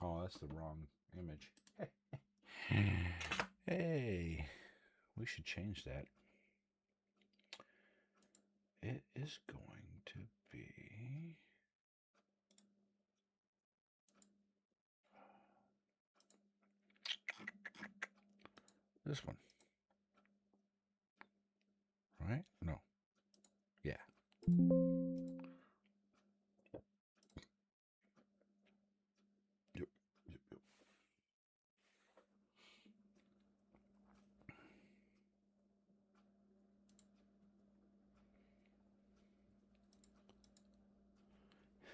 Oh, that's the wrong image. Hey, we should change that. It is going to be this one. Right? No. Yeah. Yep. Yep.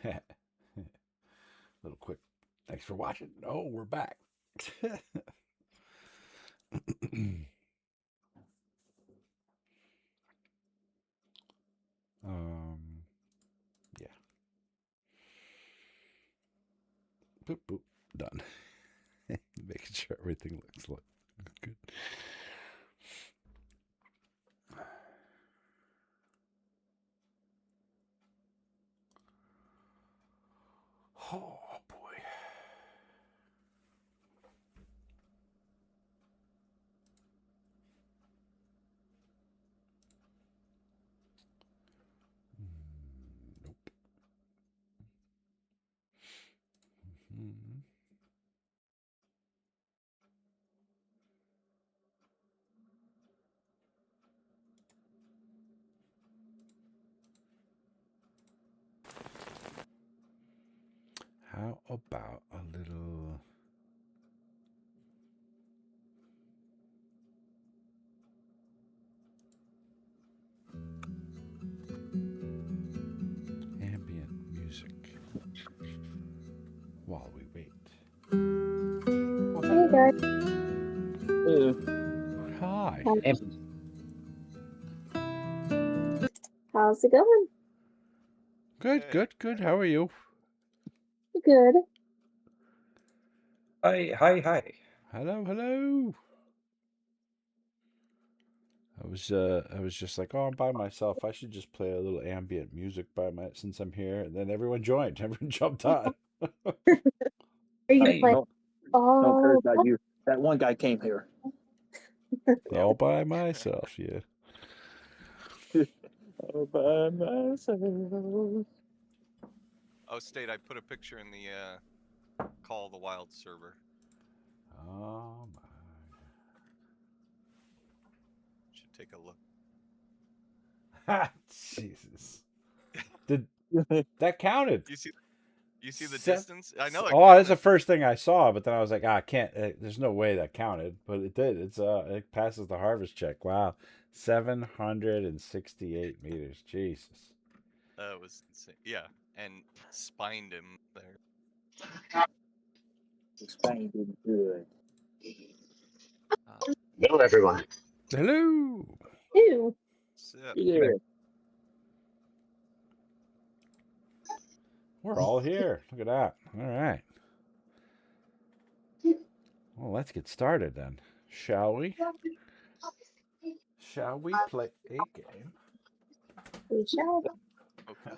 Yep. Little quick. Thanks for watching. Oh, we're back. Yeah. Boop boop. Done. Making sure everything looks good. Oh boy. Nope. Mm-hmm. How about a little ambient music while we wait? Hey guys. Hi. How's it going? Good, good, good. How are you? Good. Hi. Hello, hello. I was just like, oh, I'm by myself. I should just play a little ambient music since I'm here. And then everyone joined. Everyone jumped on. Are you gonna play? No cares about you. That one guy came here. All by myself, yeah. All by myself. Oh, State, I put a picture in the Call the Wild server. Oh my. Should take a look. Jesus. That counted. You see the distance? I know. Oh, that's the first thing I saw, but then I was like, I can't. There's no way that counted, but it did. It passes the harvest check. Wow, 768 meters. Jesus. It was insane. Yeah, and spined him there. Spain did good. Hello, everyone. Hello. Ew. Yeah. We're all here. Look at that. All right. Well, let's get started then, shall we? Shall we play a game? We shall. Okay.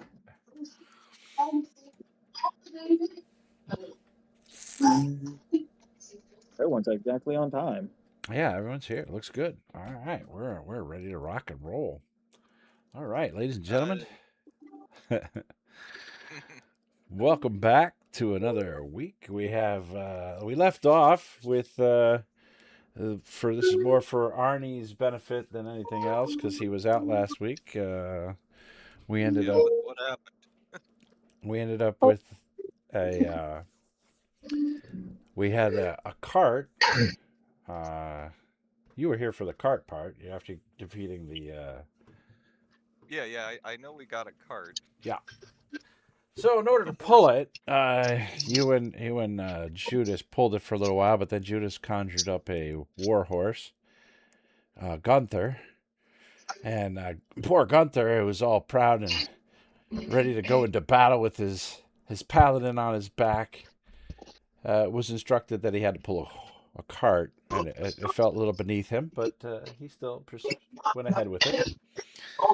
Everyone's exactly on time. Yeah, everyone's here. Looks good. All right, we're ready to rock and roll. All right, ladies and gentlemen. Welcome back to another week. We have we left off with this is more for Arnie's benefit than anything else because he was out last week. We ended up What happened? we ended up with we had a cart. You were here for the cart part after defeating the. Yeah. I know we got a cart. Yeah. So in order to pull it, you and Judas pulled it for a little while, but then Judas conjured up a war horse, Gunther, and poor Gunther, who was all proud and ready to go into battle with his paladin on his back, was instructed that he had to pull a cart, and it felt a little beneath him, but he still went ahead with it.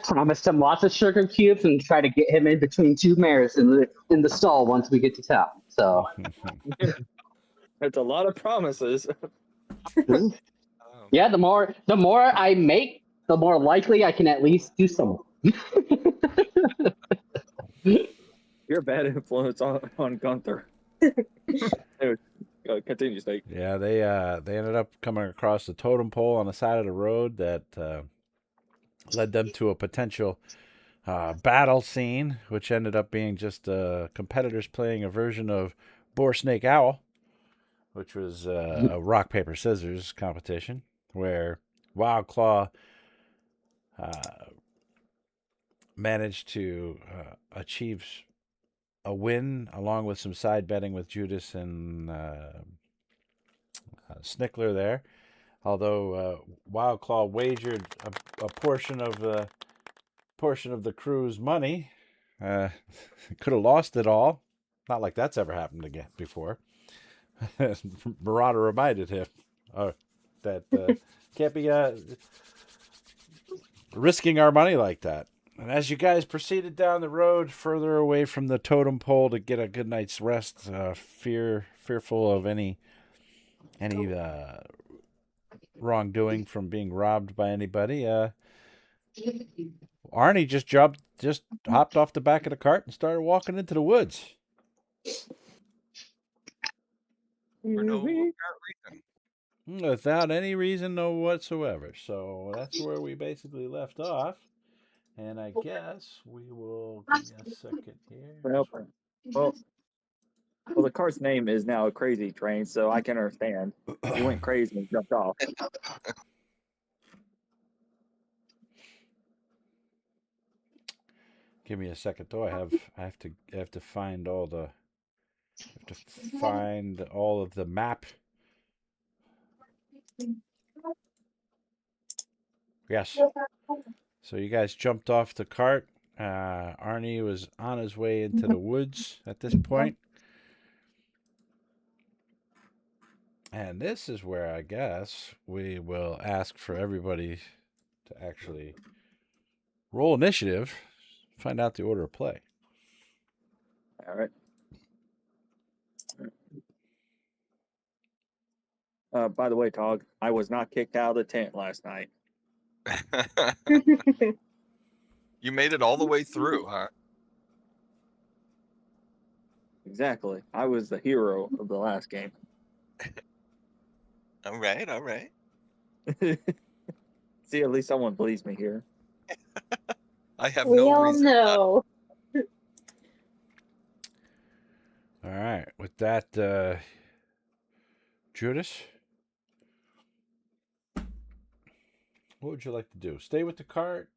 Promised him lots of sugar cubes and try to get him in between two mares in the stall once we get to town. So That's a lot of promises. Oh. Yeah, the more I make, the more likely I can at least do some. You're a bad influence on Gunther. Anyway, continue, Snake. Yeah, they ended up coming across the totem pole on the side of the road that led them to a potential battle scene, which ended up being just competitors playing a version of Boar Snake Owl, which was a rock paper scissors competition where Wild Claw managed to achieve a win along with some side betting with Judas and Snickler there. Although Wild Claw wagered a portion of the crew's money, could have lost it all. Not like that's ever happened again before. Marauder reminded him that can't be risking our money like that. And as you guys proceeded down the road further away from the totem pole to get a good night's rest, fearful of any wrongdoing from being robbed by anybody, Arnie just hopped off the back of the cart and started walking into the woods. For no apparent reason. Without any reason whatsoever. So that's where we basically left off. And I guess we will give me a second here. Well, the cart's name is now a Crazy Train, so I can understand. He went crazy and jumped off. Give me a second though. I have to find all the of the map. Yes. So you guys jumped off the cart. Arnie was on his way into the woods at this point. And this is where I guess we will ask for everybody to actually roll initiative, find out the order of play. All right. By the way, Tog, I was not kicked out of the tent last night. You made it all the way through, huh? Exactly. I was the hero of the last game. All right, all right. See, at least someone believes me here. I have We no all reason. know. All right. With that, Judas, what would you like to do? Stay with the cart?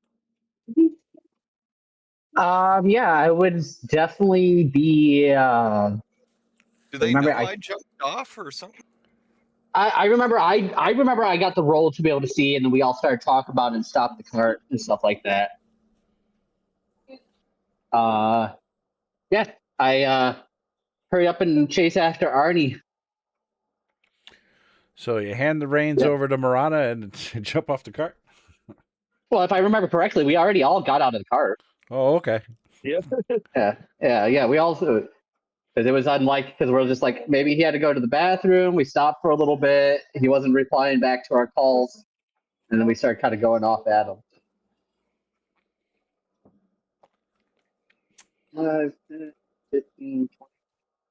Yeah, I would definitely be. Do they remember know I- I jumped off or something? I remember I got the roll to be able to see, and then we all started talking about it and stopped the cart and stuff like that. Yeah, I hurry up and chase after Arnie. So you hand the reins over to Marana and jump off the cart? Well, if I remember correctly, we already all got out of the cart. Oh, okay. Yep. Yeah. We all, because it was unlike, because we're just like, maybe he had to go to the bathroom. We stopped for a little bit. He wasn't replying back to our calls. And then we started kind of going off at him. 15,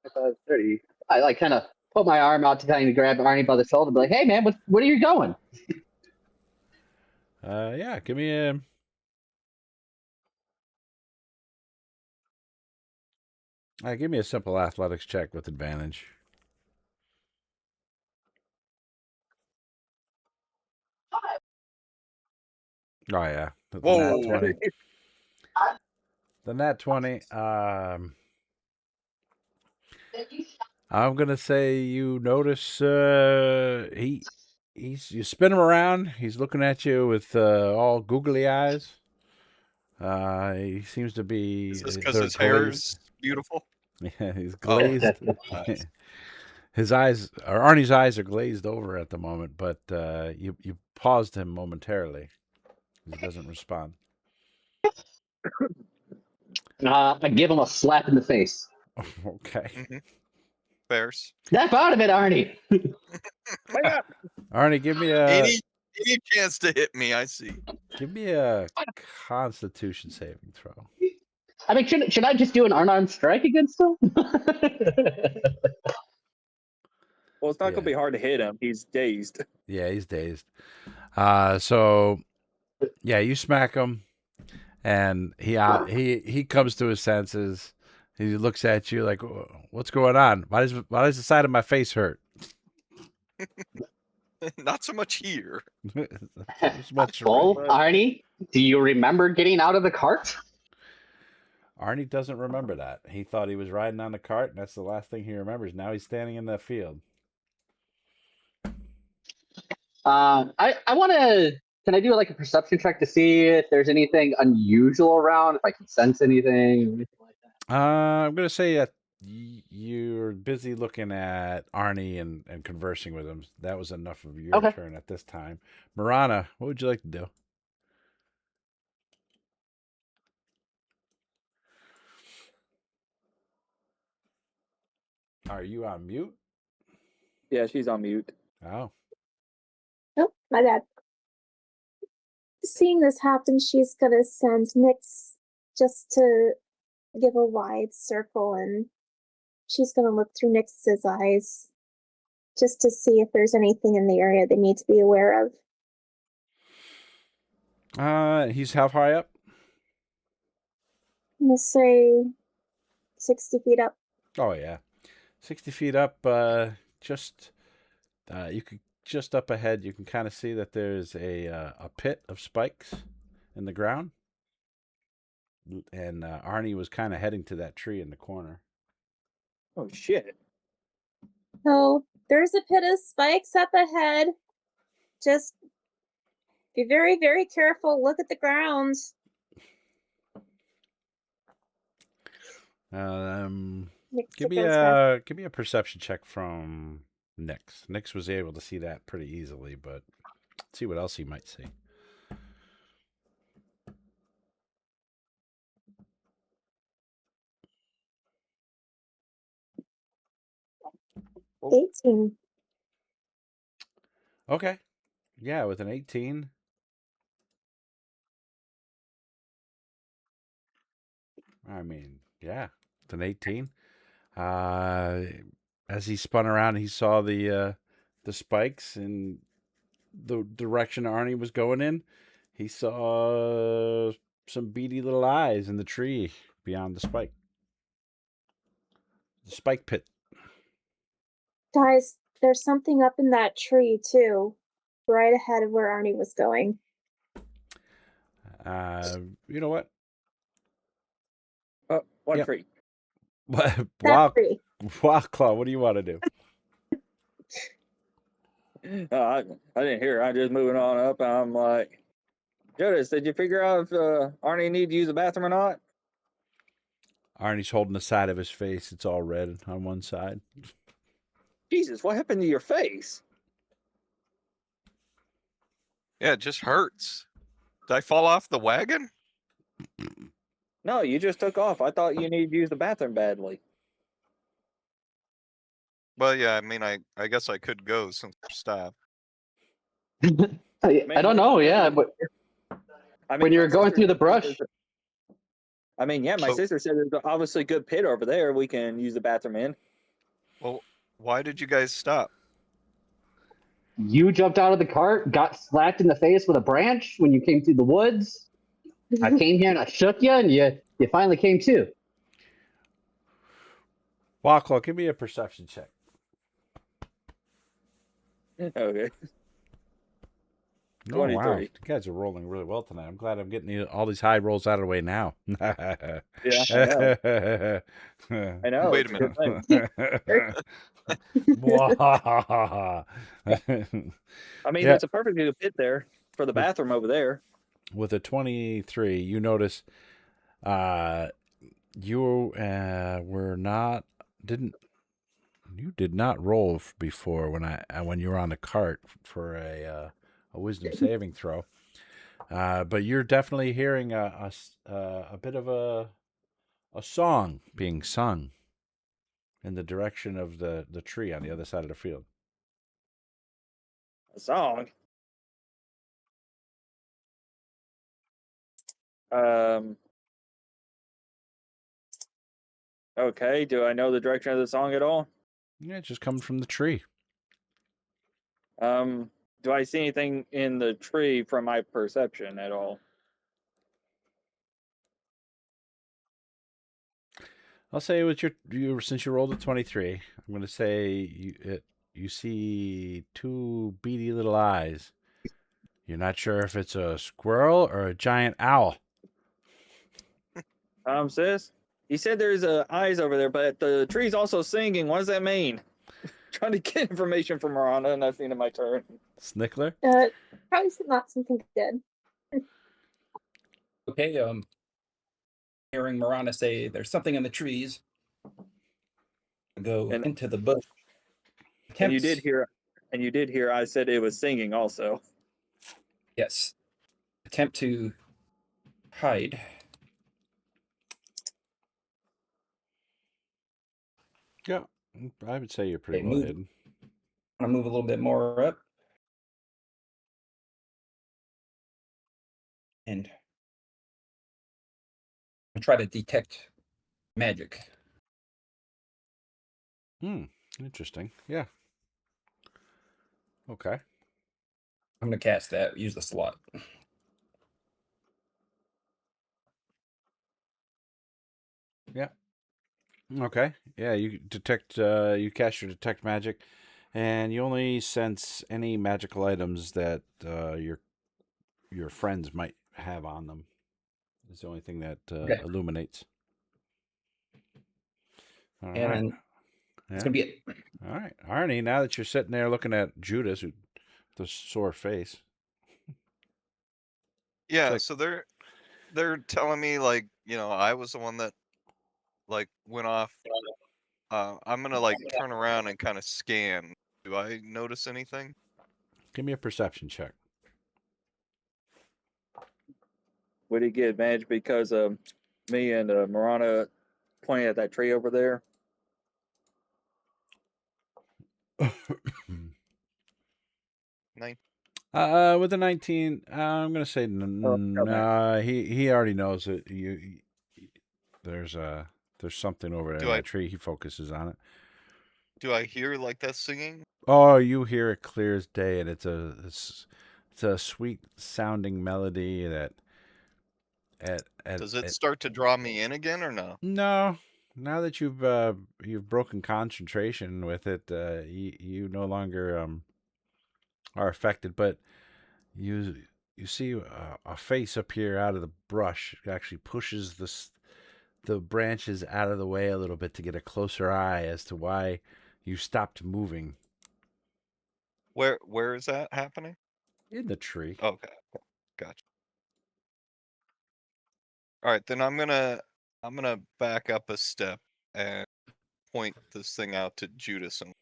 25, 30. I like kind of put my arm out to kind of grab Arnie by the shoulder, be like, hey man, what are you going? Yeah, give me a... give me a simple athletics check with advantage. Oh, yeah. The Whoa. nat 20. The nat 20. I'm going to say you notice you spin him around. He's looking at you with all googly eyes. He seems to be... Is this because they're his hair glazed. is beautiful? Yeah, he's glazed. His eyes, or Arnie's eyes, are glazed over at the moment, but you paused him momentarily. He doesn't respond. I give him a slap in the face. Okay. Mm-hmm. spares. Snap out of it, Arnie. Wake up! Arnie, give me Any chance to hit me, I see. a Constitution saving throw. I mean, should I just do an unarmed strike against him? Well, it's not Yeah. gonna be hard to hit him. He's dazed. Yeah, he's dazed. So yeah, you smack him, and he comes to his senses. He looks at you like, "What's going on? Why does the side of my face hurt?" Not so much here. It's much Well, right. Arnie, do you remember getting out of the cart? Arnie doesn't remember that. He thought he was riding on the cart, and that's the last thing he remembers. Now he's standing in the field. I want to. Can I do like a perception check to see if there's anything unusual around? If I can sense anything or anything like that? I'm gonna say that you're busy looking at Arnie and conversing with him. That was enough of your Okay. turn at this time. Marana, what would you like to do? Are you on mute? Yeah, she's on mute. Oh, Nope, my bad. Seeing this happen, she's gonna send Nyx just to give a wide circle, and she's gonna look through Nyx's eyes just to see if there's anything in the area they need to be aware of. he's how high up? I'm gonna say 60 feet up. Oh yeah, 60 feet up. Just you could just up ahead. You can kind of see that there's a pit of spikes in the ground, and Arnie was kind of heading to that tree in the corner. Oh shit! So there's a pit of spikes up ahead. Just be very, very careful. Look at the ground. Nyx Give me goes back. a perception check from Nyx. Nyx was able to see that pretty easily, but let's see what else he might see. Oh. 18. Okay, yeah, with an 18. I mean, yeah, with an 18. As he spun around, he saw the spikes in the direction Arnie was going in. He saw some beady little eyes in the tree beyond the spike pit. Guys, there's something up in that tree, too, right ahead of where Arnie was going. You know what? One Yep. tree. That Wow, tree. Claw, what do you want to do? I didn't hear. I'm just moving on up. I'm like, Jonas, did you figure out if Arnie need to use the bathroom or not? Arnie's holding the side of his face. It's all red on one side. Jesus, what happened to your face? Yeah, it just hurts. Did I fall off the wagon? No, you just took off. I thought you needed to use the bathroom badly. Well, yeah, I mean, I guess I could go since we're stopped. I don't know. Yeah, but I mean, when you my were going sister through the said brush, there's I mean, yeah, my So- sister said there's obviously a good pit over there we can use the bathroom in. Well, why did you guys stop? you jumped out of the cart, got slapped in the face with a branch when you came through the woods. I came here and I shook you, and you finally came to. Claw, give me a perception check. Okay. Oh, wow. 23. You guys are rolling really well tonight. I'm glad I'm getting all these high rolls out of the way now. Yeah, I know. Wait it's a good minute. thing. I mean, Yeah. there's a perfect good pit there for the bathroom over there. With a 23, you notice you did not roll before when you were on the cart for a wisdom saving throw. But you're definitely hearing a bit of a song being sung in the direction of the tree on the other side of the field. A song. Um. Okay. Do I know the direction of the song at all? Yeah, it just comes from the tree. Do I see anything in the tree from my perception at all? I'll say with your since you rolled a 23, I'm going to say you see two beady little eyes. You're not sure if it's a squirrel or a giant owl. Sis, he said there's eyes over there, but the tree's also singing. What does that mean? Trying to get information from Miranda, and that's the end of my turn. Snickler? Probably not something good. Okay, hearing Miranda say there's something in the trees. Go And- into the bush. And you did Attempts- hear. I said it was singing also. Yes. Attempt to hide. Yeah, I would say you're pretty Okay, well move. hidden. I'm gonna move a little bit more up. And try to detect magic. Interesting. Yeah. Okay. I'm gonna cast that, use the slot. Yeah. Okay. Yeah, you detect. You cast your detect magic, and you only sense any magical items that your friends might have on them. It's the only thing that Okay. illuminates. All right. And Yeah. it's gonna be it. All right, Arnie. Now that you're sitting there looking at Judas, with the sore face. Yeah, like- so they're telling me like, I was the one that like went off. I'm gonna like turn around and kind of scan. Do I notice anything? Give me a perception check. Would he get advantage because me and Miranda pointing at that tree over there? Nine. With a 19, I'm gonna say okay. he already knows that there's something over there Do in I- that tree. He focuses on it. Do I hear like that singing? Oh, you hear it clear as day, and it's a sweet sounding melody that Does it start to draw me in again or no? No, now that you've broken concentration with it, you no longer are affected. But you see a face appear out of the brush. It actually pushes the branches out of the way a little bit to get a closer eye as to why you stopped moving Where is that happening? in the tree. Okay, gotcha. All right, then I'm gonna back up a step and point this thing out to Judas and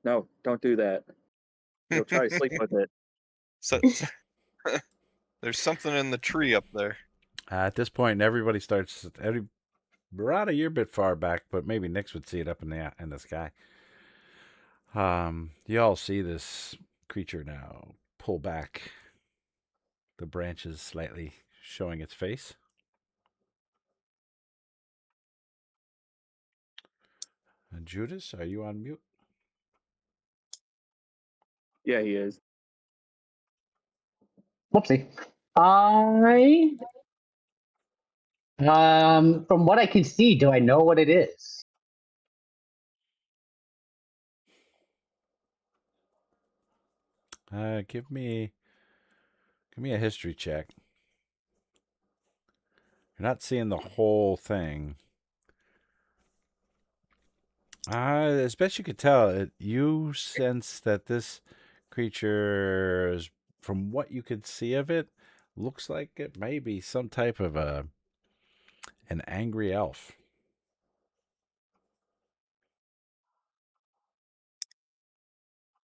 No, don't do that. You'll try to sleep with it. so, there's something in the tree up there. At this point, everybody starts. Barada, you're a bit far back, but maybe Nix would see it up in the sky. You all see this creature now pull back, the branches slightly showing its face. And Judas, are you on mute? Yeah, he is. Whoopsie. From what I can see, do I know what it is? Give me a history check. You're not seeing the whole thing. As best you could tell, you sense that this creature, from what you could see of it, looks like it may be some type of an angry elf.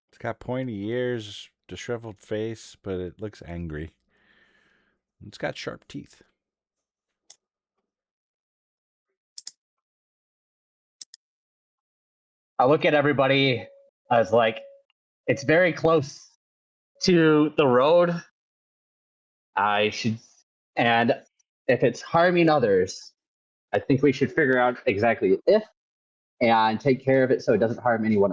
It's got pointy ears, disheveled face, but it looks angry. It's got sharp teeth. I look at everybody as like, it's very close to the road. I should, and if it's harming others, I think we should figure out exactly if and take care of it so it doesn't harm anyone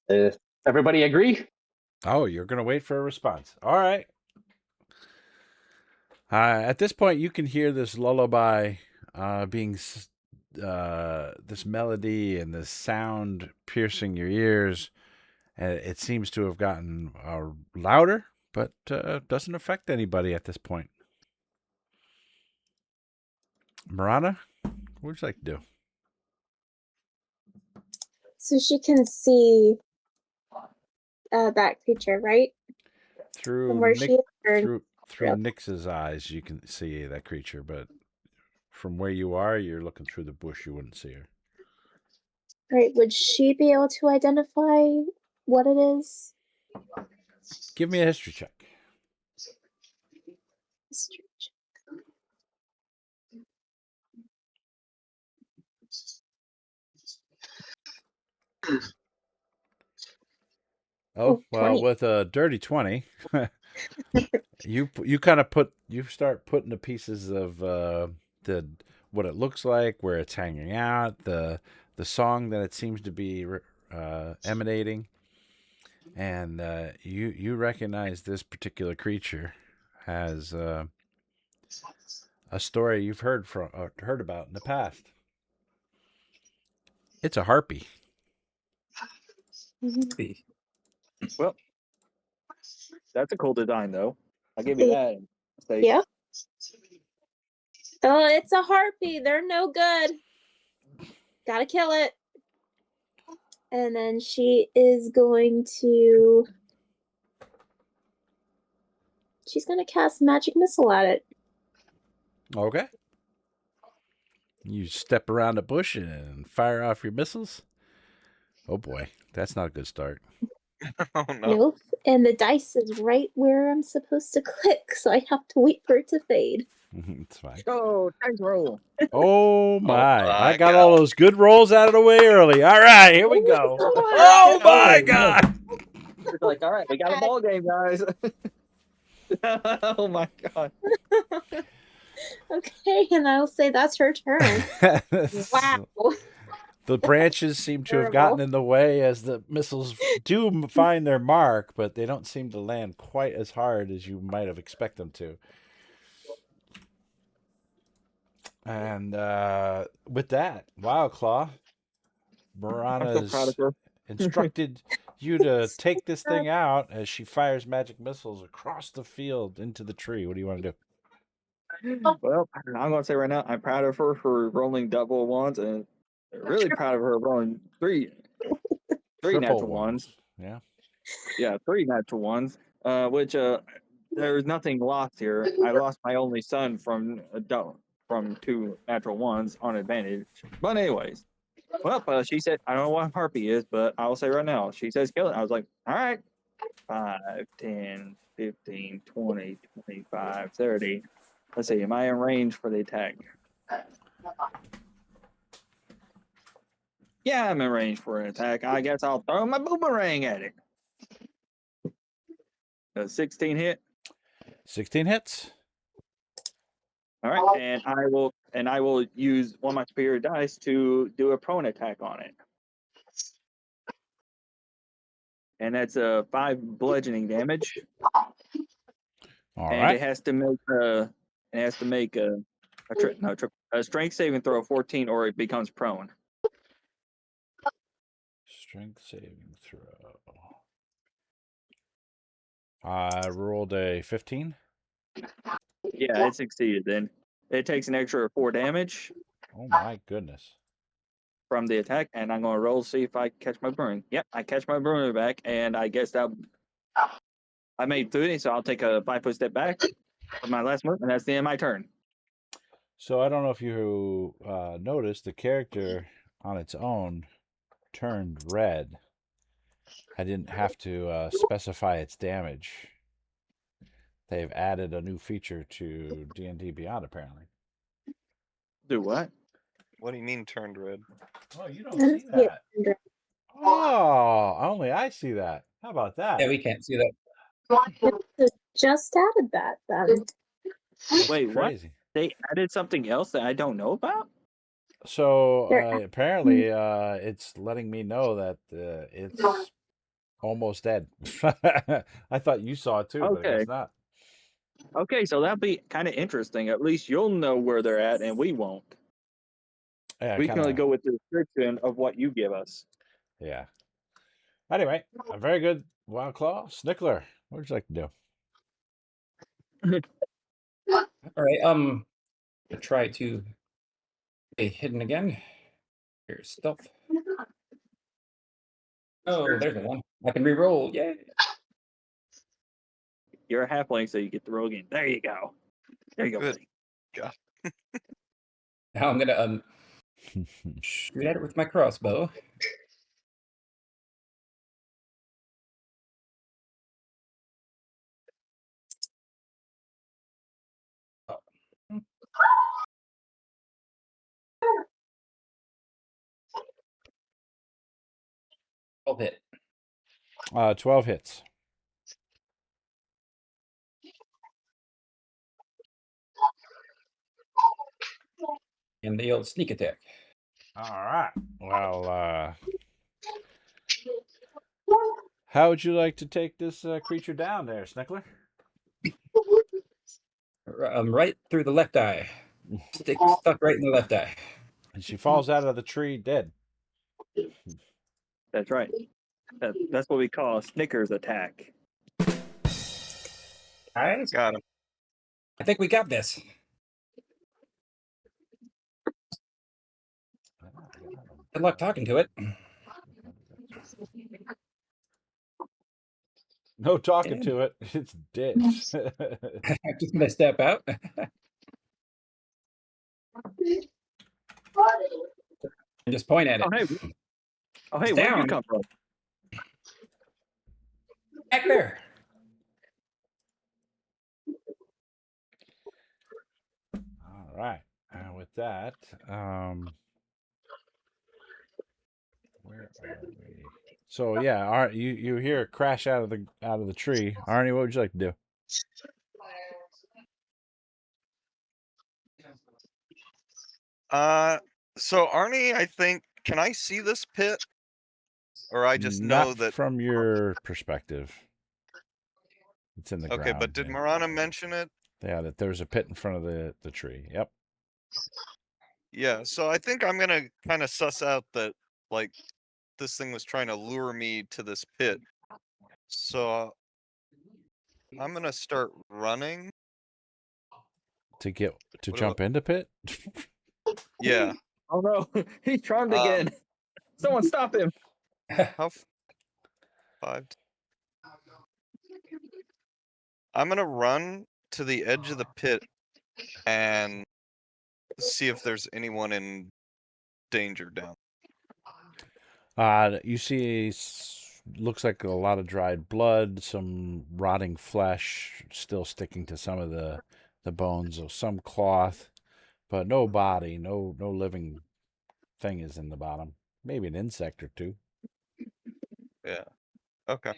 else. Everybody agree? Oh, you're going to wait for a response. All right. At this point, you can hear this lullaby this melody and this sound piercing your ears. And it seems to have gotten louder, but doesn't affect anybody at this point. Marana, what would you like to do? So she can see that creature, right? Through From where she is, or through Nix's eyes, you can see that creature, but from where you are, you're looking through the bush. You wouldn't see her. right? Would she be able to identify what it is? Give me a history check. Oh, well, 20. with a dirty 20, you start putting the pieces of the what it looks like, where it's hanging out, the song that it seems to be emanating, and you recognize this particular creature has a story you've heard about in the past. It's a harpy. Well, that's a cool design, though. I'll give you that. Yeah. Oh, it's a harpy. They're no good. Gotta kill it. And then she is going to... She's going to cast magic missile at it. Okay. You step around a bush and fire off your missiles. Oh boy, that's not a good start. Oh no. Nope. And the dice is right where I'm supposed to click, so I have to wait for it to fade. It's fine. Go, dice roll. Oh my. I my got God. all those good rolls out of the way early. All right, here we go. Oh my God. It's like, all right, we got a ball game, guys. Oh my God. Okay, and I'll say that's her turn. Wow. The branches seem to have Terrible. gotten in the way as the missiles do find their mark, but they don't seem to land quite as hard as you might have expected them to. And with that, wow, Claw, I'm so proud of Marana's her. instructed you to take this thing out as she fires magic missiles across the field into the tree. What do you want to do? Well, I'm gonna say right now, I'm proud of her for rolling double ones, and really proud of her rolling three Triple natural ones. Yeah. Yeah, 3 natural ones. Which there's nothing lost here. I lost my only son from 2 natural ones on advantage. But anyways, well, she said, I don't know what harpy is, but I'll say right now, she says kill it. I was like, all right, 5, 10, 15, 20, 25, 30. Let's see, am I in range for the attack? Yeah, I'm in range for an attack. I guess I'll throw my boomerang at it. 16 hit. 16 hits. All right, and I will use one of my superior dice to do a prone attack on it. And that's a 5 bludgeoning damage. All and right. it has to make a strength saving throw of 14 or it becomes prone. Strength saving throw. I rolled a 15. Yeah, it succeeded then. It takes an extra 4 damage Oh my goodness. from the attack, and I'm going to roll to see if I catch my boomerang. Yep, I catch my boomerang back, and I guess that I made 30, so I'll take a 5-foot step back for my last move, and that's the end of my turn. So I don't know if you noticed the character on its own turned red. I didn't have to specify its damage. They've added a new feature to D&D Beyond, apparently. Do what? What do you mean turned red? Oh, you I don't don't see see it that. under- Oh, only I see that. How about that? Yeah, we can't see that. Just added that then. That's Wait, what? crazy. They added something else that I don't know about? So There- apparently, it's letting me know that it's almost dead. I thought you saw it too, but I Okay. guess not. Okay, so that'd be kind of interesting. At least you'll know where they're at, and we won't. Yeah, We can only kinda, go with the description of what you give us. yeah. Anyway, a very good Wild Claw. Snickler, what would you like to do? All right. I'll try to stay hidden again. Here's stealth. Oh, there's the one. I can re-roll. Yay! You're a halfling, so you get the roll again. There you go. There you go, Good. buddy. Now I'm gonna shoot at it with my crossbow. Oh. 12 hit. 12 hits. And the old sneak attack. All right. Well, how would you like to take this creature down there, Snickler? Right through the left eye. Stuck right in the left eye. And she falls out of the tree dead. That's right. That's what we call a Snickers attack. Guys, Got him. I think we got this. Good luck talking to it. No talking to it. It's dead. I'm just gonna step out. And just point at it. Oh, hey, It's where'd you down. come from? Back there. All right. And with that, where are we? So yeah, you hear a crash out of the tree. Arnie, what would you like to do? So Arnie, I think, can I see this pit? Or I just know Not that. from your perspective. It's in the Okay, ground. but did yeah. Marana mention it? Yeah, that there's a pit in front of the tree. Yep. Yeah, so I think I'm gonna kind of suss out that, like, this thing was trying to lure me to this pit. So I'm gonna start running. To What do jump into pit? Yeah. Oh no, he's charmed again. Someone stop him. How? 5. I'm gonna run to the edge of the pit and see if there's anyone in danger down. You see, looks like a lot of dried blood, some rotting flesh still sticking to some of the bones, of some cloth, but no body, no living thing is in the bottom. Maybe an insect or two. Yeah. Okay.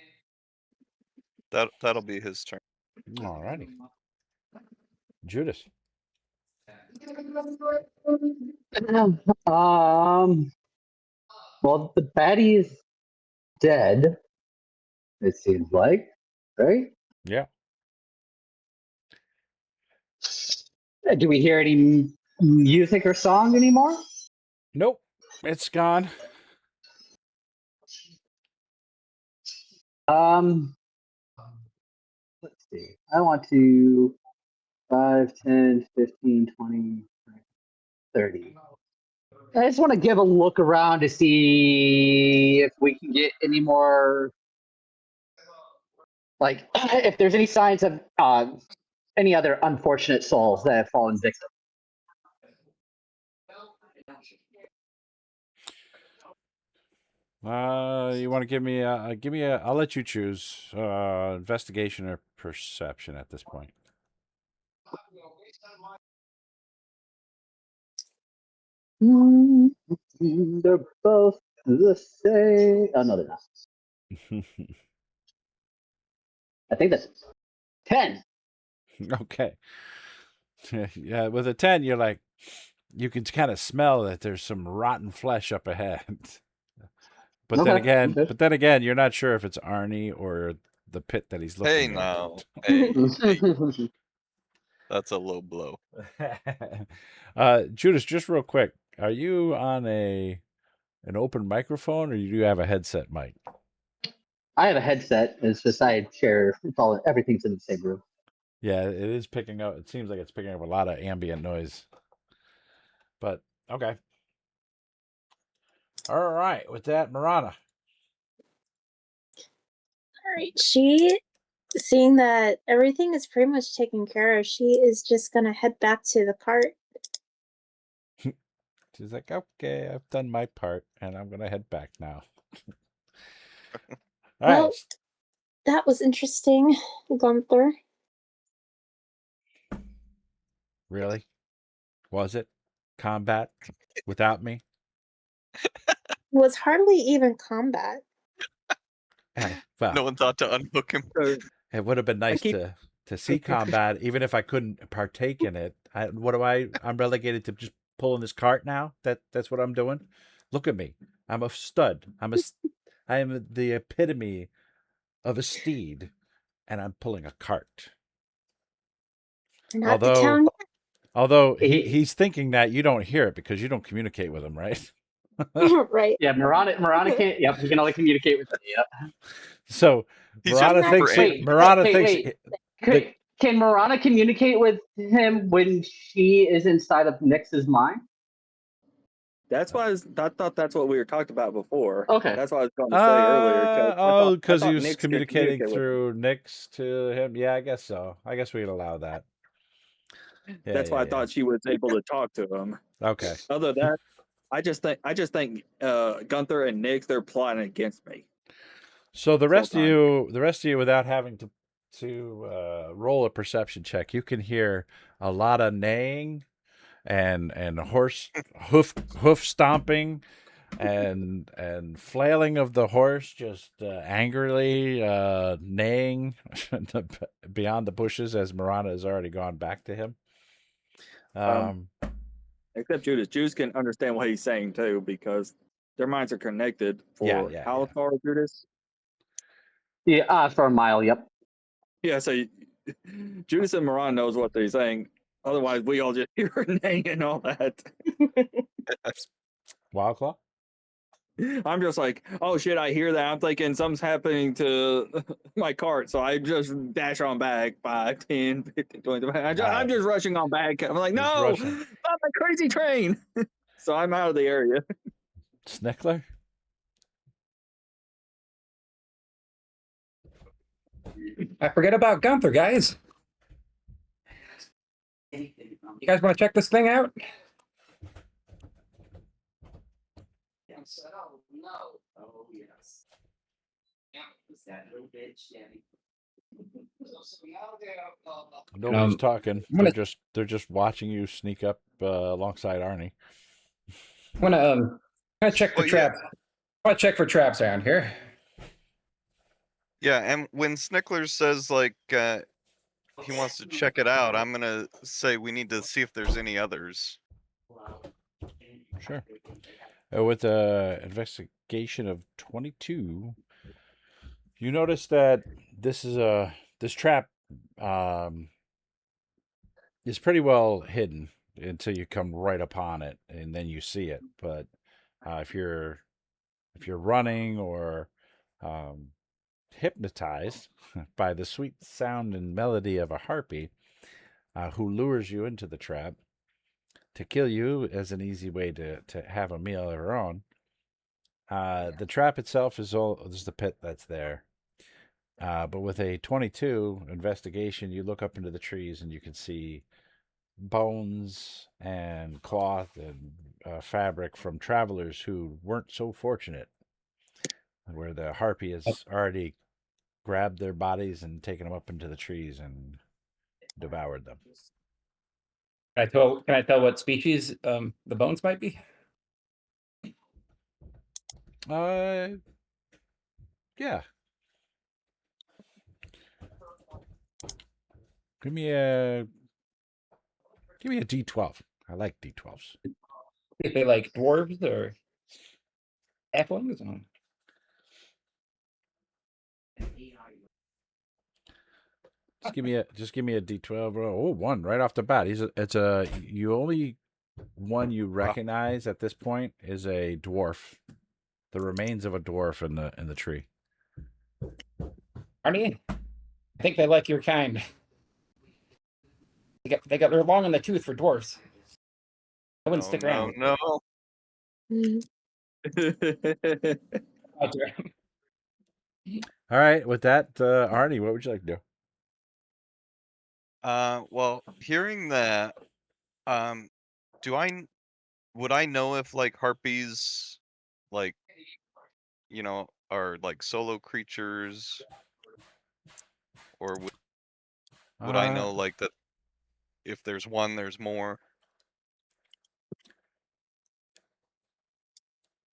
That'll be his turn. Alrighty. Judas. Well, the baddie is dead. It seems like, right? Yeah. Do we hear any music or song anymore? Nope. It's gone. Let's see. I want to 5, 10, 15, 20, 30. I just want to give a look around to see if we can get any more, like, if there's any signs of any other unfortunate souls that have fallen victim. You want to give me a? I'll let you choose. Investigation or perception at this point. They're both the same. Oh no, they're not. I think that's 10. Okay. Yeah, with a 10, you're like, you can kind of smell that there's some rotten flesh up ahead. But then Okay, again, okay. you're not sure if it's Arnie or the pit that he's Hey looking now, hey, Mm-hmm. that's a low blow. at. Judas, just real quick, are you on an open microphone or do you have a headset mic? I have a headset. It's just I share. It's all everything's in the same room. Yeah, it is picking up. It seems like it's picking up a lot of ambient noise. But okay. All right. With that, Marana. All right, seeing that everything is pretty much taken care of, she is just gonna head back to the cart. She's like, okay, I've done my part, and I'm gonna head back now. All Well, right. that was interesting, Gunther. Really? Was it combat without me? Was hardly even combat. Hey, well, No one thought to unhook him. So, it would have been nice keep- to see combat, even if I couldn't partake in it. I'm relegated to just pulling this cart now. That's what I'm doing. Look at me. I'm a stud. I am the epitome of a steed, and I'm pulling a cart. We're not the town. Although he's thinking that you don't hear it because you don't communicate with him, right? Right. Yeah, Marana can't. Yep, he can only communicate with me. Yep. So He's Marana just thinks Wait, Marana wait, thinks wait. Can Marana communicate with him when she is inside of Nyx's mind? that's why I thought that's what we were talked about before. Okay. That's what I was going to say earlier. because I he thought was Nyx could communicating communicate with him. through Nyx to him. Yeah, I guess so. I guess we could allow that. Yeah, That's why I thought she was able to talk to him. Okay. Other than that, I just think Gunther and Nyx, they're plotting against me. So the This whole rest of you, without having to roll a perception check, you can hear a lot of neighing and horse hoof stomping and flailing of the horse, just angrily neighing beyond the bushes as Marana has already gone back to him. Except Judas. Judas can understand what he's saying too because their minds are connected. For Yeah. how far, Judas? Yeah, for a mile. Yep. Yeah, so Judas and Moran knows what they're saying. Otherwise, we all just hear her name and all that. Wildclaw? I'm just like, oh shit, I hear that. I'm thinking something's happening to my cart. So I just dash on back 5, 10, 15, 20. I'm just rushing on back. I'm like, Just no, rushing. not my crazy train. So I'm out of the area. Snickler? I forget about Gunther, guys. You guys want to check this thing out? Oh, yes. Yeah, was that little bitch, Danny? Nobody's talking. I'm gonna- They're just watching you sneak up alongside Arnie. I'm gonna check for Well, yeah. traps. I want to check for traps around here. Yeah, and when Snickler says like he wants to check it out, I'm gonna say we need to see if there's any others. Sure. With a investigation of 22, you notice that this trap is pretty well hidden until you come right upon it, and then you see it. But if you're running or hypnotized by the sweet sound and melody of a harpy, who lures you into the trap to kill you as an easy way to have a meal of her own. The trap itself is the pit that's there. But with a 22 investigation, you look up into the trees and you can see bones and cloth and fabric from travelers who weren't so fortunate, where the harpy has already grabbed their bodies and taken them up into the trees and devoured them. Can I tell what species the bones might be? Yeah. Give me a D12. I like D12s. If they like dwarves or halflings. Just give me a D12, bro. Oh, one right off the bat. You only one you recognize at this point is a dwarf. The remains of a dwarf in the tree. Arnie, I think they like your kind. They're long in the tooth for dwarfs. I wouldn't stick around. No. All right, with that, Arnie, what would you like to do? Well, hearing that, would I know if like harpies, like, are like solo creatures, or would I know like that if there's one, there's more?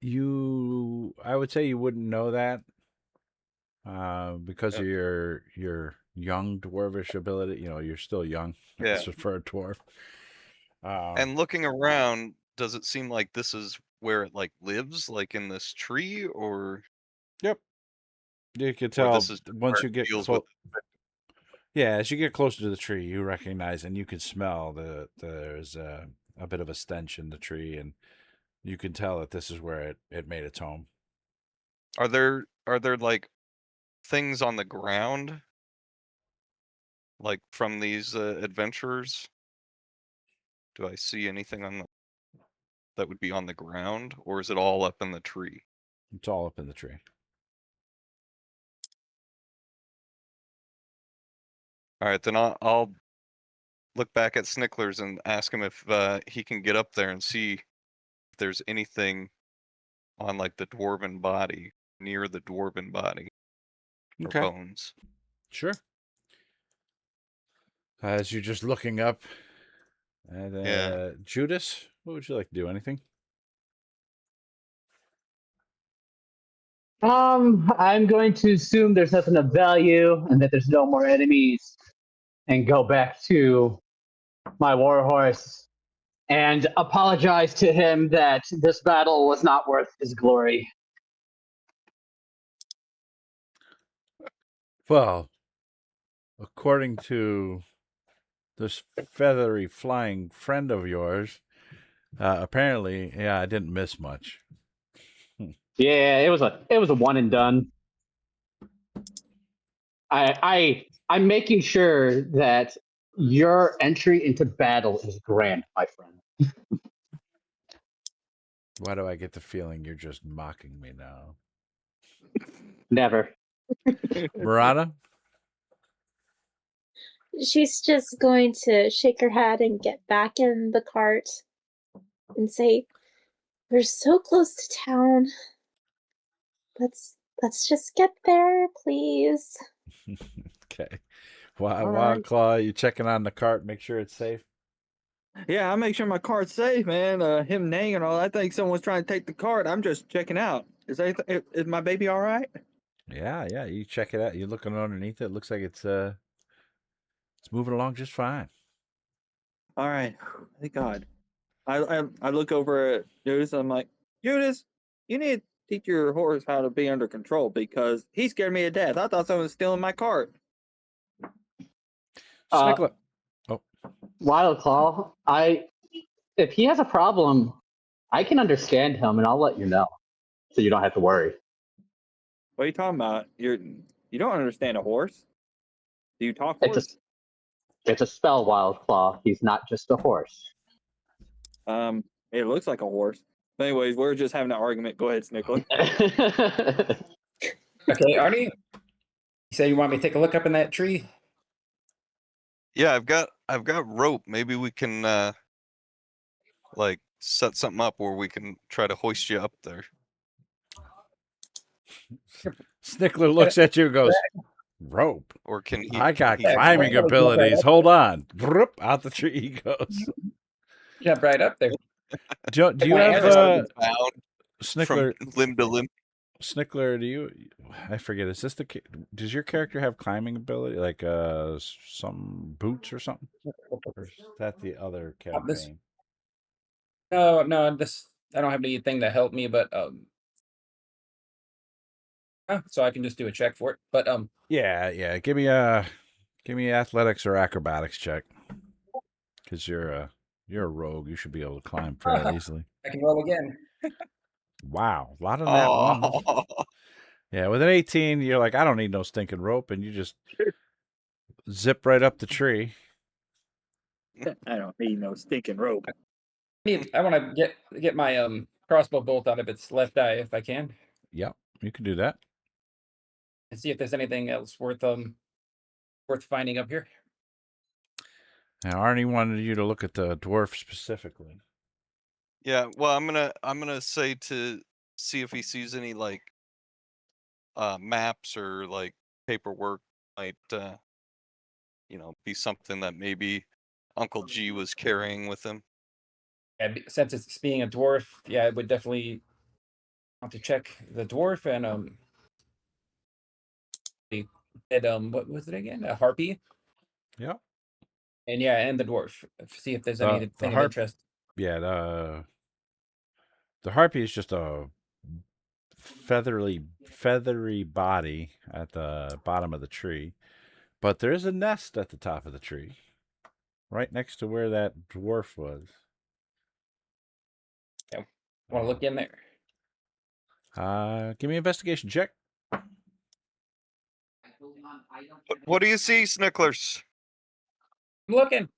I would say you wouldn't know that because Yep. of your young dwarvish ability. You're still young. Yeah. That's for a dwarf. And looking around, does it seem like this is where it like lives, like in this tree, or Yep. You can or tell this is once where you it get deals close. with? Yeah, as you get closer to the tree, you recognize and you can smell there's a bit of a stench in the tree, and you can tell that this is where it made its home. Are there like things on the ground, like from these adventurers? Do I see anything that would be on the ground, or is it all up in the tree? It's all up in the tree. All right, then I'll look back at Snicklers and ask him if he can get up there and see if there's anything on like the dwarven body, near the dwarven body, or Okay. bones. Sure. As you're just looking up, and Yeah. Judas, what would you like to do? Anything? I'm going to assume there's nothing of value and that there's no more enemies, and go back to my warhorse and apologize to him that this battle was not worth his glory. Well, according to this feathery flying friend of yours, apparently, yeah, I didn't miss much. Yeah, it was a one and done. I'm making sure that your entry into battle is grand, my friend. Why do I get the feeling you're just mocking me now? Never. Murata? She's just going to shake her head and get back in the cart and say, "We're so close to town. Let's just get there, please." Okay. Wild right. Claw, you checking on the cart, make sure it's safe? Yeah, I make sure my cart's safe, man. Him neighing and all. I think someone's trying to take the cart. I'm just checking out. Is my baby all right? Yeah, you check it out. You're looking underneath it. Looks like it's moving along just fine. All right. Thank God. I look over at Judas and I'm like, Judas, you need to teach your horse how to be under control because he scared me to death. I thought someone was stealing my cart. Snickler. Wild Claw, if he has a problem, I can understand him and I'll let you know, so you don't have to worry. What are you talking about? You don't understand a horse. Do you talk horse? It's a spell, Wild Claw. He's not just a horse. It looks like a horse. But anyways, we're just having an argument. Go ahead, Snickler. Okay, Arnie, you say you want me to take a look up in that tree? Yeah, I've got rope. Maybe we can like set something up where we can try to hoist you up there. Snickler looks at you and goes, rope. Or can he? I got he can climbing climb? abilities. Hold on. Vroom, out the tree he goes. Jump right up there. Do you My have arrows Bound. Snickler, limb to limb. Snickler, do you? I forget. Is this the? Does your character have climbing ability, like some boots or something? Or is that the other This campaign? no, this I don't have anything to help me, but so I can just do a check for it. But Yeah. Give me a athletics or acrobatics check, because you're a rogue. You should be able to climb fairly easily. I can roll again. Wow, a lot of that one. Oh, Yeah, with an 18, you're like, I don't need no stinking rope, and you just zip right up the tree. I don't need no stinking rope. I want to get my crossbow bolt out of its left eye if I can, Yep, you can do that. and see if there's anything else worth finding up here. Now, Arnie wanted you to look at the dwarf specifically. yeah. Well, I'm gonna say to see if he sees any like maps or like paperwork might be something that maybe Uncle G was carrying with him. Yeah, since it's being a dwarf, yeah, I would definitely want to check the dwarf and what was it again? A harpy, Yep. and yeah, and the dwarf. See if there's The anything of harp. interest. Yeah, the harpy is just a feathery body at the bottom of the tree, but there is a nest at the top of the tree, right next to where that dwarf was. Yeah, want to look in there. Give me an investigation check. What do you see, Snicklers? I'm looking.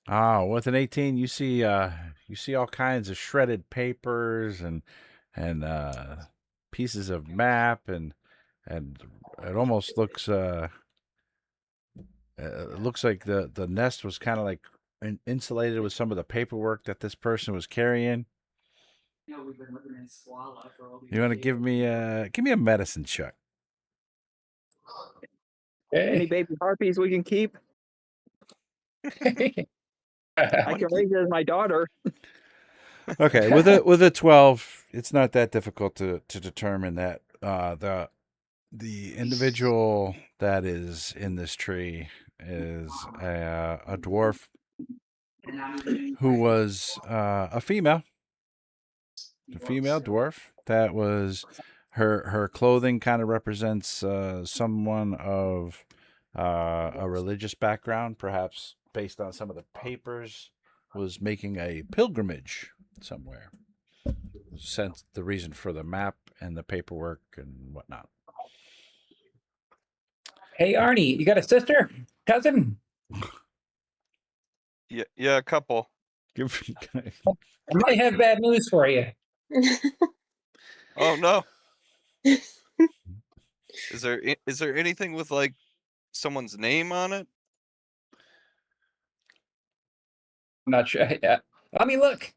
With an 18, you see all kinds of shredded papers and pieces of map, and it almost looks it looks like the nest was kind of like insulated with some of the paperwork that this person was carrying. You want to give me a medicine check? Any Okay. baby harpies we can keep? I can raise it as my daughter. Okay, with a 12, it's not that difficult to determine that the individual that is in this tree is a dwarf who was a female dwarf. That was her clothing kind of represents someone of a religious background, perhaps based on some of the papers, was making a pilgrimage somewhere. Sent the reason for the map and the paperwork and whatnot. Hey, Arnie, you got a sister, cousin? Yeah, a couple. I might have bad news for you. Oh no. Is there anything with like someone's name on it? I'm not sure. Yeah. Let me look.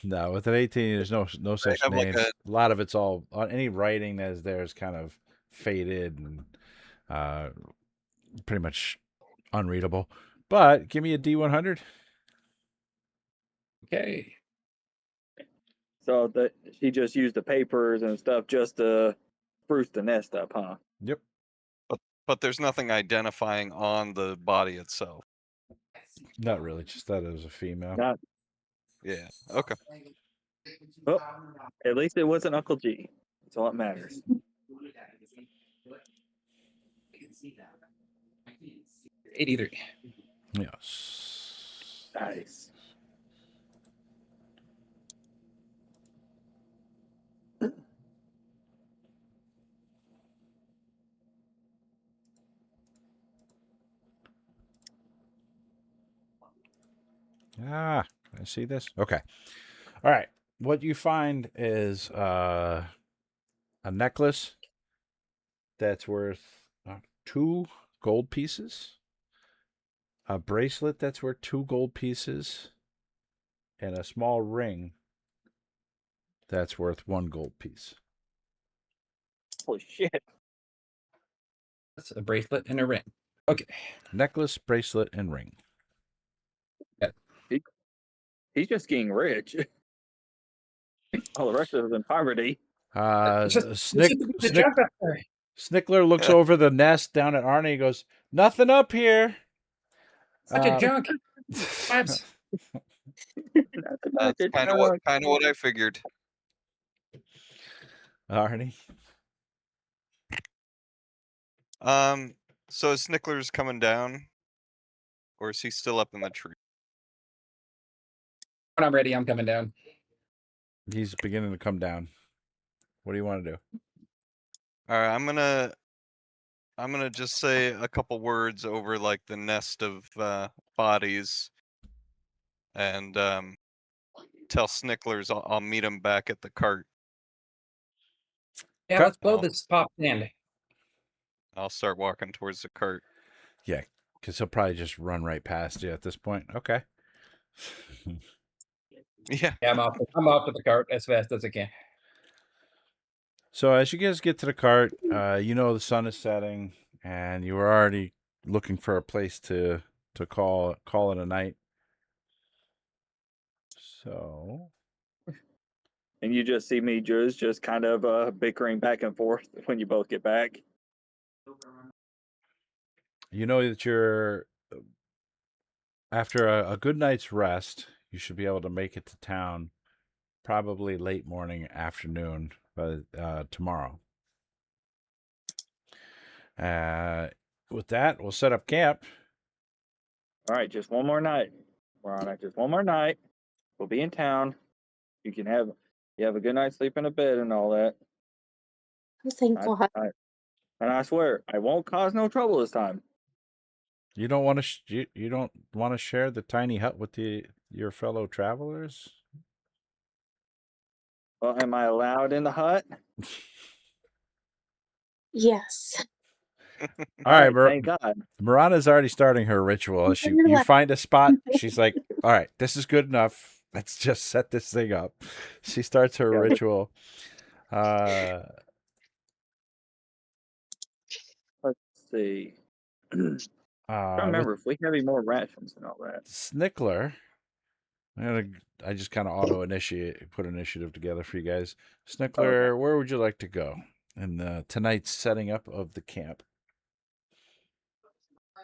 No, with an 18, there's no such have like names. A lot of it's all any writing that is there is kind of faded and pretty much unreadable. But give me a D100. Okay. So that she just used the papers and stuff just to spruce the nest up, huh? Yep. But there's nothing identifying on the body itself. Not really, just that it was a female. Not, Yeah. Okay. well, at least it wasn't Uncle G. That's all that matters. 83. Yes. Nice. I see this. Okay. All right. What you find is a necklace that's worth 2 gold pieces, a bracelet that's worth 2 gold pieces, and a small ring that's worth 1 gold piece. Holy shit. That's a bracelet and a ring. Okay. Necklace, bracelet, and ring. He's just getting rich. All the rest of us in poverty. It's just the junk up there. Snickler looks over the nest down at Arnie. He goes, "Nothing up here." Such a junk. Labs. That's kind of what I figured. Arnie. So is Snickler's coming down, or is he still up in the tree? When I'm ready, I'm coming down. He's beginning to come down. What do you want to do? All right, I'm gonna just say a couple words over like the nest of bodies, and tell Snicklers I'll meet him back at the cart. Yeah, Okay. let's blow this pop stand. I'll start walking towards the cart. Yeah, because he'll probably just run right past you at this point. Okay. Yeah. Yeah, I'm off with the cart as fast as I can. So as you guys get to the cart, you know the sun is setting, and you were already looking for a place to call it a night. So And you just see me, Jules, just kind of bickering back and forth when you both get back. you know that you're after a good night's rest, you should be able to make it to town probably late morning, afternoon, tomorrow. With that, we'll set up camp. All right, just one more night. We're on it. Just one more night. We'll be in town. You have a good night's sleep in a bed and all that. Oh, thank God. And I swear, I won't cause no trouble this time. You don't want to you don't want to share the tiny hut with your fellow travelers? Well, am I allowed in the hut? Yes. All right, thank God. Marana's already starting her ritual. You find a spot. She's like, "All right, this is good enough. Let's just set this thing up." She starts her ritual. Let's see. I remember if we have any more rations and all that. Snickler, I just kind of put initiative together for you guys. Snickler, where would you like to go in tonight's setting up of the camp?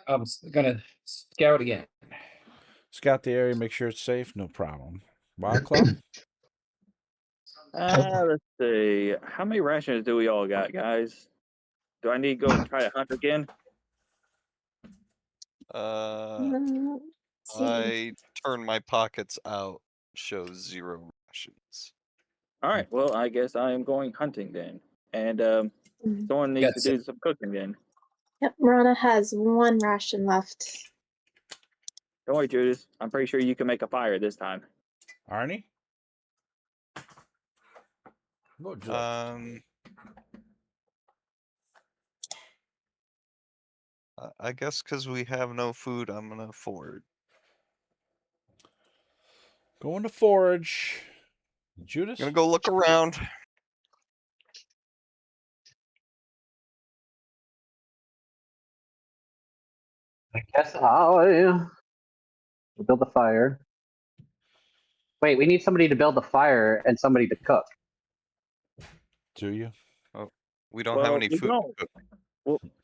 I'm gonna scout again. Scout the area, make sure it's safe. No problem. Wildclaw? Let's see. How many rations do we all got, guys? Do I need to go try to hunt again? I turn my pockets out, shows 0 rations. All right. Well, I guess I am going hunting then, and someone needs to do some cooking then. Yep, Marana has 1 ration left. Don't worry, Judas. I'm pretty sure you can make a fire this time. Arnie? What would you like? I guess because we have no food, I'm gonna forage. Going to forage. Judas? Gonna go look around. I guess I'll build a fire. Wait, we need somebody to build the fire and somebody to cook. Do you? Oh, we don't have any food.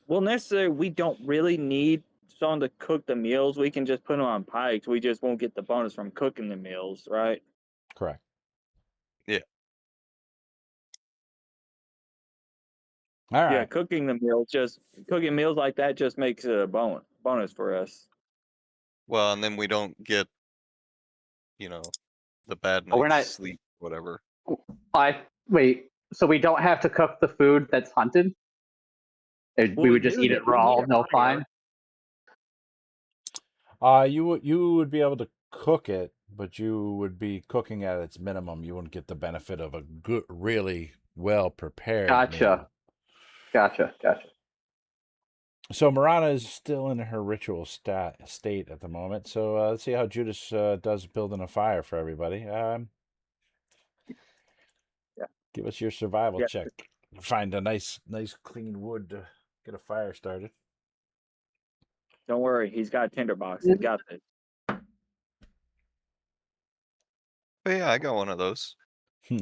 Well, necessarily, we don't really need someone to cook the meals. We can just put them on pikes. We just won't get the bonus from cooking the meals, right? Correct. Yeah. All right. Yeah, cooking meals like that just makes it a bonus for us. Well, and then we don't get, the bad Oh, we're night's not- sleep, whatever. Wait, so we don't have to cook the food that's hunted? We would just eat it raw, no fine? You would be able to cook it, but you would be cooking at its minimum. You wouldn't get the benefit of a good, really well prepared meal. Gotcha. So Marana is still in her ritual state at the moment. So let's see how Judas does building a fire for everybody. Give us your survival check. Find a nice clean wood to get a fire started. Don't worry, he's got a tinderbox. He's got this. But yeah, I got one of those.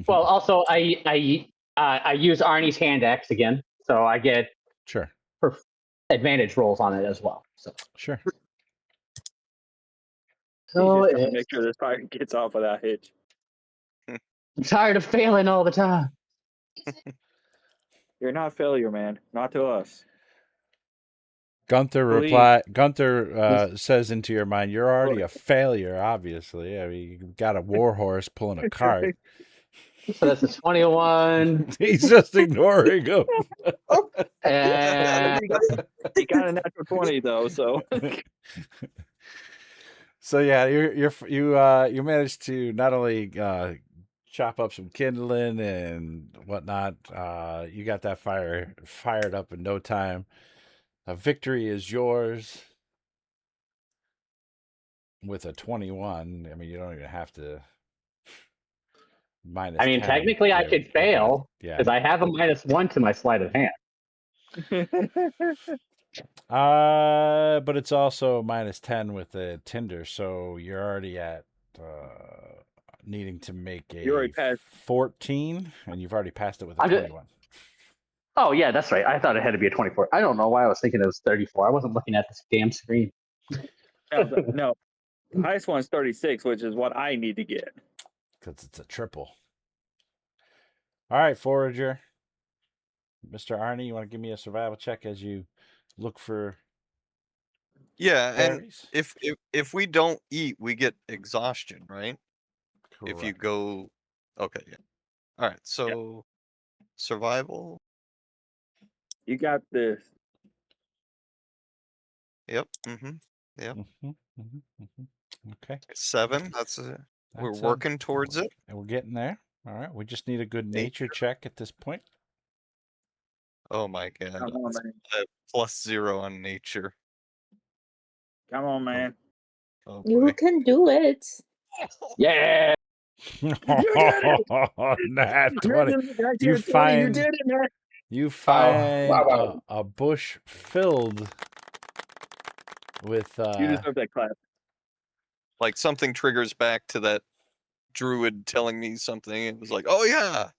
Well, also I use Arnie's hand axe again, so I get Sure. advantage rolls on it as well. So, Sure. He's so just trying to make sure this fire gets off without hitch. I'm tired of failing all the time. You're not failure, man. Not to us. Gunther says into your mind, "You're already a failure. Obviously, I mean, you got a warhorse pulling a cart." So that's a 21. He's just ignoring him. And He got a natural 20 though, so So yeah, you managed to not only chop up some kindling and whatnot. You got that fire fired up in no time. A victory is yours with a 21. I mean, you don't even have to minus. I mean, 10. technically, I could fail Yeah. because I have a -1 to my sleight of hand. But it's also -10 with the tinder, so you're already at needing to make You already a passed. 14, and you've already passed it with a I'm just- 21. Oh yeah, that's right. I thought it had to be a 24. I don't know why I was thinking it was 34. I wasn't looking at this damn screen. No. The highest one's 36, which is what I need to get. Because it's a triple. All right, Forager. Mr. Arnie, you want to give me a survival check as you look for Yeah, and berries? if we don't eat, we get exhaustion, right? If you Correct. go, okay, yeah. All right, so survival. You got this. Yep. Mm-hmm. Yep. Okay. 7. We're That's, working towards it. And we're getting there. All right. We just need a good nature check at this point. Oh my god. Come on, man. +0 on nature. Come on, man. Oh You boy. can do it. Yeah. Nat 20. You find- did it, man. You find wow. a bush filled with You deserve that clap. Like something triggers back to that druid telling me something. It was like, oh yeah,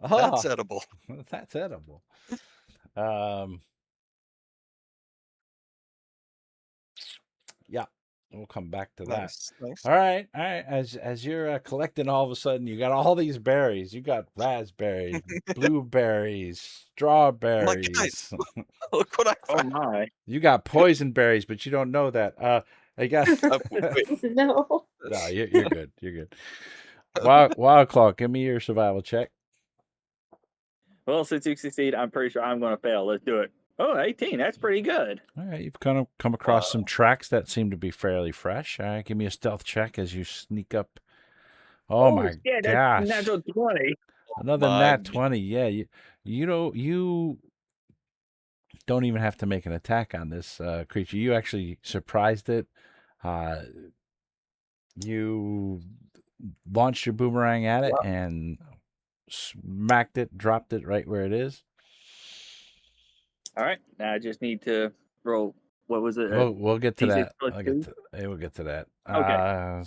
that's edible. That's edible. Yeah, we'll come back to that. Nice. All right. As you're collecting, all of a sudden you got all these berries. You got raspberries, blueberries, strawberries. Look what I Oh found. my. You got poison berries, but you don't know that. I got. Wait. No. No, you're good. You're good. Wild Claw, give me your survival check. Well, since you succeed, I'm pretty sure I'm going to fail. Let's do it. Oh, 18. That's pretty good. All right, you've kind of come across some tracks that seem to be fairly fresh. All right, give me a stealth check as you sneak up. Oh my yeah, gosh! that's natural 20. Another My nat 20. Yeah, you don't even have to make an attack on this creature. You actually surprised it. You launched your boomerang at it and smacked it, dropped it right where it is. All right. Now I just need to roll. What was it? We'll get to D6 that. plus We'll get to that. Okay.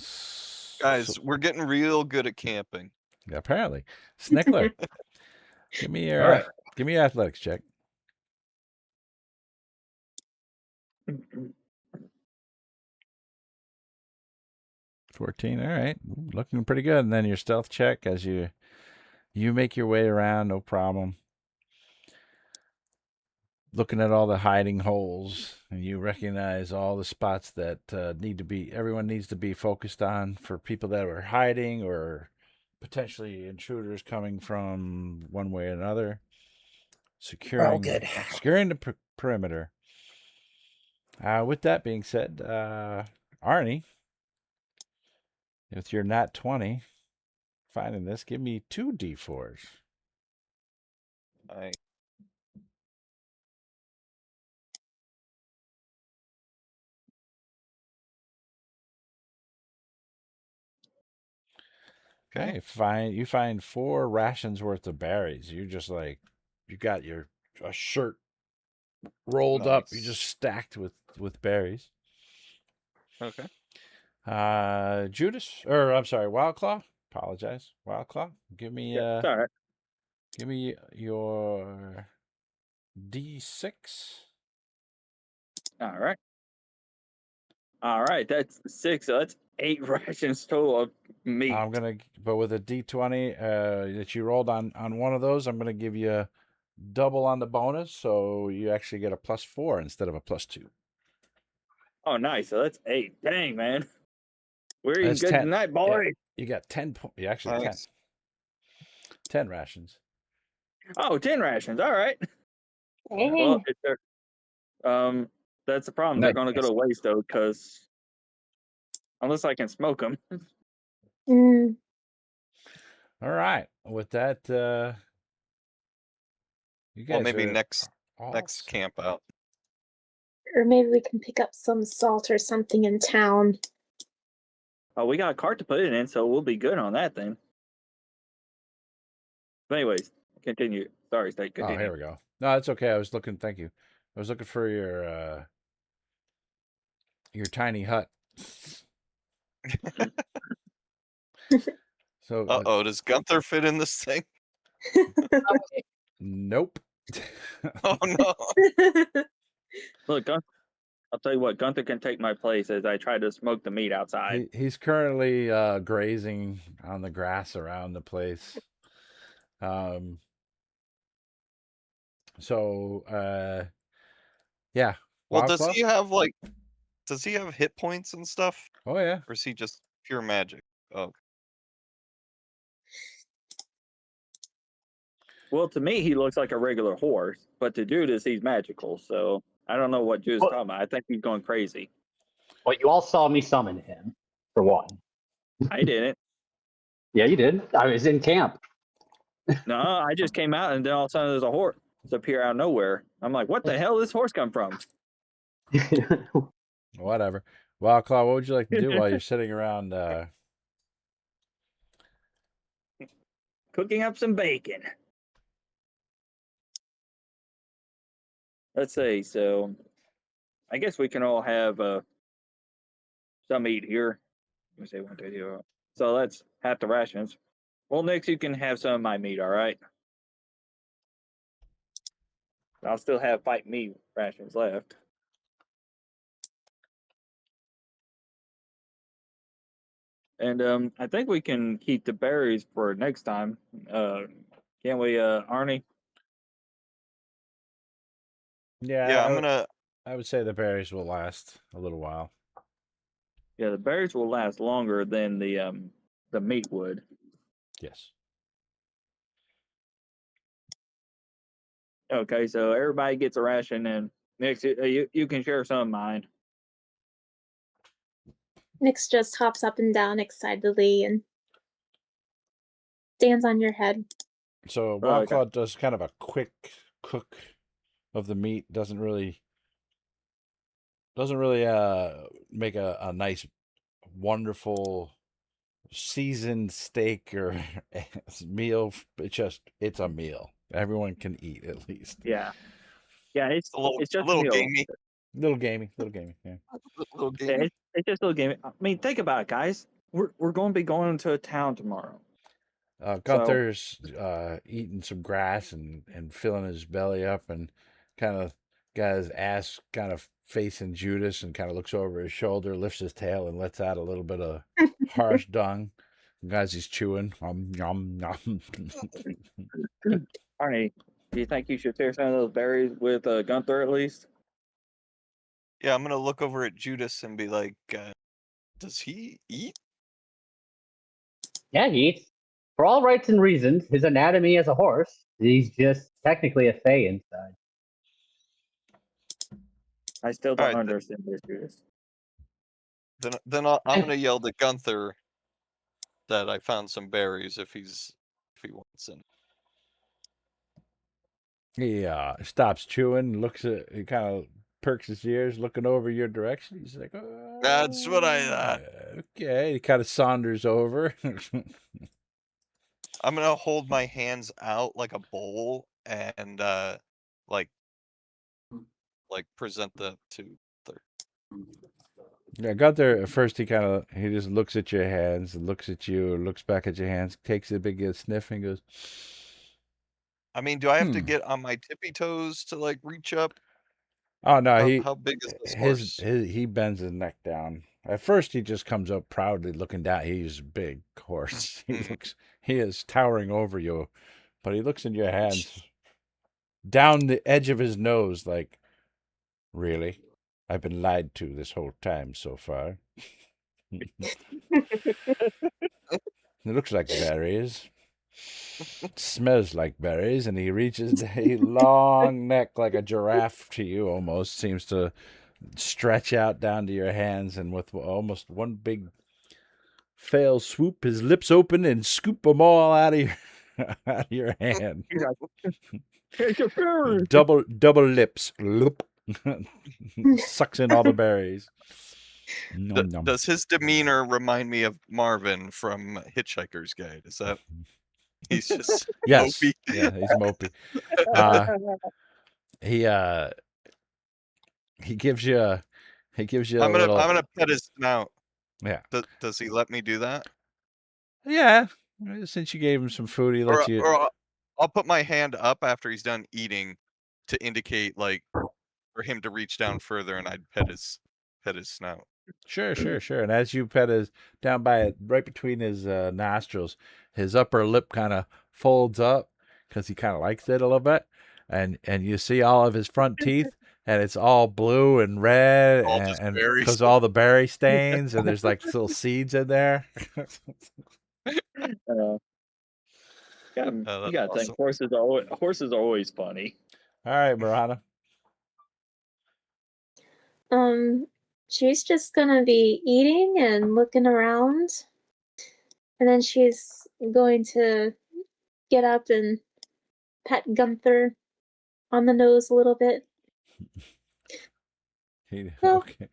Guys, we're getting real good at camping. Apparently, Snickler, give me your athletics check. 14. All right, looking pretty good. And then your stealth check as you make your way around, no problem. Looking at all the hiding holes, and you recognize all the spots that everyone needs to be focused on for people that are hiding or potentially intruders coming from one way or another. Securing the perimeter. With that being said, Arnie, with your nat 20, finding this, give me 2 d4s. Okay, you find 4 rations worth of berries. You just like, you got a shirt rolled up. You just stacked with berries. Okay. Judas, or I'm sorry, Wildclaw, Apologize. Wild Claw, give me Yeah, it's all right. give me your D6. All right. All right. That's 6. So that's 8 rations total of meat. But with a D20 that you rolled on one of those, I'm gonna give you double on the bonus, so you actually get a +4 instead of a +2. Oh, nice. So that's 8. Dang, man. We're eating That's good 10. tonight, Yeah, boy. you got 10 points. You actually 10. Nice. 10 rations. Oh, 10 rations. All right. Dang. Well, if they're, that's the problem. They're going to go Nice. to waste, though, because unless I can smoke them. Mm, All right. With that, you guys Well, maybe are next all camp out. or maybe we can pick up some salt or something in town. Oh, we got a cart to put it in, so we'll be good on that then. But anyways, continue. Sorry, State. Oh, Continue. here we go. No, it's okay. I was looking. Thank you. I was looking for your tiny hut. So Uh-oh, does Gunther fit in this thing? nope. Oh, no. Look, I'll tell you what, Gunther can take my place as I try to smoke the meat outside. He's currently grazing on the grass around the place. Yeah. Well, Wild does Claw? he have hit points and stuff? Oh yeah. Or is he just pure magic? Oh, Well, to me, he looks like a regular horse, but to Judas, he's magical. So I don't know what Judas is Well- talking about. I think he's going crazy. Well, you all saw me summon him, for one. I didn't. Yeah, you did. I was in camp. No, I just came out and then all of a sudden there's a horse appear out of nowhere. I'm like, what the hell did this horse come from? Whatever. Wild Claw, what would you like to do while you're sitting around? Cooking up some bacon. Let's see. So I guess we can all have some meat here. Let me say 1, 2, 3. So that's half the rations. Well, Nix, you can have some of my meat, all right? I'll still have fight meat rations left. And I think we can keep the berries for next time. Can we, Arnie? Yeah, I would say the berries will last a little while. Yeah, the berries will last longer than the meat would. Yes. Okay, so everybody gets a ration, and Nix, you can share some of mine. Nix just hops up and down excitedly and stands on your head. So Oh, Wild okay. Claw does kind of a quick cook of the meat. Doesn't really make a nice, wonderful seasoned steak or meal. It's a meal. Everyone can eat at least. Yeah, it's a just little a meal. gamey. Little gamey. Yeah. A little Yeah, gamey. it's just a little game. I mean, think about it, guys. We're going to be going to a town tomorrow. Gunther's eating some grass and filling his belly up and kind of got his ass kind of facing Judas and kind of looks over his shoulder, lifts his tail and lets out a little bit of harsh dung as he's chewing. Yum, yum. Arnie, do you think you should share some of those berries with Gunther at least? Yeah, I'm gonna look over at Judas and be like, does he eat? Yeah, he eats. For all rights and reasons, his anatomy as a horse, he's just technically a fey inside. I still don't Alright, understand this, Judas. Then I'm gonna yell to Gunther that I found some berries if he wants any. He stops chewing, he kind of perks his ears, looking over your direction. He's like, That's what I thought. Okay. He kind of saunders over. I'm gonna hold my hands out like a bowl and like present them to Gunther. Yeah, Gunther, at first he just looks at your hands, looks at you, looks back at your hands, takes a big sniff and goes, I mean, do I have to Hmm. get on my tippy toes to like reach up? "Oh no, How big is this horse? he bends his neck down. At first he just comes up proudly looking down. He's a big horse. Mhm. He is towering over you, but he looks in your hands down the edge of his nose like, really? I've been lied to this whole time so far. It looks like berries. Smells like berries, and he reaches a long neck like a giraffe to you almost, seems to stretch out down to your hands, and with almost one big fail swoop, his lips open and scoop them all out of your, out of your hand. Double lips. Loop. Sucks in all the berries. Nom, nom. Does his demeanor remind me of Marvin from Hitchhiker's Guide? Is that he's just Yes. mopey? Yeah, he's mopey. He gives you a I'm little. gonna pet his snout. Yeah. Does he let me do that? Yeah. Since you gave him some food, he lets you. Or I'll put my hand up after he's done eating to indicate like for him to reach down further, and I'd pet his snout. Sure. And as you pet his down by it, right between his nostrils, his upper lip kind of folds up because he kind of likes it a little bit, and you see all of his front teeth, and it's all blue and red, All just and berries. because all the berry stains, and there's like little seeds in there. You That's gotta think awesome. horses are always funny. All right, Marana. She's just gonna be eating and looking around, and then she's going to get up and pet Gunther on the nose a little bit. Well, Okay.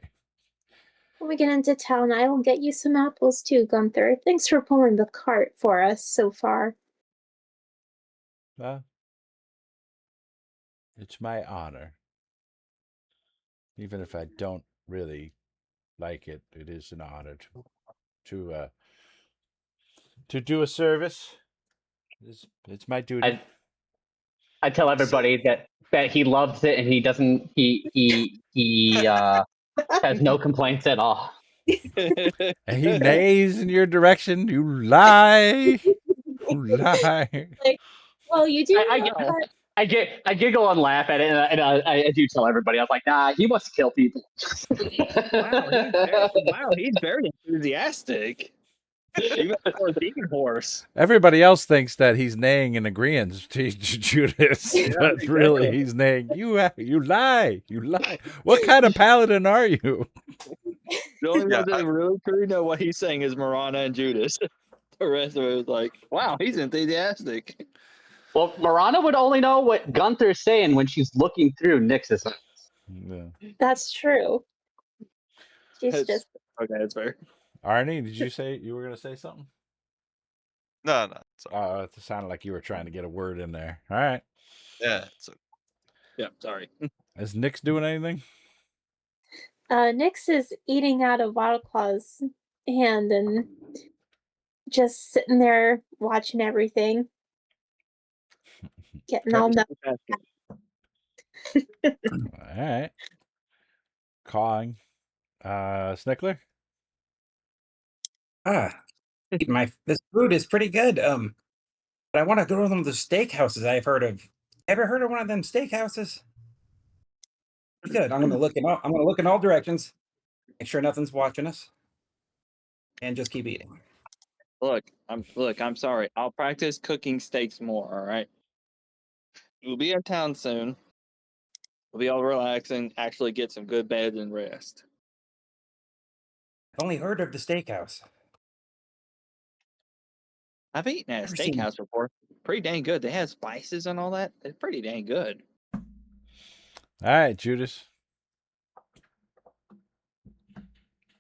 when we get into town, I will get you some apples too, Gunther. Thanks for pulling the cart for us so far. It's my honor. Even if I don't really like it, it is an honor to do a service. It's my duty. I tell everybody that he loves it and he doesn't he has no complaints at all. And he neighs in your direction. You lie. You lie. Like, well, you do I know that I giggle and laugh at it, and I do tell everybody. I was like, nah, he wants to kill people. Wow, he's very enthusiastic. Even for a demon horse. Everybody else thinks that he's neighing in agreement to Judas, but really he's neighing. You lie. You lie. What kind of paladin are you? The only ones that really truly know what he's saying is Marana and Judas. The rest of it was like, wow, he's enthusiastic. Well, Marana would only know what Gunther's saying when she's looking through Nyx's eyes. Yeah. that's true. She's just okay. That's fair. Arnie, did you say you were going to say something? No. It sounded like you were trying to get a word in there. All right. Yeah. Yeah. Sorry. Is Nyx doing anything? Nyx is eating out of Wildclaw's hand and just sitting there watching everything. Getting all nuts. All right. Cawing. Snickler? This food is pretty good. But I want to go to one of the steakhouses I've heard of. Ever heard of one of them steakhouses? Good. I'm gonna look in all directions, make sure nothing's watching us, and just keep eating. Look, I'm sorry. I'll practice cooking steaks more. All right. We'll be in town soon. We'll be all relaxed and actually get some good beds and rest. I've only heard of the steakhouse. I've eaten at a Never seen steakhouse before. Pretty dang good. They have spices and all that. It's pretty dang good. All right, Judas.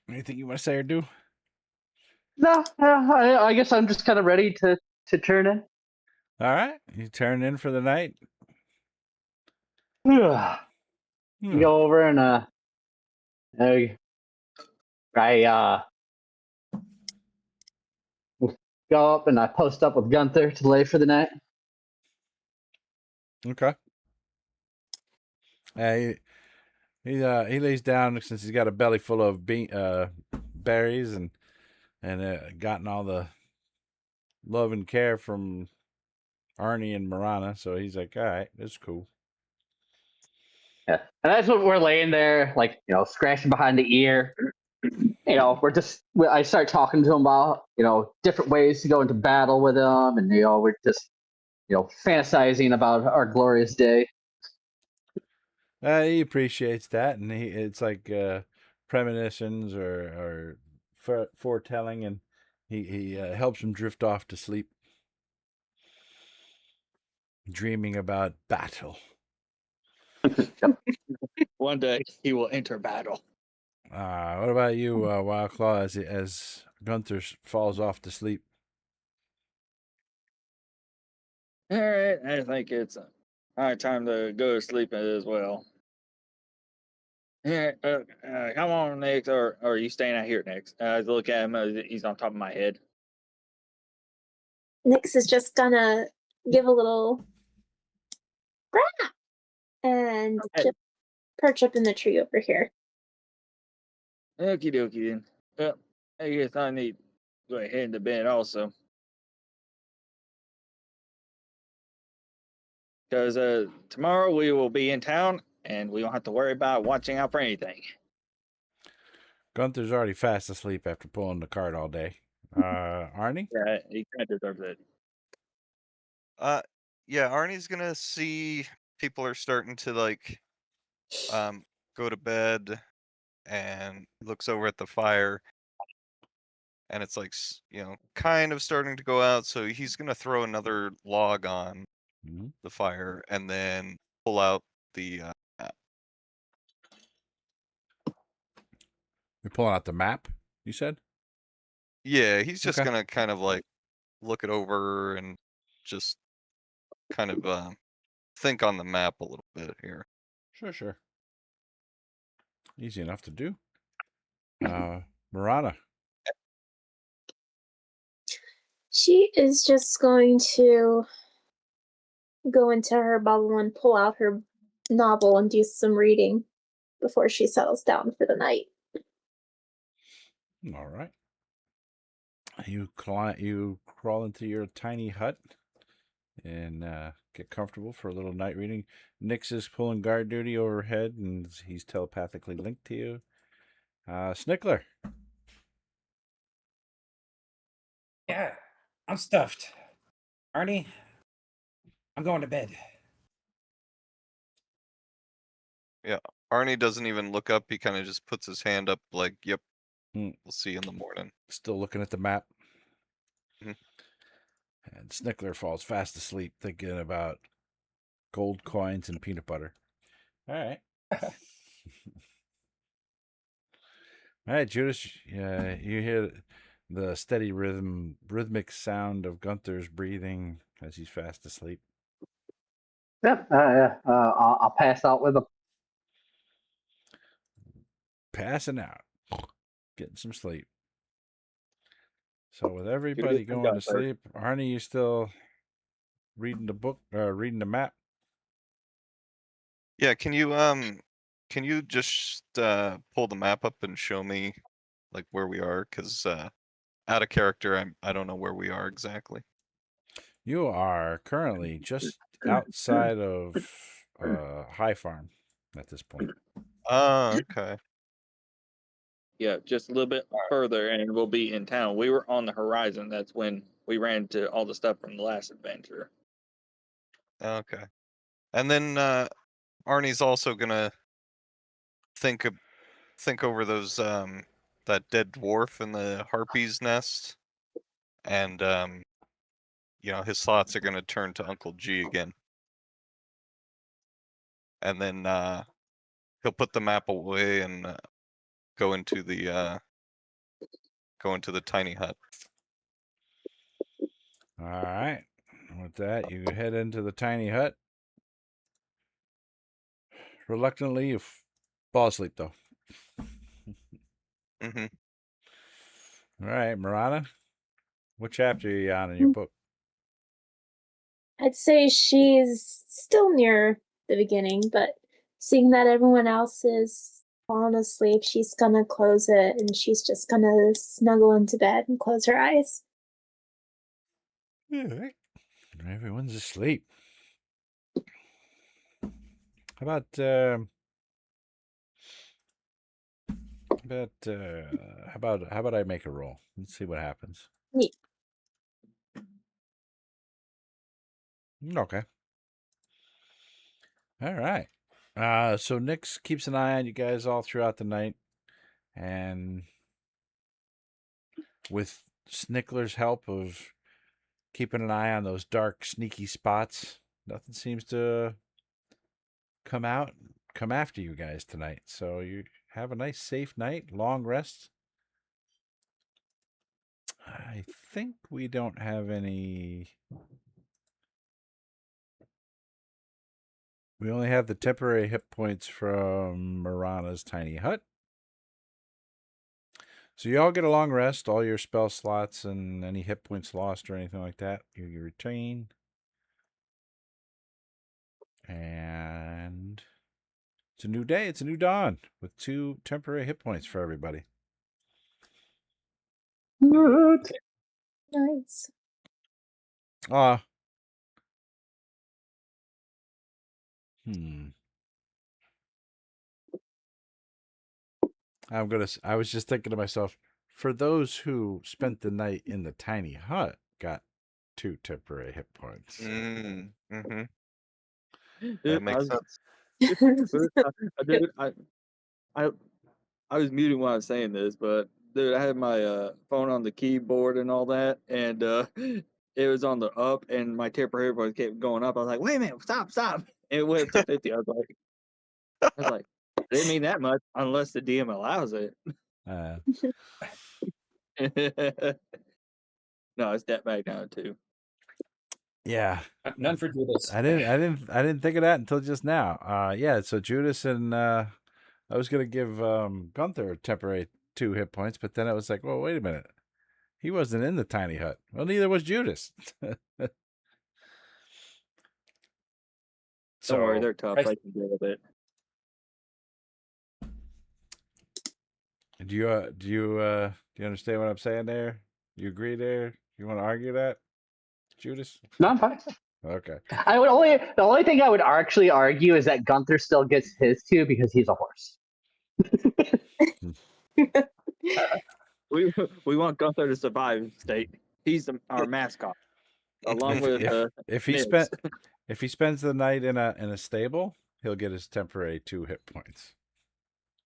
Anything you want to say or do? No, I guess I'm just kind of ready to turn in. All right. You turn in for the night? Go over and I go up and I post up with Gunther to lay for the night. Okay. He lays down since he's got a belly full of berries and gotten all the love and care from Arnie and Marana. So he's like, all right, that's cool. Yeah. And that's what we're laying there, like, scratching behind the ear. I start talking to him about, different ways to go into battle with him. And, we're just, fantasizing about our glorious day. He appreciates that, and it's like premonitions or foretelling, and he helps him drift off to sleep, dreaming about battle. One day he will enter battle. What about you, Wild Claw, as Gunther falls off to sleep? All right, I think it's high time to go to sleep as well. Yeah, come on, Nick, or are you staying out here, Nick? I look at him; he's on top of my head. Nyx is just gonna give a little brap and Okay. just perch up in the tree over here. Okie dokie then. Well, I guess I need to go ahead to bed also. Because tomorrow we will be in town and we don't have to worry about watching out for anything. Gunther's already fast asleep after pulling the cart all day. Arnie? Yeah, he kind of deserves it. Yeah, Arnie's gonna see people are starting to like go to bed, and looks over at the fire, and it's like kind of starting to go out, so he's gonna throw another log on Mhm. the fire and then pull out the map. You're pulling out the map, you said? Yeah, he's just Okay. gonna kind of like look it over and just kind of think on the map a little bit here. Sure. Easy enough to do. Marana. She is just going to go into her bubble and pull out her novel and do some reading before she settles down for the night. All right. You crawl into your tiny hut and get comfortable for a little night reading. Nyx is pulling guard duty overhead, and he's telepathically linked to you. Snickler. Yeah, I'm stuffed. Arnie, I'm going to bed. Arnie doesn't even look up. He kind of just puts his hand up like, yep, Hmm. we'll see you in the morning. Still looking at the map. Mhm. And Snickler falls fast asleep thinking about gold coins and peanut butter. All right. All right, Judas. You hear the steady rhythmic sound of Gunther's breathing as he's fast asleep. Yep. I'll pass out with him. Passing out. Getting some sleep. So with everybody Judas and going to Gunther. sleep, Arnie, you still reading the book, reading the map? Yeah, can you just pull the map up and show me like where we are? Because out of character, I don't know where we are exactly. You are currently just outside of High Farm at this point. Oh, okay. Yeah, just a little bit further and we'll be in town. We were on the horizon. That's when we ran into all the stuff from the last adventure. Okay. And then Arnie's also gonna think over those that dead dwarf in the harpy's nest, and his thoughts are gonna turn to Uncle G again, and then he'll put the map away and go into the tiny hut. All right. With that, you head into the tiny hut. Reluctantly, you fall asleep, though. Mm-hmm. All right, Marana, what chapter are you on in your book? I'd say she's still near the beginning, but seeing that everyone else is fallen asleep, she's gonna close it and she's just gonna snuggle into bed and close her eyes. All right. Everyone's asleep. How about how about I make a roll? Let's see what happens. Neat. Okay. All right. So Nix keeps an eye on you guys all throughout the night, and with Snickler's help of keeping an eye on those dark, sneaky spots, nothing seems to come after you guys tonight. So you have a nice, safe night, long rest. I think we don't have any. We only have the temporary hit points from Marana's tiny hut. So you all get a long rest, all your spell slots and any hit points lost or anything like that, you retain. And it's a new day, it's a new dawn with 2 temporary hit points for everybody. Nice. I was just thinking to myself, for those who spent the night in the tiny hut, got 2 temporary hit points. Mm-hmm. That Dude, makes sense. dude, I was muting while I was saying this, but dude, I had my phone on the keyboard and all that, and it was on the up, and my temporary voice kept going up. I was like, "Wait a minute, stop!" And it went up to 50. I was like, I didn't mean that much, unless the DM allows it. No, it's that back down too. Yeah. None for Judas. I didn't think of that until just now. Yeah, so Judas and I was gonna give Gunther a temporary 2 hit points, but then I was like, well, wait a minute. He wasn't in the tiny hut. Well, neither was Judas. Don't worry, they're tough. Christ. I can deal with it. Do you understand what I'm saying there? You agree there? You want to argue that, Judas? No, I'm fine. Okay. The only thing I would actually argue is that Gunther still gets his 2 because he's a horse. We want Gunther to survive. State he's our mascot, along with if he Miz. if he spends the night in a stable, he'll get his temporary 2 hit points.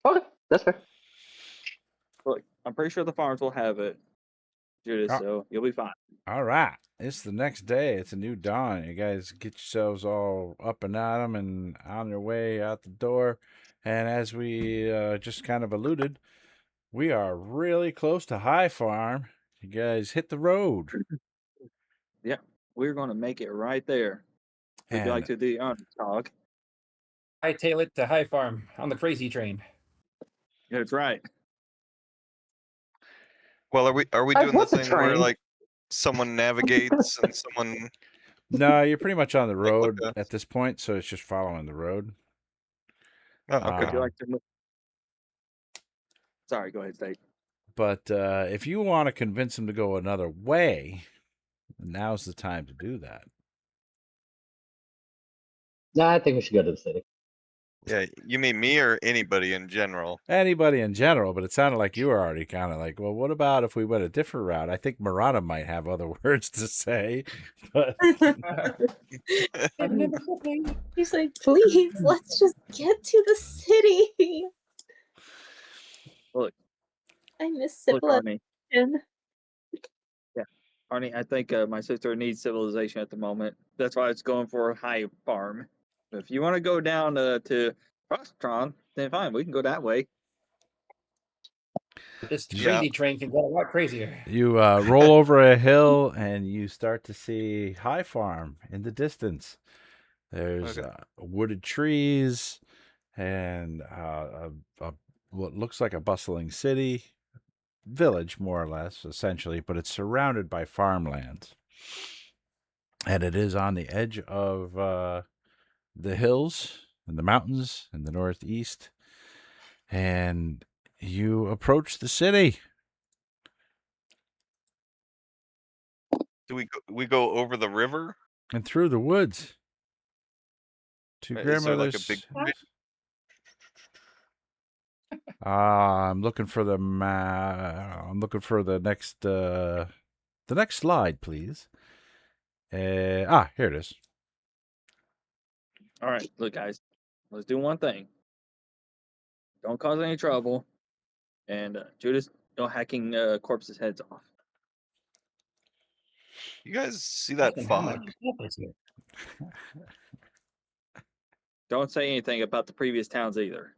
Okay, that's fair. Look, I'm pretty sure the farms will have it, Judas, so you'll be fine. All right. It's the next day. It's a new dawn. You guys get yourselves all up and at 'em and on your way out the door. And as we just kind of alluded, we are really close to High Farm. You guys hit the road. Yeah, we're going to make it right there. Would you like to do the underdog? Hightail it to High Farm on the crazy train. That's right. Well, are we I doing the want the thing where train. like someone navigates and someone? No, you're pretty much on the road okay. at this point, so it's just following the road. Oh, okay. Would you like to move? Sorry, go ahead, State. But if you want to convince him to go another way, now's the time to do that. No, I think we should go to the city. Yeah, you mean me or anybody in general? Anybody in general, but it sounded like you were already kind of like, well, what about if we went a different route? I think Murata might have other words to say, but He's like, please, let's just get to the city. Look, I miss look, Arnie. civilization. Yeah, Arnie, I think my sister needs civilization at the moment. That's why it's going for a High Farm. If you want to go down to Frostron, then fine, we can go that way. This crazy train can get a lot crazier. You roll over a hill and you start to see High Farm in the distance. There's wooded trees and what looks like a bustling city village, more or less, essentially, but it's surrounded by farmlands. And it is on the edge of the hills and the mountains in the northeast. And you approach the city. Do we go over the river? And through the woods to Is there like a grandmother's big house. I'm looking for the I'm looking for the next slide, please. Here it is. All right, look, guys, let's do one thing. Don't cause any trouble, and Judas, no hacking corpses' heads off. You guys see that Fucking how fog? much stuff is here? Don't say anything about the previous towns either.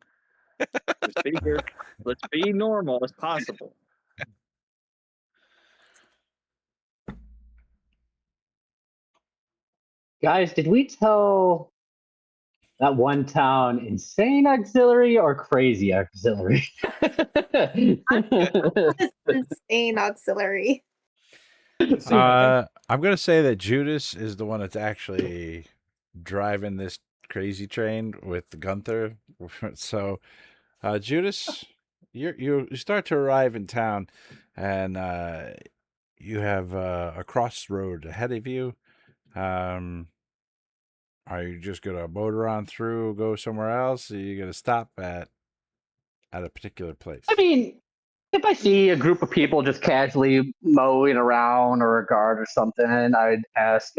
Just be here. Let's be normal as possible. Guys, did we tell that one town insane auxiliary or crazy auxiliary? It's insane auxiliary. I'm gonna say that Judas is the one that's actually driving this crazy train with Gunther. So, Judas, you start to arrive in town, and you have a crossroad ahead of you. Are you just gonna motor on through, go somewhere else? Or are you gonna stop at a particular place? I mean, if I see a group of people just casually mowing around or a guard or something, I'd ask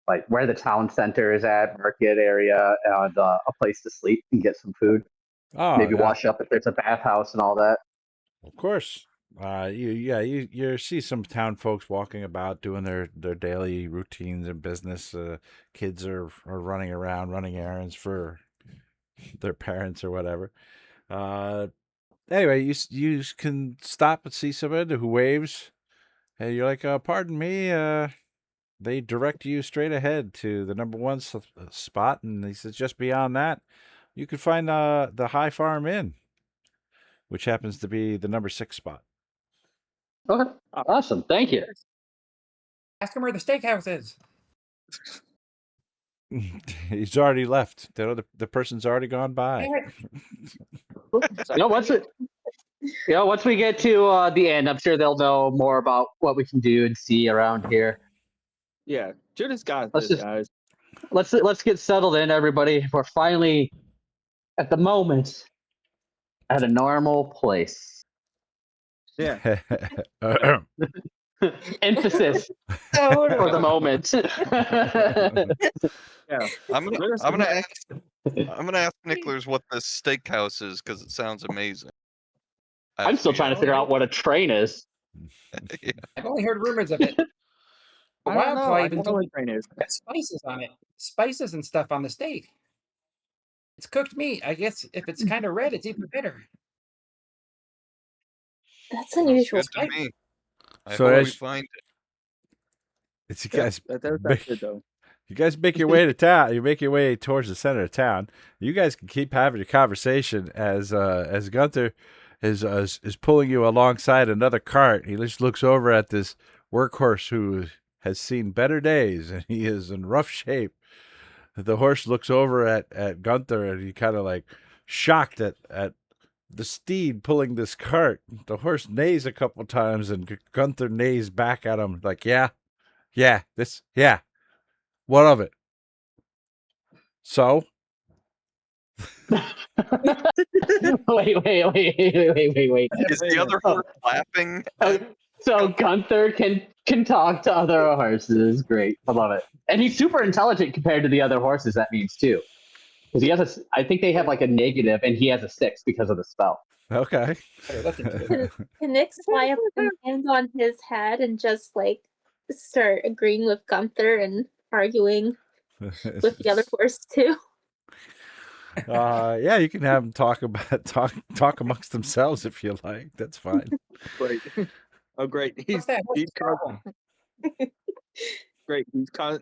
like where the town center is at, market area, and a place to sleep and get some food. Oh, Maybe yeah, wash up if there's a bathhouse and all that. of course. You see some town folks walking about doing their daily routines and business. Kids are running around, running errands for their parents or whatever. Anyway, you can stop and see somebody who waves, and you're like, "Pardon me." They direct you straight ahead to the number one spot, and he says just beyond that, you can find the High Farm Inn, which happens to be the number 6 spot. Okay, awesome. Thank you. Ask him where the steakhouse is. He's already left. The person's already gone by. Once we get to the end, I'm sure they'll know more about what we can do and see around here. Yeah, Judas got Let's this, just- guys. Let's get settled in, everybody. We're finally, at the moment, at a normal place. Yeah. Emphasis Oh, for the moment. Yeah. I'm gonna Judas I'm is gonna next. I'm gonna ask Nicklers what this steakhouse is because it sounds amazing. I'm still trying to figure out what a train is. Yeah. I've only heard rumors of it. I don't know. Wildfly I even don't know told what me train is. got spices on it, spices and stuff on the steak. It's cooked meat. I guess if it's kind of red, it's even better. that's Sounds unusual. good to me. I So hope we as- find it. It's you Yeah, guys. that's make- good though. You guys make your way to town. You make your way towards the center of town. You guys can keep having your conversation as Gunther is pulling you alongside another cart. He just looks over at this workhorse who has seen better days, and he is in rough shape. The horse looks over at Gunther, and he kind of like shocked at the steed pulling this cart. The horse neighs a couple times, and Gunther neighs back at him like, yeah, what of it? So? Wait. Is the other horse laughing? So Gunther can talk to other horses. Great, I love it. And he's super intelligent compared to the other horses. That means too, because he has I think they have like a negative, and he has a 6 because of the spell. Okay. Better look into it. Can Nick fly up and hand on his head and just like start agreeing with Gunther and arguing with the other horse too? Yeah, you can have them talk amongst themselves if you like. That's fine. Great. Oh, great. What's that? What's He's the problem? great.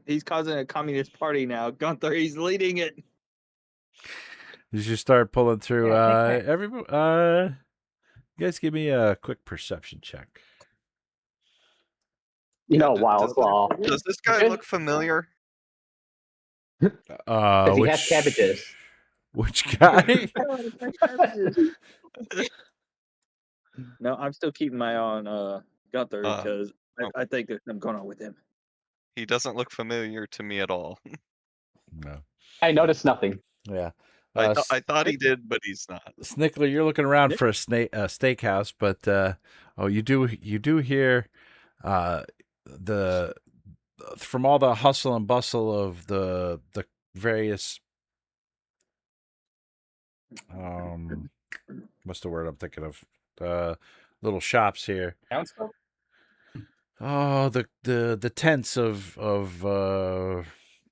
He's causing a communist party now. Gunther, he's leading it. You should start pulling through. Yeah, I think Everybody. You guys give me a quick perception check. You know, Does- Wild Claw. Does this guy Good. look familiar? Because he has cabbages. Which guy? No, I'm still keeping my eye on Gunther because oh. I think there's something going on with him. He doesn't look familiar to me at all. No. I noticed nothing. Yeah. I thought he did, but he's not. Snickler, you're looking around Nick? for a steakhouse, but you do hear the from all the hustle and bustle of the various what's the word I'm thinking of? Little shops here. Townsfolk? Oh, the tents of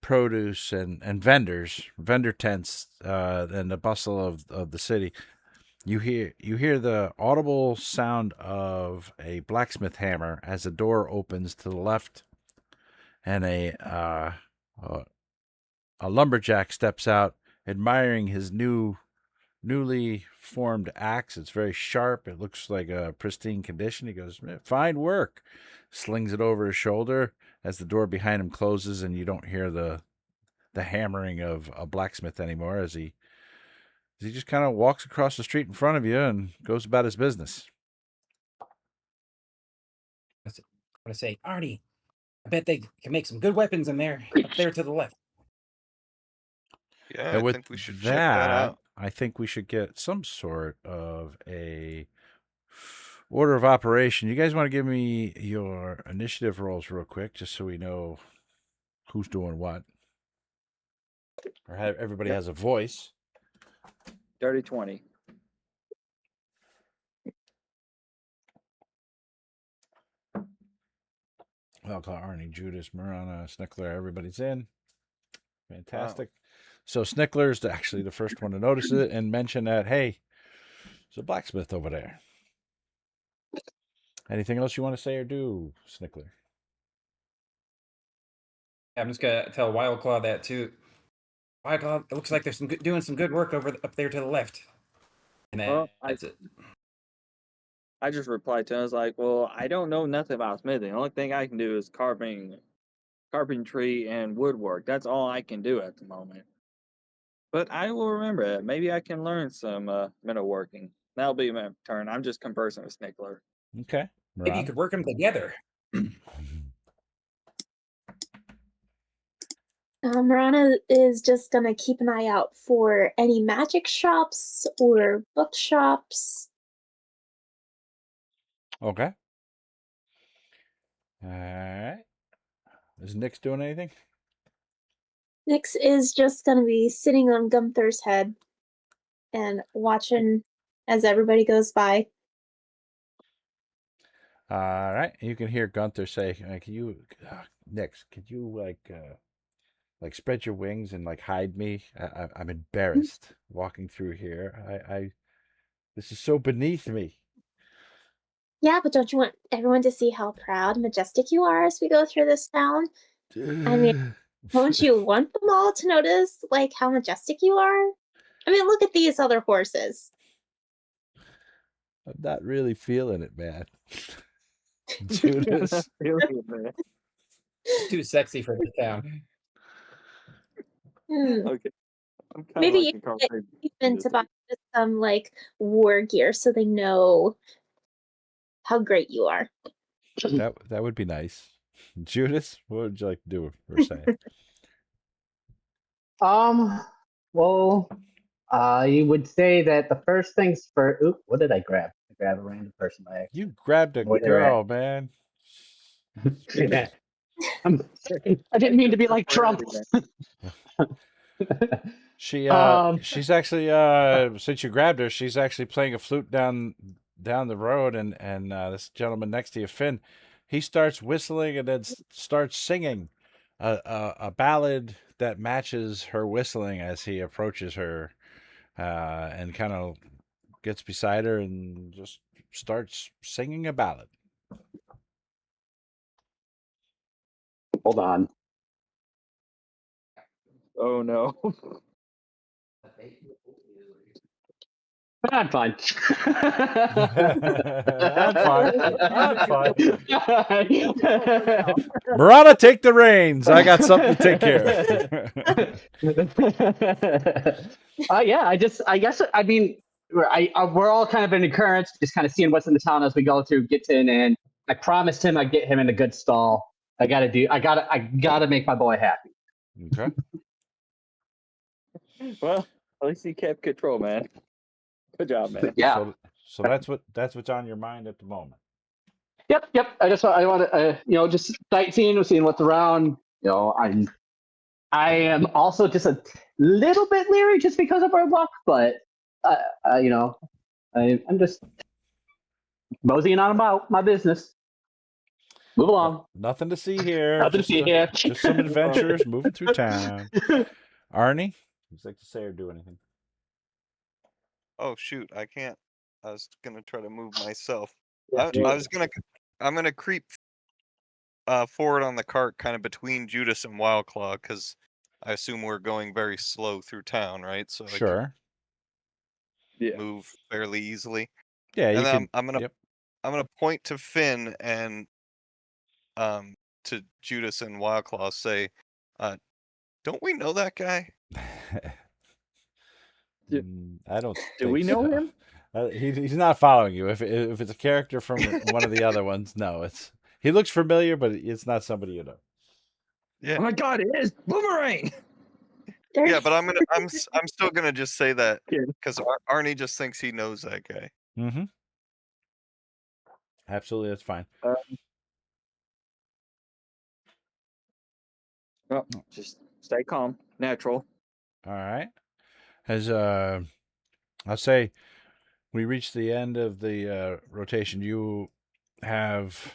produce and vendor tents, and the bustle of the city. You hear the audible sound of a blacksmith hammer as the door opens to the left, and a lumberjack steps out, admiring his newly formed axe. It's very sharp. It looks like a pristine condition. He goes, "Fine work." Slings it over his shoulder as the door behind him closes, and you don't hear the hammering of a blacksmith anymore as he just kind of walks across the street in front of you and goes about his business. I'm gonna say, Arnie, I bet they can make some good weapons in there, up there to the left. Yeah, And I with think we should check that out. I think we should get some sort of a order of operation. You guys want to give me your initiative rolls real quick, just so we know who's doing what, or everybody has a voice. Dirty 20. I'll call Arnie, Judas, Marana, Snickler. Everybody's in. Fantastic. So Snickler's actually the first one to notice it and mention that, hey, there's a blacksmith over there. Anything else you want to say or do, Snickler? I'm just gonna tell Wildclaw that too. Wildclaw, it looks like there's doing some good work up there to the left. And Well, that's it. I just replied to him. I was like, well, I don't know nothing about smithing. The only thing I can do is carpentry, and woodwork. That's all I can do at the moment. But I will remember it. Maybe I can learn some metalworking. That'll be my turn. I'm just conversing with Snickler. Okay. Maybe you Marana? could work them together. Marana is just gonna keep an eye out for any magic shops or bookshops. Okay. All right. Is Nick's doing anything? Nyx is just gonna be sitting on Gunther's head and watching as everybody goes by. All right. You can hear Gunther say, "Can you, Nix? Could you like spread your wings and like hide me? I'm embarrassed walking through here. I this is so beneath me." Yeah, but don't you want everyone to see how proud and majestic you are as we go through this town? I mean, don't you want them all to notice like how majestic you are? I mean, look at these other horses. I'm not really feeling it, man. Judas. It's too sexy for the town. Okay. I'm kind Maybe of you like can a get conversation. even to buy some like war gear so they know how great you are. That would be nice. Judas, what would you like to do or say? Well, I would say that the first things first. Oop, what did I grab? I grabbed a random person by accident. You grabbed a Where they're girl, man. Yeah. I'm sorry. I didn't mean to be like Trump. She's actually since you grabbed her, she's actually playing a flute down the road, and this gentleman next to you, Finn, he starts whistling and then starts singing a ballad that matches her whistling as he approaches her, and kind of gets beside her and just starts singing a ballad. Hold on. Oh no. I'm fine. I'm fine. I'm fine. Marana, take the reins. I got something to take care of. Yeah, I guess, I mean, we're all kind of in occurrence, just kind of seeing what's in the town as we go through Gittin, and I promised him I'd get him in a good stall. I gotta make my boy happy. Okay. Well, at least he kept control, man. Good job, man. Yeah. So that's what's on your mind at the moment. Yep. I want to, just sightseeing, seeing what's around. I am also just a little bit leery just because of our luck, but I'm just moseying on about my business. Move along. Nothing to see here. Nothing to see here. Just some adventurers moving through town. Arnie, would you like to say or do anything? Oh shoot, I can't. I was gonna try to move myself. Yeah, I'm gonna creep forward on the cart, kind of between Judas and Wildclaw, because I assume we're going very slow through town, right? So I Sure. can move fairly easily. Yeah, And you then can. I'm gonna Yep. I'm gonna point to Finn and to Judas and Wildclaw, say, don't we know that guy? I don't. Do we think know so. him? He's not following you. If it's a character from one of the other ones, no. He looks familiar, but it's not somebody you know. Yeah. Oh my God, it is Boomerang. Yeah, but I'm still gonna just say that Kid. because Arnie just thinks he knows that guy. Mm-hmm. Absolutely, that's fine. Oh, just stay calm, natural. All right. As I'll say, we reached the end of the rotation. You have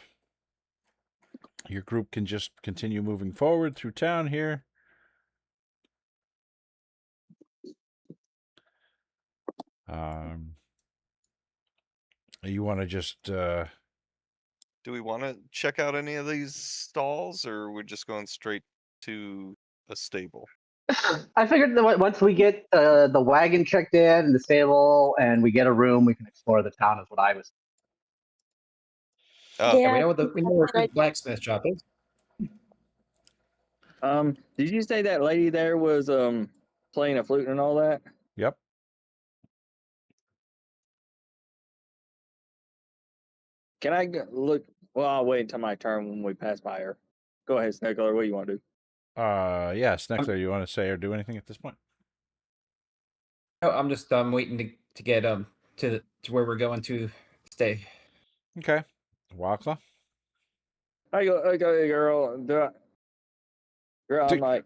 your group can just continue moving forward through town here. You want to just Do we want to check out any of these stalls, or we're just going straight to a stable? I figured that once we get the wagon checked in and the stable, and we get a room, we can explore the town. Is what I was. Oh, Yeah, we Yeah, know we know where I- the blacksmith shop is. Did you say that lady there was playing a flute and all that? Yep. Can I look? Well, I'll wait until my turn when we pass by her. Go ahead, Snickler. What do you want to do? Yes, Nexler, you want to say or do anything at this point? Oh, I'm just waiting to get to where we're going to stay. Okay. Wakla? I go, girl. Girl, I'm like,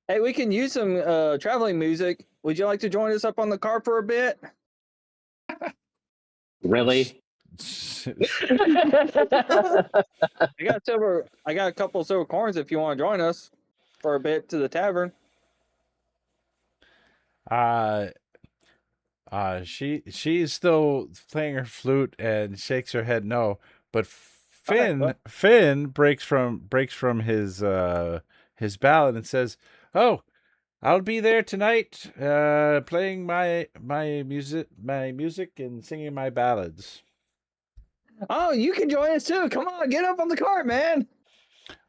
hey, we can use some traveling music. Would you like to join us up on the car for a bit? Really? I got a couple silver coins if you want to join us for a bit to the tavern. She's still playing her flute and shakes her head no, but Okay, well. Finn breaks from his ballad and says, "Oh, I'll be there tonight, playing my music and singing my ballads." Oh, you can join us too. Come on, get up on the cart, man.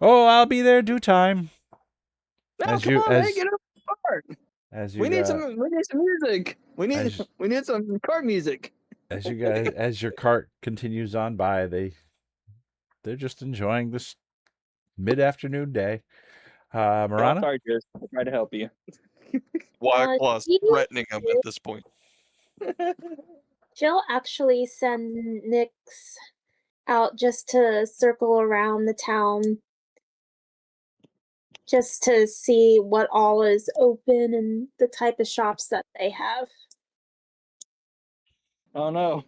Oh, I'll be there due time. No, As come you on, as man, get up on the cart. as you We need some music. We need some cart music. as you guys as your cart continues on by, they're just enjoying this mid-afternoon day. Marana? Sorry, Chris. I'll try to help you. Wildclaw's he- threatening him at this point. Jill actually sent Nyx out just to circle around the town, just to see what all is open and the type of shops that they have. Oh no.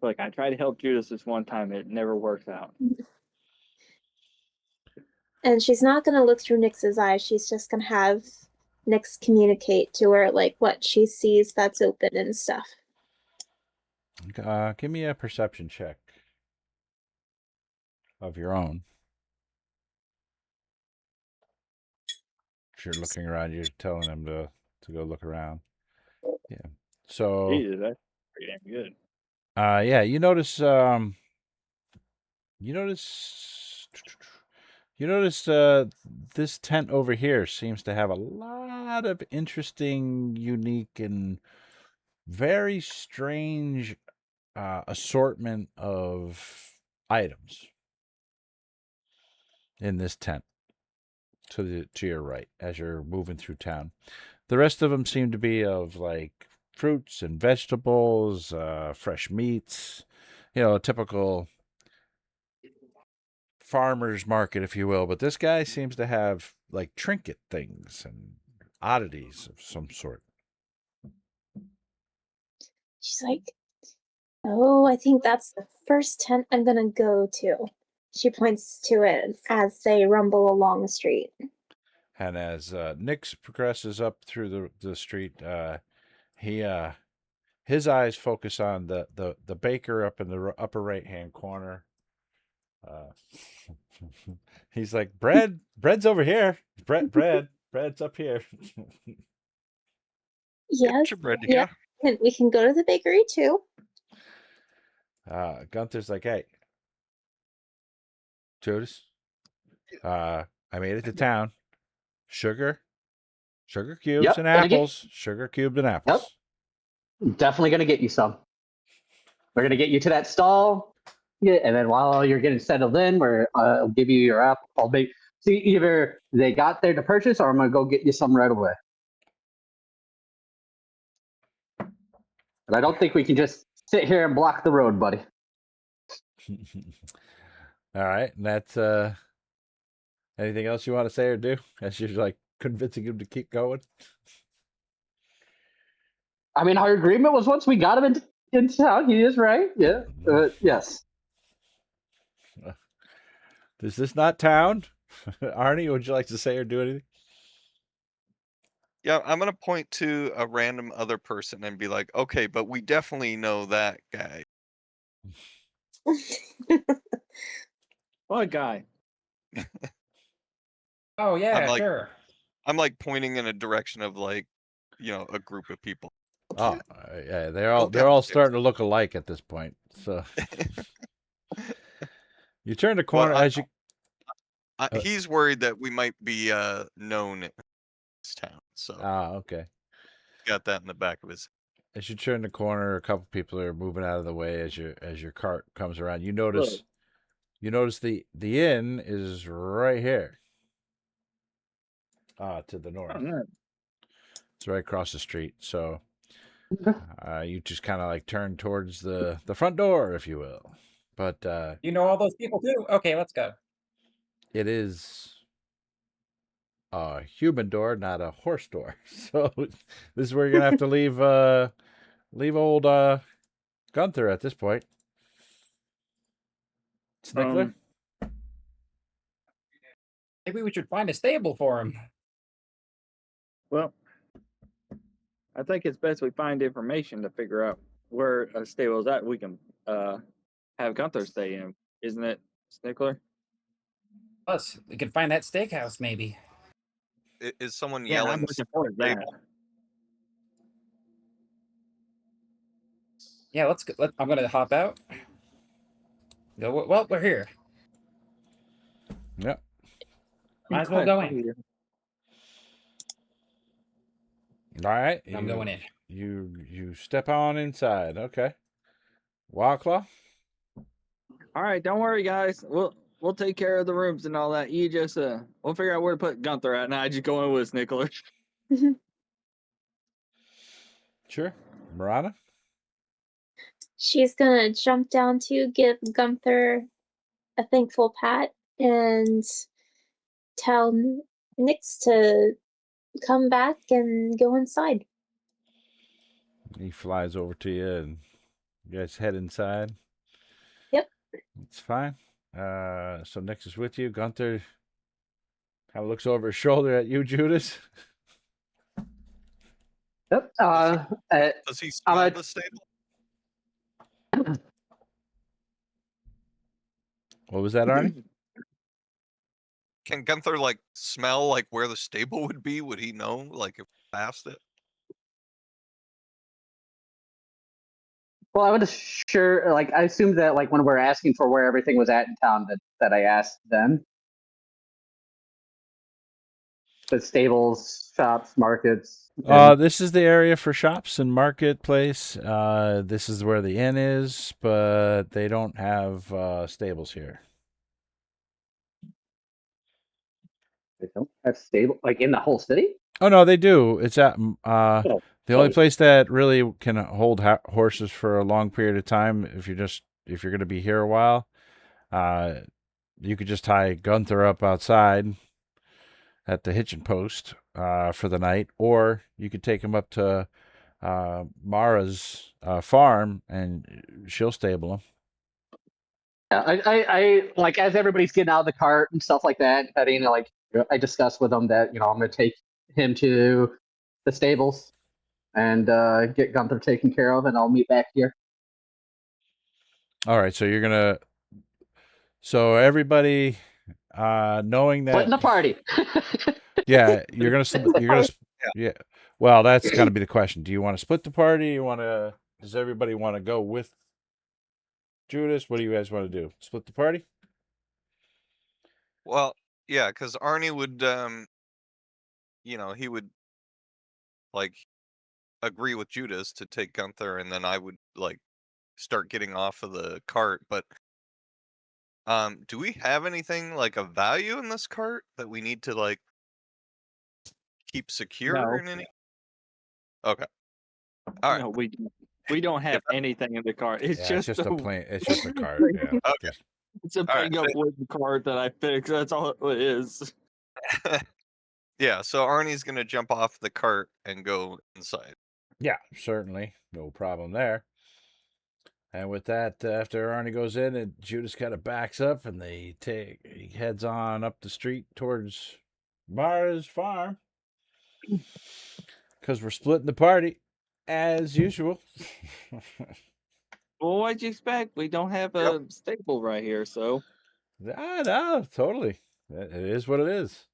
Look, I tried to help Judas this one time. It never works out. And she's not going to look through Nyx's eyes. She's just going to have Nyx communicate to her like what she sees that's open and stuff. Give me a perception check of your own. You're looking around. You're telling them to go look around. So Jesus, that's pretty damn good. yeah, you notice this tent over here seems to have a lot of interesting, unique, and very strange assortment of items in this tent to your right as you're moving through town. The rest of them seem to be of like fruits and vegetables, fresh meats, a typical farmer's market, if you will. But this guy seems to have like trinket things and oddities of some sort. She's like, oh, I think that's the first tent I'm gonna go to. She points to it as they rumble along the street. And as Nix progresses up through the street, his eyes focus on the baker up in the upper right hand corner. He's like, bread's over here. Bread's up here. Yes, Get your bread yeah, here. and we can go to the bakery too. Gunther's like, hey, Judas, I made it to town. Sugar cubes Yep, and gonna get- apples. Sugar cubed and apples. Definitely gonna get you some. We're gonna get you to that stall. Yeah, and then while you're getting settled in, I'll give you your apple. I'll see either they got there to purchase, or I'm gonna go get you some right away. But I don't think we can just sit here and block the road, buddy. All right, and that's anything else you want to say or do as you're like convincing him to keep going? I mean, our agreement was once we got him in town, he is right. Yeah. Yes. Is this not town? Arnie, would you like to say or do anything? Yeah, I'm gonna point to a random other person and be like, okay, but we definitely know that guy. What guy? Oh yeah, like- sure. I'm like pointing in a direction of like, a group of people. Oh, yeah, they're all downstairs. starting to look alike at this point. So you turn the corner Well, as you. he's worried that we might be known in this town, so Okay. got that in the back of his. As you turn the corner, a couple people are moving out of the way as your cart comes around. You notice the inn is right here. To the north. Oh, no. It's right across the street. So you just kind of like turn towards the front door, if you will. But You know all those people too? Okay, let's go. it is a human door, not a horse door. So this is where you're gonna have to leave old Gunther at this point. Snickler? Maybe we should find a stable for him. Well, I think it's best we find information to figure out where a stable is at. We can have Gunther stay in, isn't it, Snickler? Plus, we can find that steakhouse maybe. Is someone Yeah, I'm yelling? looking forward to that. stable? Yeah, let's go. I'm gonna hop out. Go. Well, we're here. Yep. Might as well go in. All right. I'm going in. You step on inside. Okay. Wildclaw? All right, don't worry, guys. We'll take care of the rooms and all that. You just we'll figure out where to put Gunther at, and I just go in with Snickler. Sure. Marana? She's gonna jump down to give Gunther a thankful pat and tell Nix to come back and go inside. He flies over to you and you guys head inside. Yep. It's fine. So Nix is with you. Gunther kind of looks over his shoulder at you, Judas. Yep. Does he smell the stable? What was that, Arnie? Can Gunther like smell like where the stable would be? Would he know like if past it? Well, I would sure, like, I assumed that, like, when we're asking for where everything was at in town, that I asked them. The stables, shops, markets. And, This is the area for shops and marketplace. This is where the inn is, but they don't have stables here. they don't have stable, like, in the whole city? Oh no, they do. It's at Oh, the only sorry. place that really can hold horses for a long period of time. If you're going to be here a while, you could just tie Gunther up outside at the hitching post for the night, or you could take him up to Mara's farm and she'll stable him. Yeah, I like, as everybody's getting out of the cart and stuff like that, heading, like, I discussed with them that, I'm going to take him to the stables and get Gunther taken care of, and I'll meet back here. All right, so you're gonna. So everybody, knowing Splitting the that, party. yeah, you're gonna. You're gonna. Yeah. Well, that's got to be the question. Do you want to split the party? You want to? Does everybody want to go with Judas? What do you guys want to do? Split the party? Well, yeah, because Arnie would, he would like agree with Judas to take Gunther, and then I would like start getting off of the cart. But do we have anything like of value in this cart that we need to like keep secure No. in any? Okay. All right. No, we don't have anything in the cart. It's Yeah, just it's just a a plain. It's just a cart. Yeah. Okay. Just- it's a All right. big up wooden cart that I fixed. That's all it is. Yeah. So Arnie's gonna jump off the cart and go inside. yeah, certainly, no problem there. And with that, after Arnie goes in, and Judas kind of backs up, and he heads on up the street towards Mara's farm, because we're splitting the party as usual. Well, what'd you expect? We don't have a stable right here, so No, totally. It is what it is.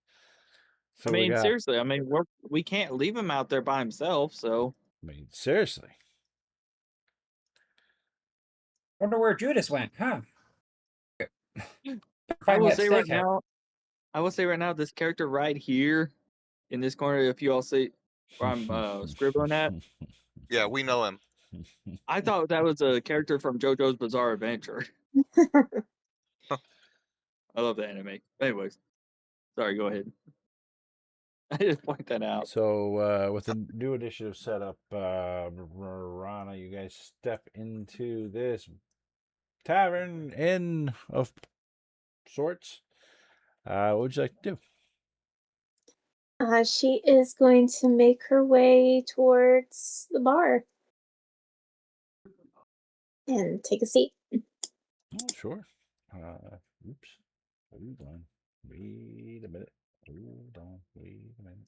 So I mean, we got. seriously, I mean, we can't leave him out there by himself. So I mean, seriously. Wonder where Judas went, huh? I Find will that say right steakhouse. now, this character right here in this corner, if you all see where I'm scribbling at, Yeah, we know him. I thought that was a character from JoJo's Bizarre Adventure. I love the anime. Anyways, sorry, go ahead. I just point that out. So with the new initiative set up, Rana, you guys step into this tavern inn of sorts. What would you like to do? She is going to make her way towards the bar and take a seat. Oh, sure. Oops. Hold on. Wait a minute. Hold on. Wait a minute.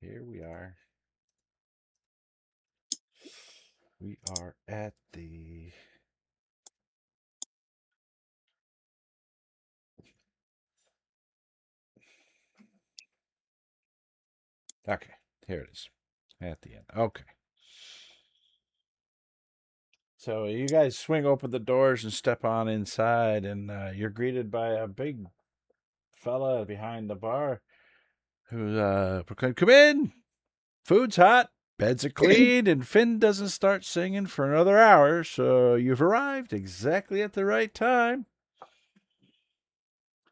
Here we are. We are at the. Okay, here it is. At the end. Okay. So you guys swing open the doors and step on inside, and you're greeted by a big fella behind the bar who proclaimed, "Come in! Food's hot, beds are clean, and Finn doesn't start singing for another hour, so you've arrived exactly at the right time.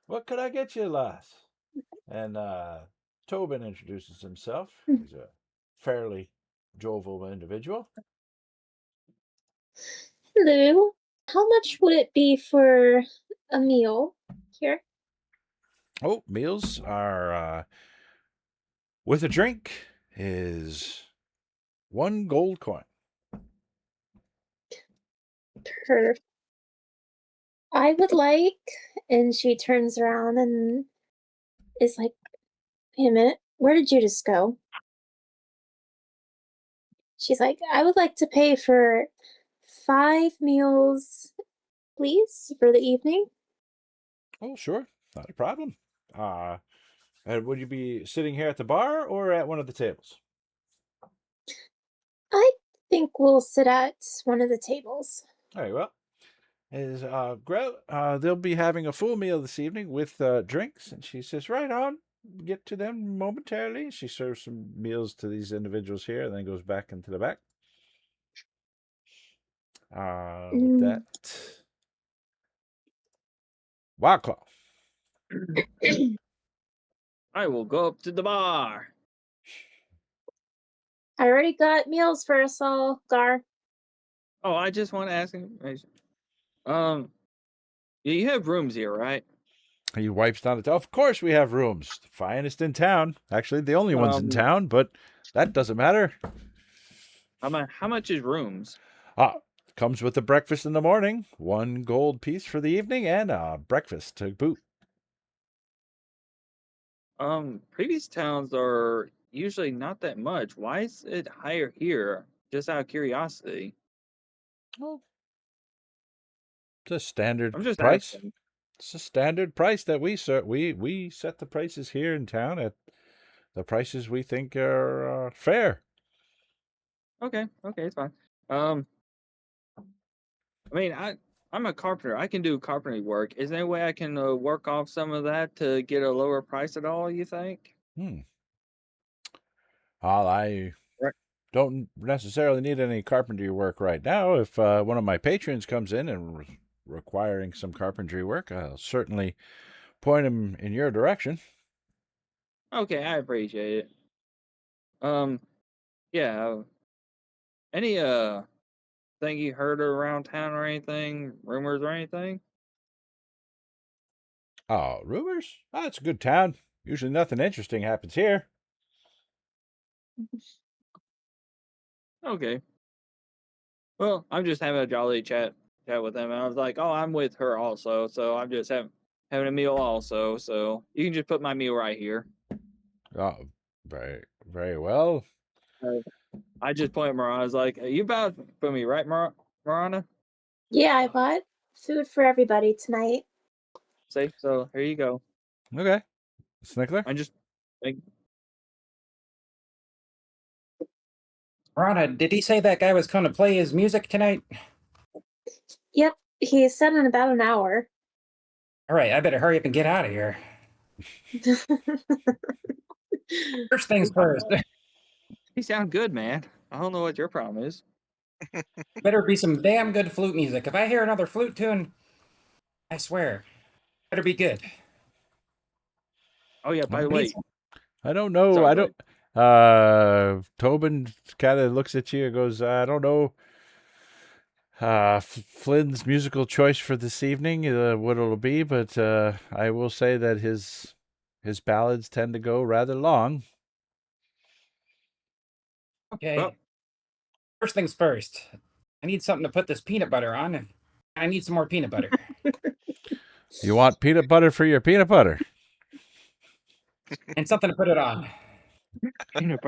What could I get you, lass?" And Tobin introduces himself. He's a fairly jovial individual. Hello. How much would it be for a meal here? Oh, meals are with a drink is 1 gold coin. I would like, and she turns around and is like, wait a minute, where did Judas go? She's like, I would like to pay for 5 meals, please, for the evening. Oh, sure, not a problem. And would you be sitting here at the bar or at one of the tables? I think we'll sit at one of the tables. Very well. They'll be having a full meal this evening with drinks, and she says, "Right on, get to them momentarily." She serves some meals to these individuals here, and then goes back into the back. With that, Wildclaw. I will go up to the bar. I already got meals for us all, Gar. Oh, I just want to ask information. You have rooms here, right? He wipes down the towel. Of course, we have rooms, the finest in town. Actually, the only ones in town, but that doesn't matter. How much is rooms? Comes with a breakfast in the morning, 1 gold piece for the evening, and a breakfast to boot. Previous towns are usually not that much. Why is it higher here? Just out of curiosity. Well, it's a standard I'm just price. asking. It's a standard price that we set. We set the prices here in town at the prices we think are fair. Okay, it's fine. I mean, I'm a carpenter. I can do carpentry work. Is there any way I can work off some of that to get a lower price at all, you think? I Right. don't necessarily need any carpentry work right now. If one of my patrons comes in and requiring some carpentry work, I'll certainly point him in your direction. Okay, I appreciate it. Yeah. Any thing you heard around town or anything? Rumors or anything? Oh, rumors? Oh, it's a good town. Usually nothing interesting happens here. Okay. Well, I'm just having a jolly chat with them. And I was like, oh, I'm with her also, so I'm just having a meal also. So you can just put my meal right here. Oh, very, very well. I just pointed at Marana. I was like, you about to put me right, Marana? Yeah, I bought food for everybody tonight. See, so here you go. Okay. Snickler? I just like, Rana, did he say that guy was going to play his music tonight? Yep, he said in about an hour. All right, I better hurry up and get out of here. First things first. you sound good, man. I don't know what your problem is. Better be some damn good flute music. If I hear another flute tune, I swear, better be good. Oh yeah, by the We need way, some- I don't know. Sorry, I go don't. Tobin kind of looks at you and goes, I don't know. Flynn's musical choice for this evening, what it'll be, but I will say that his ballads tend to go rather long. Okay. Well- First things first. I need something to put this peanut butter on, and I need some more peanut butter. You want peanut butter for your peanut butter? And something to put it on. peanut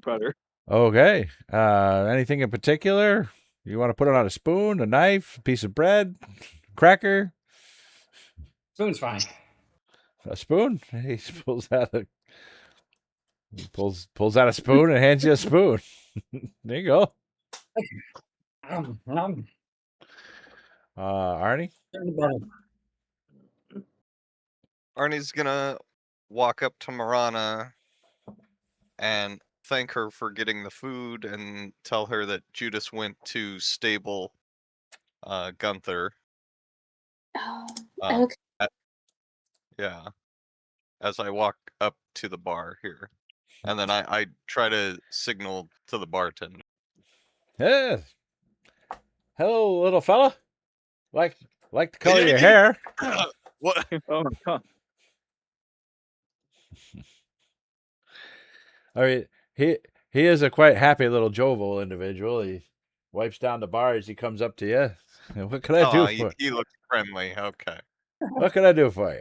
butter. Okay. Anything in particular? You want to put it on a spoon, a knife, a piece of bread, cracker? Spoon's fine. A spoon? He pulls out a spoon and hands you a spoon. There you go. Arnie? Arnie's gonna walk up to Marana and thank her for getting the food and tell her that Judas went to stable Gunther. Oh, Um, okay. Yeah. As I walk up to the bar here. And then I try to signal to the bartender. Yes. Hello, little fella. Like the color of your hair. What? Oh my god. I mean, he is a quite happy little jovial individual. He wipes down the bar as he comes up to you. What can I do for? He looks friendly. Okay. What can I do for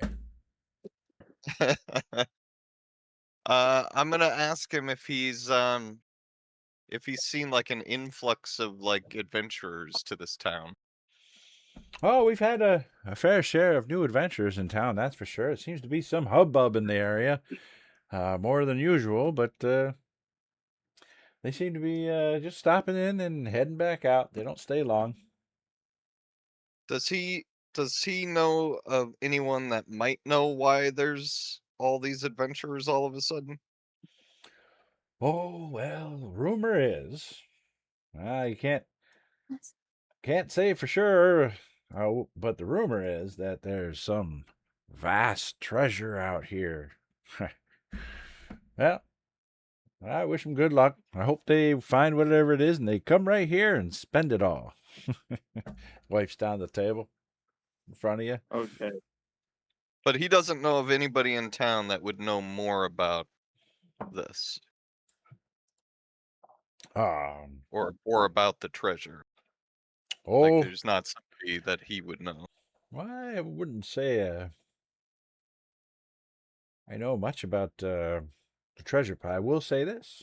you? I'm gonna ask him if he's seen like an influx of like adventurers to this town. Oh, we've had a fair share of new adventurers in town, that's for sure. It seems to be some hubbub in the area, more than usual. But They seem to be just stopping in and heading back out. They don't stay long. Does he know of anyone that might know why there's all these adventurers all of a sudden? Oh, well, rumor is. You can't say for sure. But the rumor is that there's some vast treasure out here. Well, I wish them good luck. I hope they find whatever it is and they come right here and spend it all. Wipes down the table in front of you. Okay. But he doesn't know of anybody in town that would know more about this or about the treasure. Like Oh, there's not somebody that he would know. well, I wouldn't say I know much about the treasure pie. I will say this.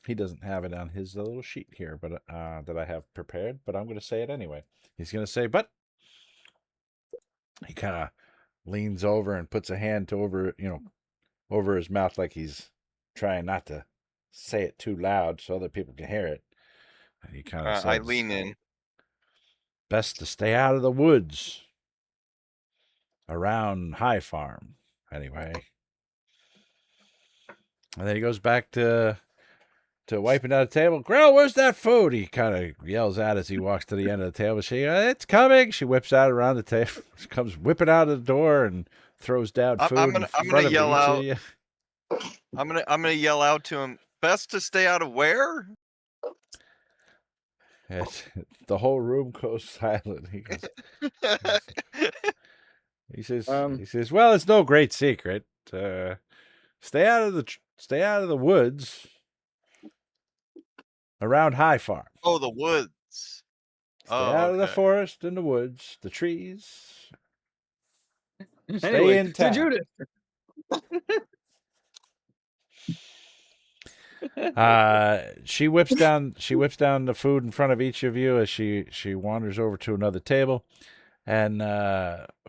He doesn't have it on his little sheet here, but that I have prepared. But I'm going to say it anyway. He's going to say, but he kind of leans over and puts a hand over his mouth like he's trying not to say it too loud so other people can hear it. And he kind of says, I lean in. Best to stay out of the woods around High Farm, anyway. And then he goes back to wiping down the table. Girl, where's that food? He kind of yells out as he walks to the end of the table. She, it's coming. She whips out around the table. She comes whipping out of the door and throws down food I'm in gonna front of yell each out. of you. I'm gonna yell out to him. Best to stay out of where? The whole room goes silent. He says, well, it's no great secret. Stay out of the woods around High Farm. Oh, the woods. Stay out of the forest and the woods, the trees. Stay Anyway, in town. to Judith. She whips down the food in front of each of you as she wanders over to another table, and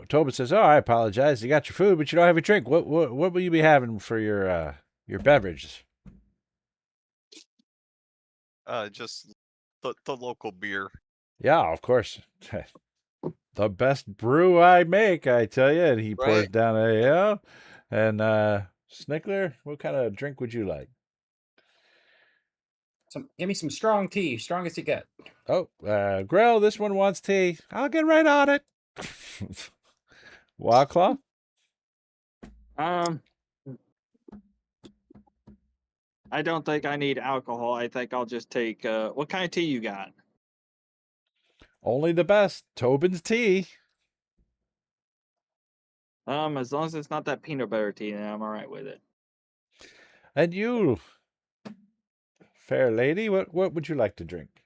Tobin says, "Oh, I apologize. You got your food, but you don't have your drink. What will you be having for your beverages?" Just the local beer. Yeah, of course. The best brew I make, I tell you. And he pours down a ale. And Snickler, what kind of drink would you like? Give me some strong tea, strongest you got. Oh, Grill, this one wants tea. I'll get right on it. Wildclaw? I don't think I need alcohol. I think I'll just take what kind of tea you got? Only the best. Tobin's tea. As long as it's not that peanut butter tea, then I'm all right with it. And you, fair lady, what would you like to drink?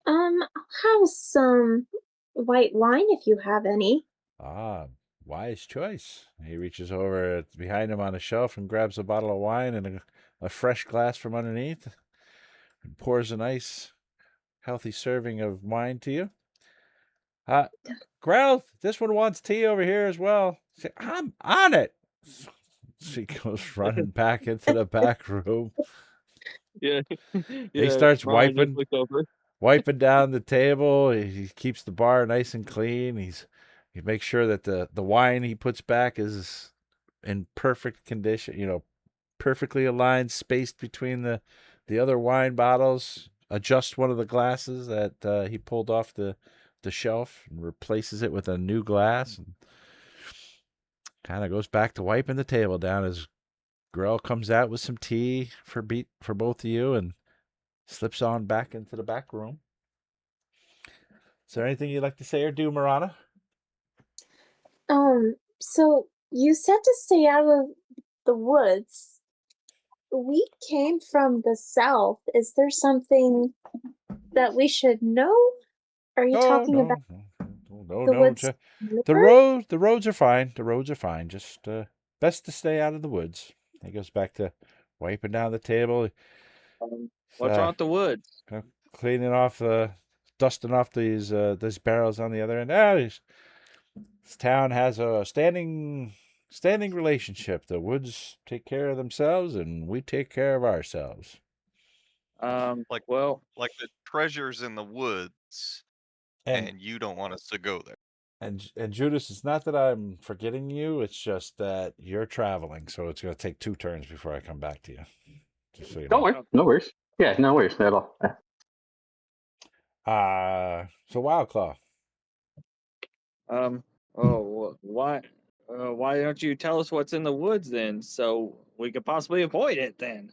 I'll have some white wine if you have any. Ah, wise choice. He reaches over behind him on a shelf and grabs a bottle of wine and a fresh glass from underneath and pours a nice, healthy serving of wine to you. Grell, this one wants tea over here as well. I'm on it. She goes running back into the back room. Yeah. He starts wiping down the table. He keeps the bar nice and clean. He makes sure that the wine he puts back is in perfect condition, perfectly aligned, spaced between the other wine bottles. Adjusts one of the glasses that he pulled off the shelf and replaces it with a new glass, and kind of goes back to wiping the table down as Grell comes out with some tea for both of you and slips on back into the back room. Is there anything you'd like to say or do, Marana? So you said to stay out of the woods. We came from the south. Is there something that we should know? Are you talking about the woods? The roads are fine. The roads are fine. Just best to stay out of the woods. He goes back to wiping down the table. What's wrong with the woods? Cleaning off the dusting off these barrels on the other end. This town has a standing relationship. The woods take care of themselves, and we take care of ourselves. Like well, like the treasures in the woods, And and you don't want us to go there. and Judas, it's not that I'm forgetting you. It's just that you're traveling, so it's going to take 2 turns before I come back to you. Just so you Don't know. worry. No worries. Yeah, no worries at all. So Wildclaw. why don't you tell us what's in the woods then, so we could possibly avoid it then?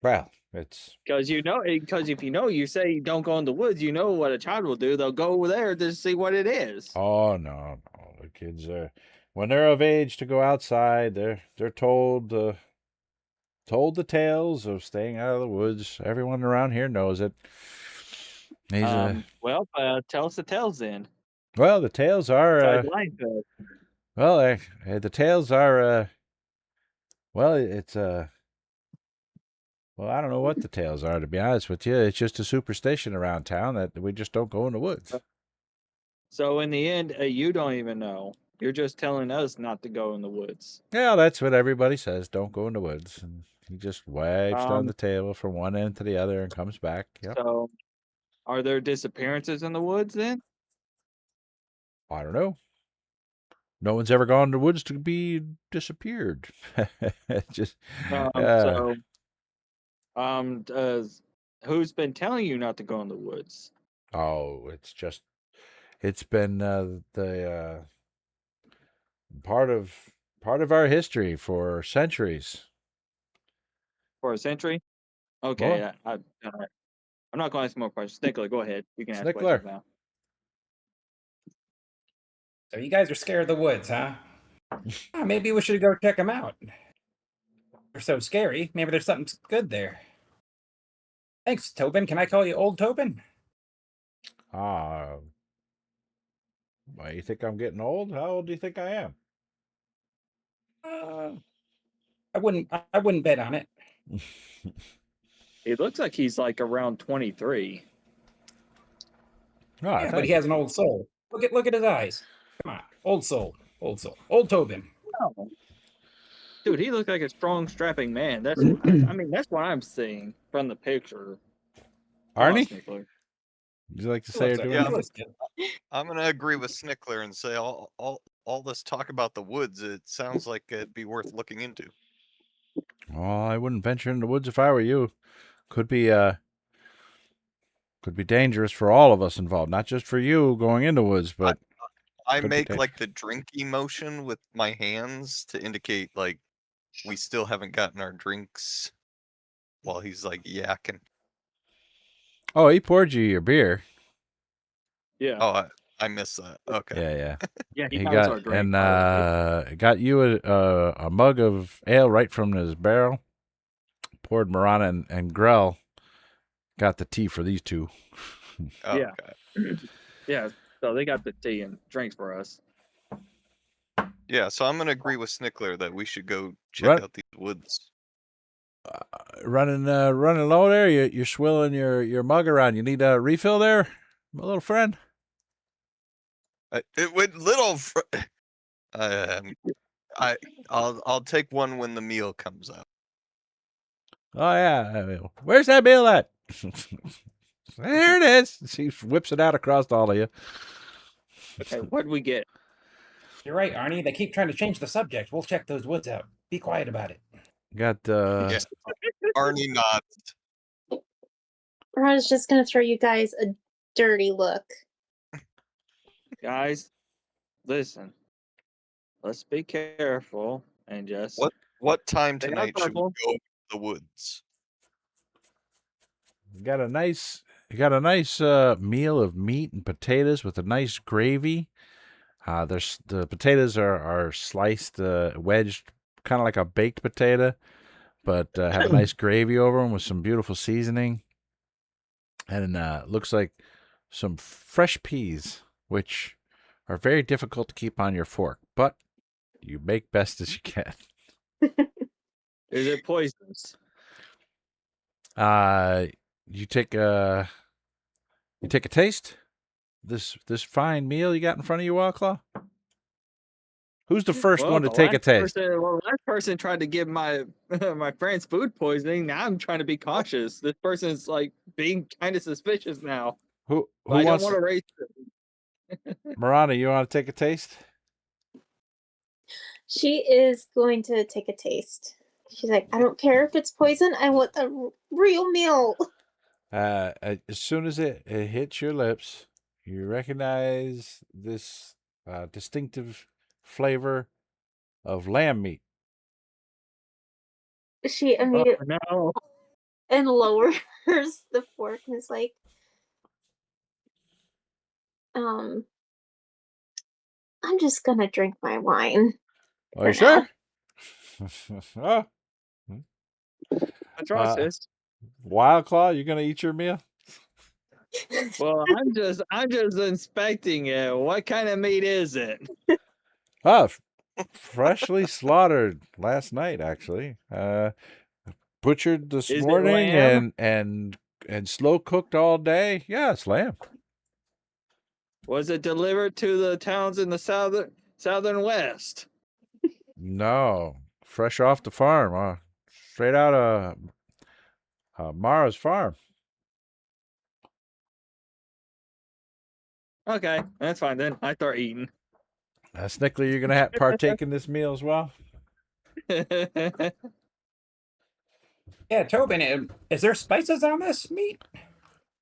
Well, it's Because if you say you don't go in the woods, you know what a child will do. They'll go over there to see what it is. oh no. The kids are when they're of age to go outside. They're told the tales of staying out of the woods. Everyone around here knows it. Tell us the tales then. Well, the tales are Besides life, the tales are well, it's well, I don't know what the tales are, to be honest with you. It's just a superstition around town that we just don't go in the woods. so in the end, you don't even know. You're just telling us not to go in the woods. Yeah, that's what everybody says. Don't go in the woods. And he just wipes down Um, the table from one end to the other and comes back. Yep. So, are there disappearances in the woods then? I don't know. No one's ever gone to the woods to be disappeared. Just Who's been telling you not to go in the woods? oh, it's been the part of our history for centuries. For a century? Okay, Well, I'm not going to ask more questions. Snickler, go ahead. You can ask Snickler. questions now. So you guys are scared of the woods, huh? Maybe we should go check them out. They're so scary. Maybe there's something good there. Thanks, Tobin. Can I call you Old Tobin? Why you think I'm getting old? How old do you think I am? I wouldn't bet on it. It looks like he's like around 23. Yeah, but he has an old soul. Look at his eyes. Come on, old soul, old Tobin. Oh. Dude, he looked like a strong, strapping man. That's what I'm seeing from the picture. Arnie? Snickler. Would you like to say or do Yeah, anything? I'm gonna agree with Snickler and say all this talk about the woods. It sounds like it'd be worth looking into. Oh, I wouldn't venture in the woods if I were you. Could be dangerous for all of us involved, not just for you going in the woods, but I could be make like dangerous. the drinky motion with my hands to indicate like we still haven't gotten our drinks while he's like yakking. Oh, he poured you your beer. Yeah. Oh, I missed that. Okay. Yeah. Yeah, He knows our drink. got you a mug of ale right from his barrel. Poured Marana and Grell. Got the tea for these two. Oh, Yeah. okay. Yeah, so they got the tea and drinks for us. Yeah, so I'm gonna agree with Snickler that we should go check out these woods. Running low there. You're swilling your mug around. You need a refill there, my little friend. It went little. I'll take one when the meal comes out. Oh yeah. Where's that meal at? There it is. She whips it out across all of you. Okay, what'd we get? You're right, Arnie. They keep trying to change the subject. We'll check those woods out. Be quiet about it. Got Yeah. Arnie nods. I was just gonna throw you guys a dirty look. Guys, listen. Let's be careful and just What time stay tonight should we careful. go to the woods? You got a nice meal of meat and potatoes with a nice gravy. There's the potatoes are sliced, wedged, kind of like a baked potato, but have a nice gravy over them with some beautiful seasoning, and looks like some fresh peas, which are very difficult to keep on your fork, but you make best as you can. Is it poisonous? You take a taste. this fine meal you got in front of you, Wildclaw? Who's the first one to the take a last taste? last person tried to give my my friend's food poisoning. Now I'm trying to be cautious. This person's like being kind of suspicious now. Who But I don't wants? want to raise. Miranda, you want to take a taste? She is going to take a taste. She's like, I don't care if it's poison. I want the real meal. As soon as it hits your lips, you recognize this distinctive flavor of lamb meat. She immediately No. and lowers the fork and is like, I'm just gonna drink my wine. Are you for now. sure? Oh, I trust this. Wildclaw, you gonna eat your meal? Well, I'm just inspecting it. What kind of meat is it? Oh, freshly slaughtered last night, actually. Butchered this Is it morning lamb? and slow cooked all day. Yeah, it's lamb. Was it delivered to the towns in the southern west? No, fresh off the farm. Straight out of Mara's farm. Okay, that's fine then. I start eating. Snickler, you're gonna partake in this meal as well. Yeah, Tobin, is there spices on this meat?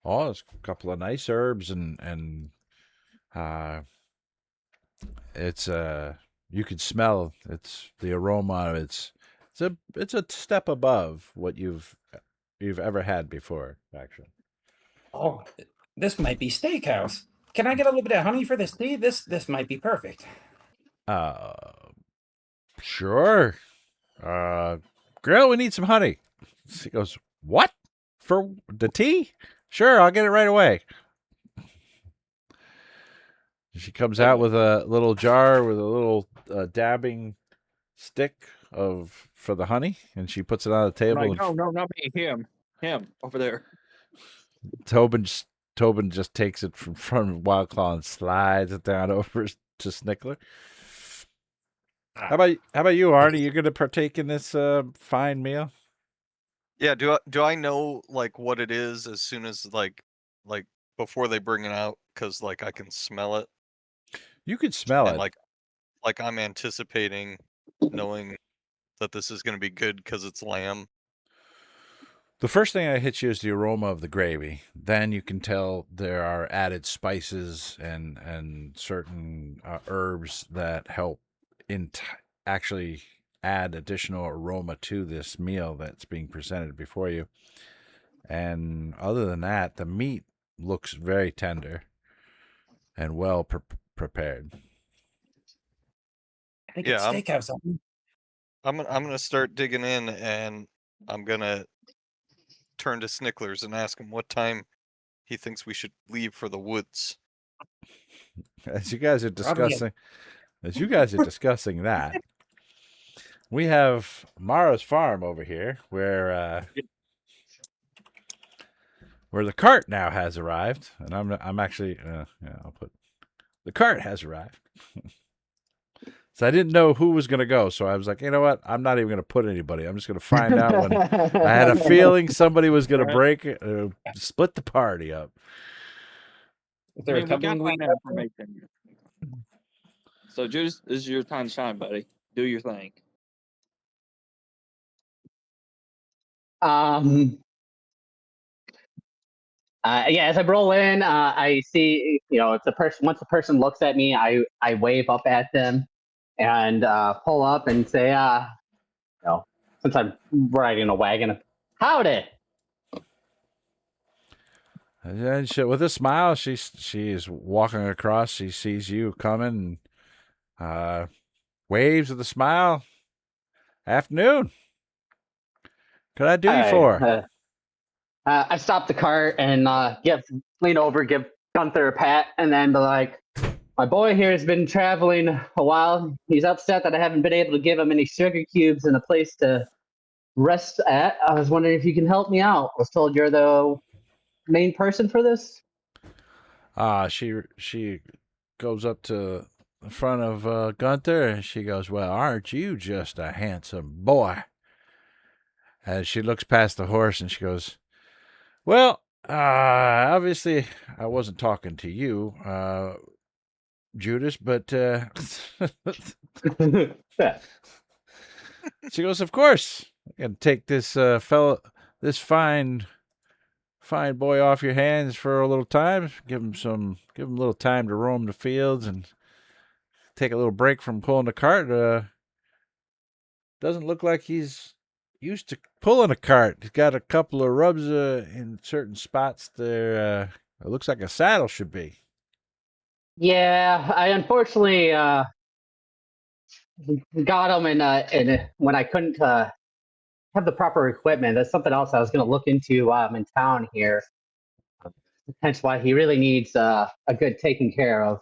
Oh, there's a couple of nice herbs and it's you can smell it's the aroma. It's a step above what you've ever had before, actually. Oh, this might be steakhouse. Can I get a little bit of honey for this tea? This might be perfect. Sure. Girl, we need some honey. She goes, what? For the tea? Sure, I'll get it right away. She comes out with a little jar with a little dabbing stick for the honey, and she puts it on the table. Like, no, not me. Him over there. Tobin just takes it from front of Wildclaw and slides it down over to Snickler. How about you, Arnie? You going to partake in this fine meal? Yeah, do I know like what it is as soon as like before they bring it out? Because like I can smell it. You could smell and it. Like I'm anticipating knowing that this is going to be good because it's lamb. The first thing that hits you is the aroma of the gravy. Then you can tell there are added spices and certain herbs that help actually add additional aroma to this meal that's being presented before you. And other than that, the meat looks very tender and well prepared. I think it's steakhouse. I'm gonna start digging in, and I'm gonna turn to Snicklers and ask him what time he thinks we should leave for the woods. As you guys are discussing that, we have Mara's farm over here, where the cart now has arrived, and I'm actually I'll put the cart has arrived. So I didn't know who was going to go, so I was like, you know what? I'm not even going to put anybody. I'm just going to find out when. I had a feeling somebody was going to split the party up. Is there a coupling week? Information. So, Juice, this is your time to shine, buddy. Do your thing. Yeah, as I roll in, I see, it's a person. Once the person looks at me, I wave up at them and pull up and say, since I'm riding a wagon, howdy. And with a smile, she's walking across. She sees you coming, and waves with a smile. Afternoon. Could I do you for? I stop the cart and lean over, give Gunther a pat, and then be like, my boy here has been traveling a while. He's upset that I haven't been able to give him any sugar cubes and a place to rest at. I was wondering if you can help me out. I was told you're the main person for this. She goes up to the front of Gunther and she goes, "Well, aren't you just a handsome boy?" And she looks past the horse and she goes, "Well, obviously I wasn't talking to you, Judas, but Yeah. she goes, "Of course, I can take this this fine boy off your hands for a little time. Give him a little time to roam the fields and take a little break from pulling the cart. Doesn't look like he's used to pulling a cart. He's got a couple of rubs in certain spots there. It looks like a saddle should be." Yeah, I unfortunately got him and when I couldn't have the proper equipment. That's something else I was going to look into while I'm in town here. Hence why he really needs a good taking care of.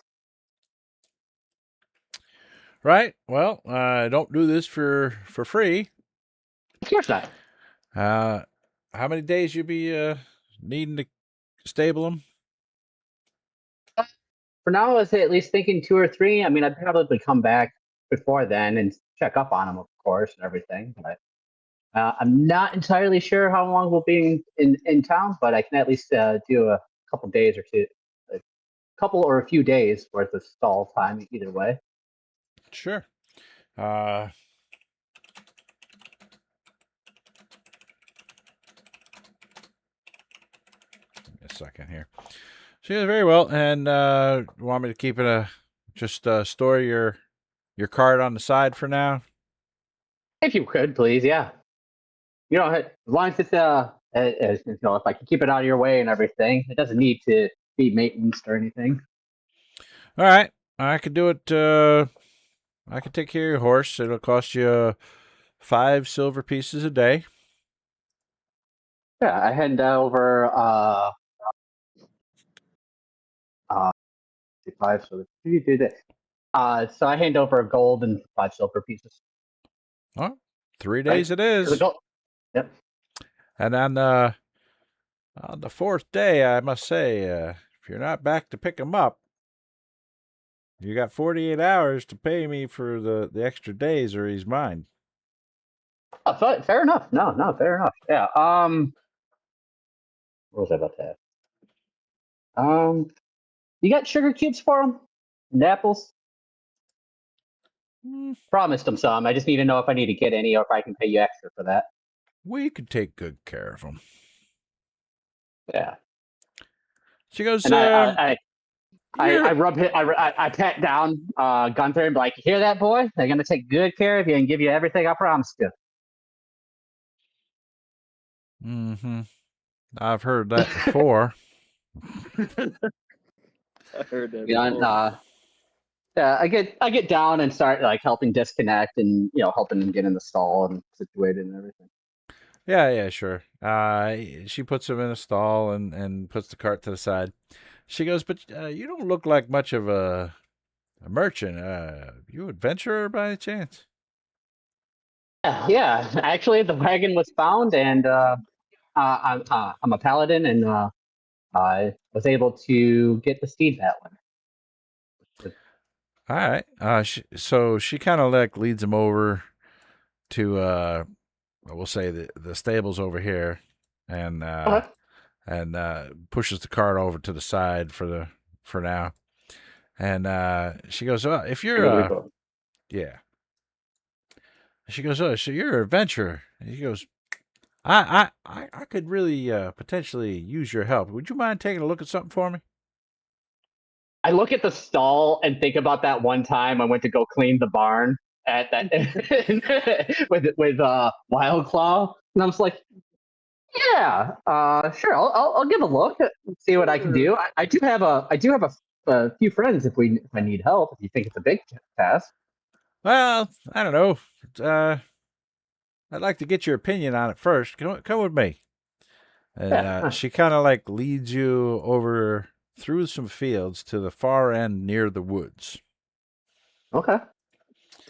Right. Well, I don't do this for free. Of course not. How many days you be needing to stable him? For now, I was at least thinking 2 or 3. I mean, I'd probably come back before then and check up on him, of course, and everything. But I'm not entirely sure how long we'll be in town, but I can at least do a couple days or two, a couple or a few days worth of stall time either way. Sure. A second here. She goes, "Very well. And want me to keep it just store your card on the side for now?" If you could, please, yeah. You know, as long as it's you know, if I can keep it out of your way and everything, it doesn't need to be maintenance or anything. All right. I could do it. I could take care of your horse. It'll cost you 5 silver pieces a day. Yeah, I hand over 5 silver. You do that. So I hand over gold and 5 silver pieces. Oh, 3 days Right. it is. Yep. And on the 4th day, I must say, if you're not back to pick him up, you got 48 hours to pay me for the extra days, or he's mine. Oh, fair enough. No, fair enough. Yeah. What was I about to ask? You got sugar cubes for him? And apples? Promised him some. I just need to know if I need to get any or if I can pay you extra for that. We could take good care of him. Yeah. She goes, And I rub it. I pat down Gunther and be like, "You hear that, boy? They're gonna take good care of you and give you everything I promised you." mm-hmm. I've heard that before. I heard that. Yeah, before. yeah. I get down and start like helping disconnect and helping him get in the stall and situated and everything. Yeah, sure. She puts him in a stall and puts the cart to the side. She goes, "But you don't look like much of a merchant. You adventurer by any chance?" Yeah. Actually, the wagon was found, and I'm a paladin, and I was able to get the steed that way. All right. So she kind of like leads him over to we'll say the stables over here, and pushes the cart over to the side for now. And she goes, "Oh, if you're yeah." She goes, "Oh, so you're an adventurer." And he goes, I could really potentially use your help. Would you mind taking a look at something for me?" I look at the stall and think about that one time I went to go clean the barn at that with Wildclaw, and I was like, "Yeah, sure, I'll give a look, see what I can do. I do have a few friends if I need help. If you think it's a big task." Well, I don't know. I'd like to get your opinion on it first. Come with me. And she kind of like leads you over through some fields to the far end near the woods. Okay.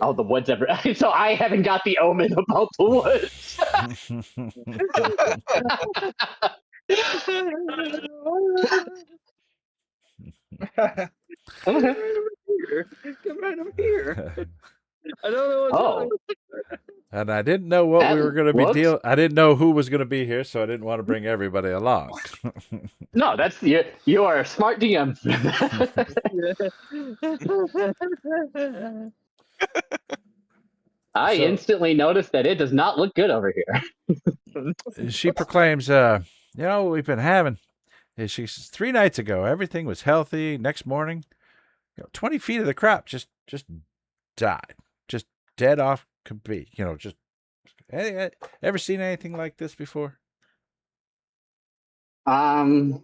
Oh, the woods ever. So I haven't got the omen about the woods. Come right over here. I don't know what's wrong. And I didn't know what we That were going to be looks- I didn't know who was going to be here, so I didn't want to bring everybody along. No, that's you are a smart DM. I So- instantly noticed that it does not look good over here. She proclaims, what we've been having. And she says, 3 nights ago, everything was healthy. Next morning, 20 feet of the crop just died. Just dead off complete. Just ever seen anything like this before? Can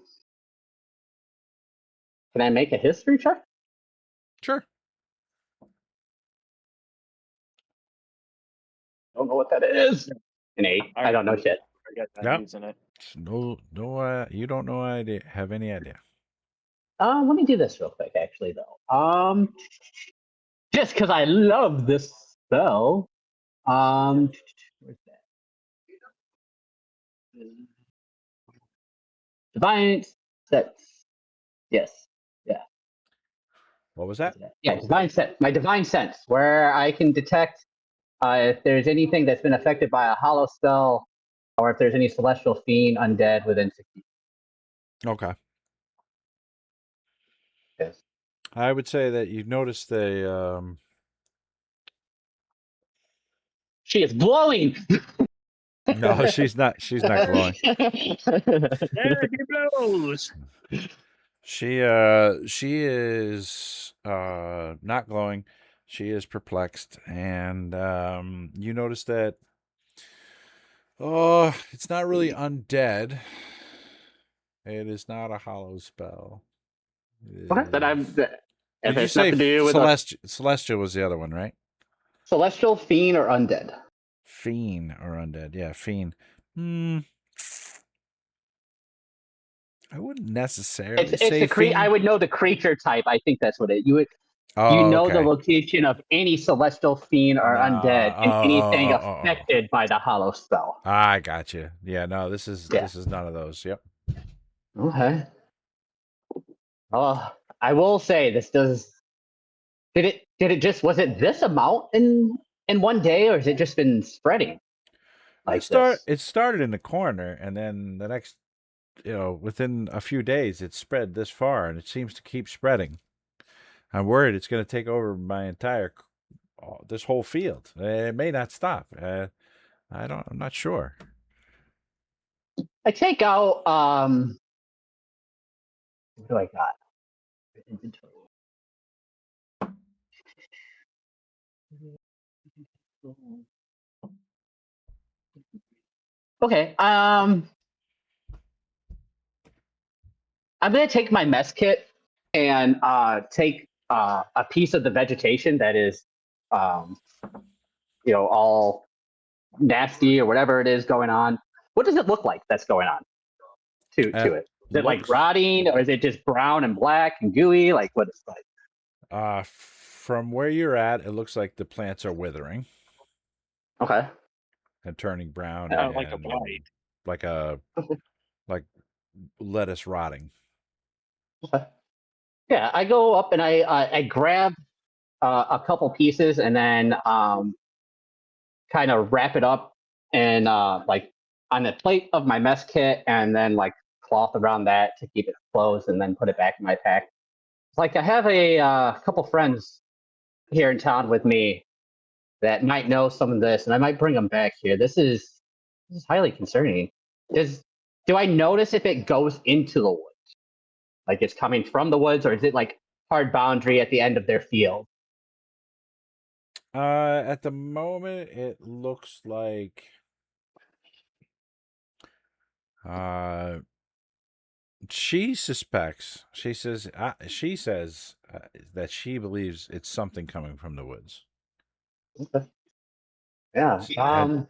I make a history check? Sure. Don't know what that is. An 8. I don't know shit. I got that Yep. using it. No, you don't know idea. Have any idea? Let me do this real quick, actually, though. Just because I love this spell. Where's that? Divine Sense. Yes. Yeah. What was that? Yeah, Divine Sense. My Divine Sense, where I can detect if there's anything that's been affected by a hollow spell, or if there's any celestial fiend undead within 60. Okay. Yes. I would say that you've noticed She is glowing. No, she's not glowing. There he blows. She is not glowing. She is perplexed, and you notice that it's not really undead. It is not a hollow spell. Okay, then I'm. Did If you it's say nothing to do with Celestial was the other one, right? celestial fiend or undead. Fiend or undead? Yeah, fiend. I wouldn't necessarily It's say the fiend. I would know the creature type. I think that's what it. You would. Oh, You know the okay. location of any celestial fiend or Nah, undead and anything oh. affected by the hollow spell. I got you. Yeah, no, this is none of those. Yep. Okay. I will say this does. Did it just was it this amount in one day, or has it just been spreading? It started in the corner, and then the next, within a few days, it spread this far, and it seems to keep spreading. I'm worried it's going to take over my entire, this whole field. It may not stop. I'm not sure. I take out what do I got? Inventory. Okay. I'm gonna take my mess kit and take a piece of the vegetation that is all nasty or whatever it is going on. What does it look like that's going on to it? Is it like rotting, or is it just brown and black and gooey? Like what it's like? From where you're at, it looks like the plants are withering. Okay. And turning brown. Like a blight. Like lettuce rotting. Okay. Yeah, I go up and I grab a couple pieces and then kind of wrap it up and like on the plate of my mess kit, and then like cloth around that to keep it closed, and then put it back in my pack. It's like I have a couple friends here in town with me that might know some of this, and I might bring them back here. This is highly concerning. Do I notice if it goes into the woods? Like it's coming from the woods, or is it like hard boundary at the end of their field? At the moment, it looks like she suspects. She says that she believes it's something coming from the woods. Okay. Yeah.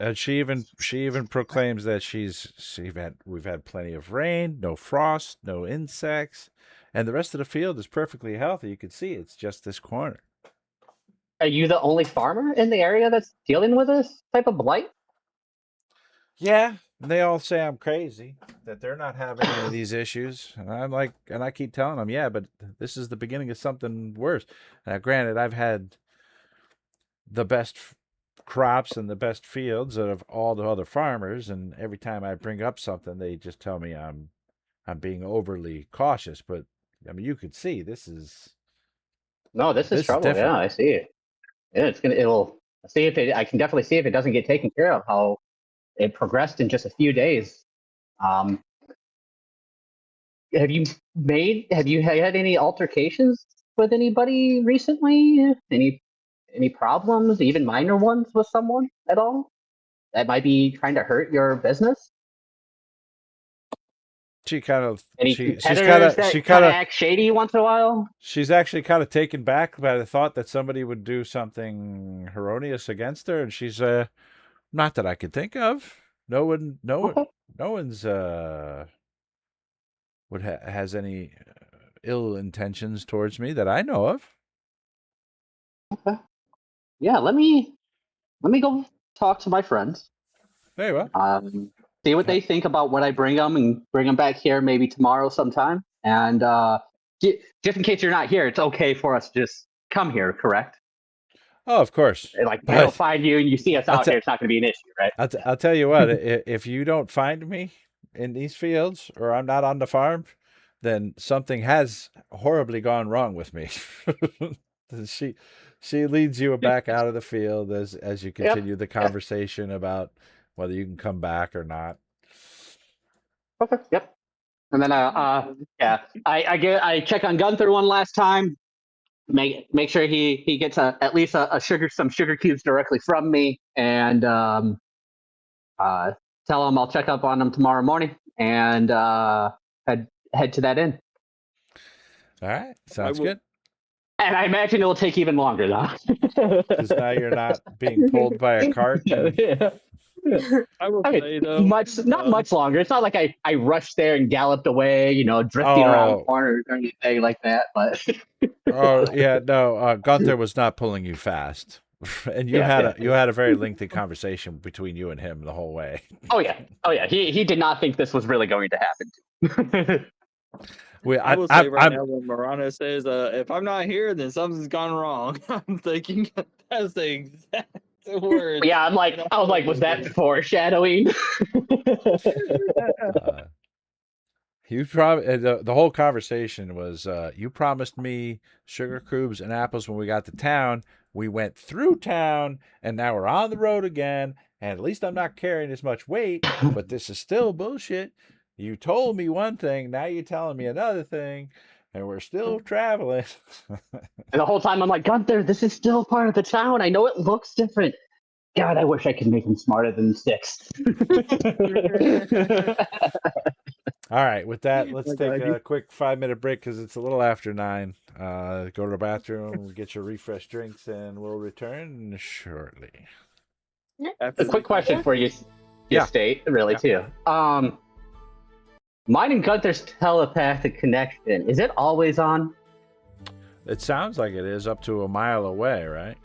And she even proclaims that we've had plenty of rain, no frost, no insects, and the rest of the field is perfectly healthy. You can see it's just this corner. Are you the only farmer in the area that's dealing with this type of blight? Yeah, And they all say I'm crazy, that they're not having any of these issues. And I'm like, and I keep telling them, yeah, but this is the beginning of something worse. Now, granted, I've had the best crops and the best fields out of all the other farmers, and every time I bring up something, they just tell me I'm being overly cautious. But I mean, you could see this is this is trouble. different. Yeah, I see it. Yeah, it'll see if it. I can definitely see if it doesn't get taken care of. How it progressed in just a few days. Um, have you had any altercations with anybody recently? Any problems, even minor ones, with someone at all that might be trying to hurt your business? She kind of Any she's competitors kind that of act shady once in a while? she's actually kind of taken back by the thought that somebody would do something erroneous against her, and she's not that I could think of. No one, Okay. no one's has any ill intentions towards me that I know of. Okay. Yeah, let me go talk to my friends. Very well. See what they think about what I bring them, and bring them back here maybe tomorrow sometime. And just in case you're not here, it's okay for us to just come here, correct? Oh, of course. Like, if I don't find you and you see us I'll out here, it's not going to be an issue, right? I'll tell you what. If you don't find me in these fields, or I'm not on the farm, then something has horribly gone wrong with me. She leads you back out of the field as you continue the conversation about whether you can come back or not. Okay. Yep. And then I check on Gunther one last time. Make sure he gets at least some sugar cubes directly from me, and tell him I'll check up on him tomorrow morning, and head to that inn. All right, sounds good. And I imagine it will take even longer, though. Because now you're not being pulled by a cart. Yeah. I will say though, not much longer. It's not like I rushed there and galloped away, drifting around corners or anything like that. But oh yeah, no, Gunther was not pulling you fast, and you had a very lengthy conversation between you and him the whole way. Oh yeah. He did not think this was really going to happen. I will say now when Marana says, "If I'm not here, then something's gone wrong." I'm thinking that's the exact word. Yeah, I was like, was that foreshadowing? You the whole conversation was you promised me sugar cubes and apples when we got to town. We went through town, and now we're on the road again. And at least I'm not carrying as much weight, but this is still bullshit. You told me one thing, now you're telling me another thing, and we're still traveling. And the whole time I'm like, Gunther, this is still part of the town. I know it looks different. God, I wish I could make him smarter than 6. All right, with that, let's take a quick 5-minute break because it's a little after 9. Go to the bathroom, get your refresh drinks, and we'll return shortly. A quick question for you, State, really, too. Mine and Gunther's telepathic connection, is it always on? It sounds like it is up to a mile away, right?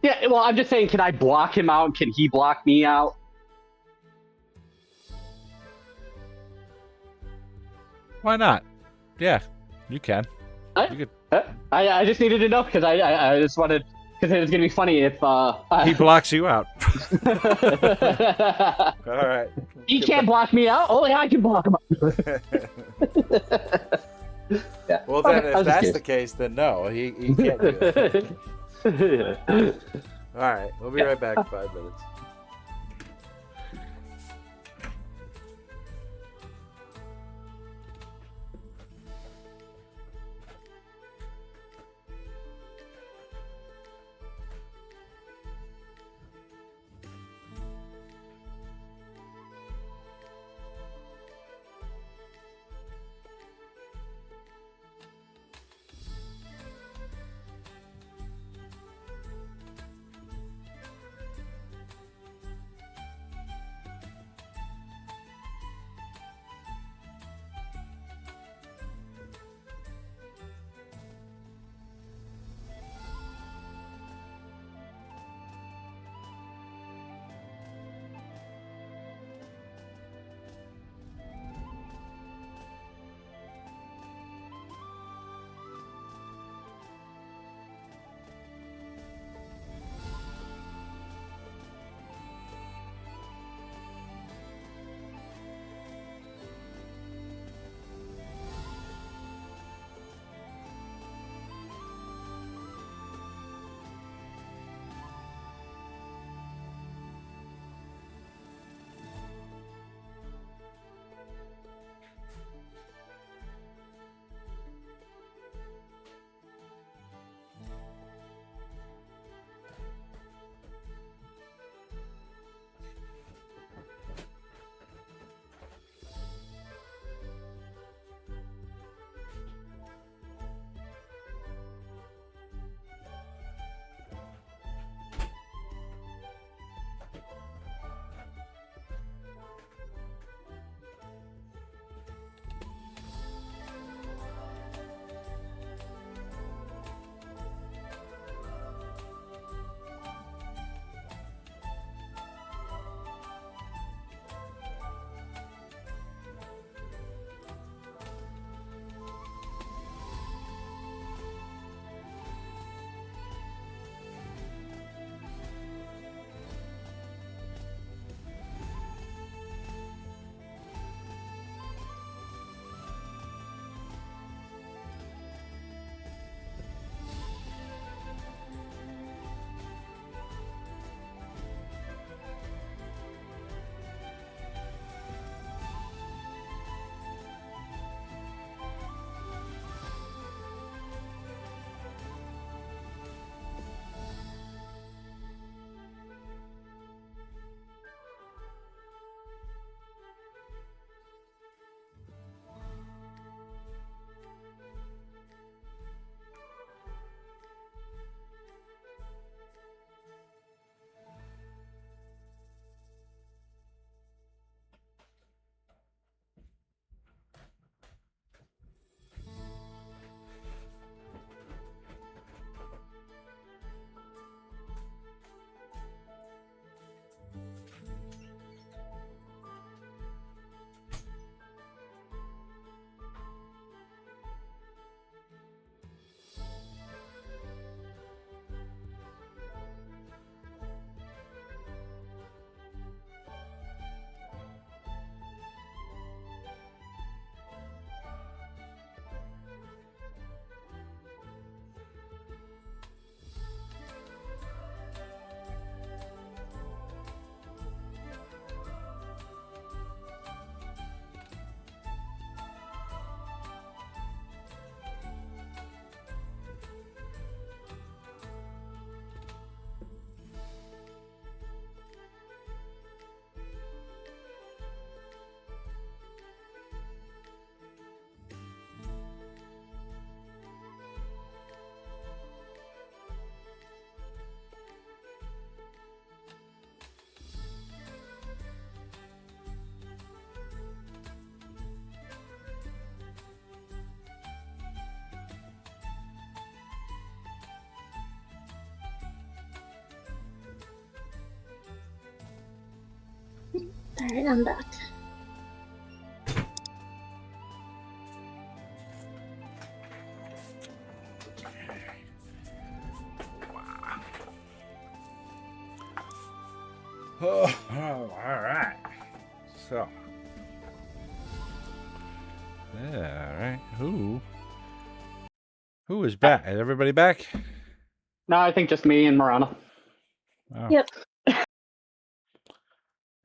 Yeah, well, I'm just saying, can I block him out? Can he block me out? Why not? Yeah, you can. I just needed to know because I just wanted, because it was going to be funny if he blocks you out. All right. He can't block me out. Only I can block him out. Yeah. Well, then, if that's the case, then no, he can't do that. All right, we'll be right back in 5 minutes. Alright, I'm back. Oh, all right. So, yeah, all right. Who is back? Is everybody back? No, I think just me and Marana. Oh. Yep.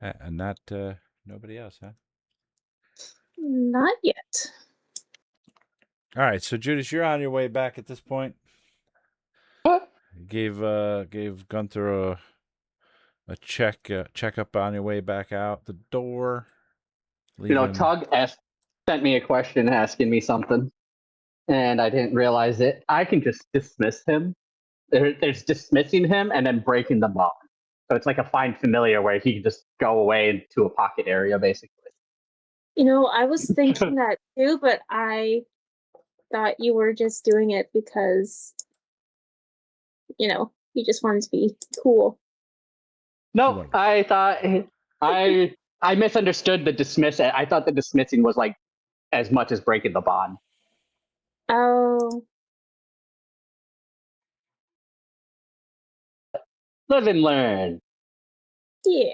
And not nobody else, huh? Not yet. All right. So, Judas, you're on your way back at this point. What? Gave Gunther a checkup on your way back out the door. You know, Leaving- Tug sent me a question asking me something, and I didn't realize it. I can just dismiss him. There's dismissing him and then breaking them up. So it's like a find familiar where he can just go away into a pocket area, basically. You know, I was thinking that too, but I thought you were just doing it because, you know, you just wanted to be cool. No, I thought I misunderstood the dismiss. I thought the dismissing was like as much as breaking the bond. Oh, Live and learn. yeah.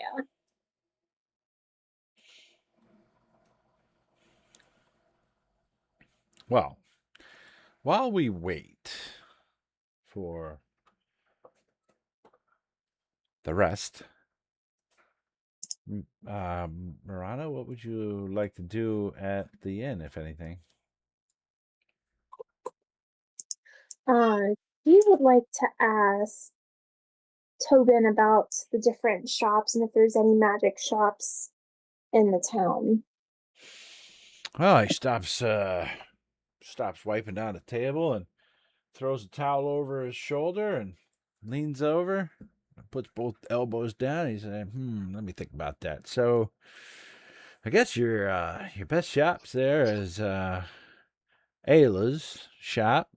Well, while we wait for the rest, Marana, what would you like to do at the inn, if anything? We would like to ask Tobin about the different shops and if there's any magic shops in the town. Well, he stops wiping down the table and throws a towel over his shoulder and leans over, puts both elbows down. He's like, let me think about that. So, I guess your best shops there is Ayla's shop.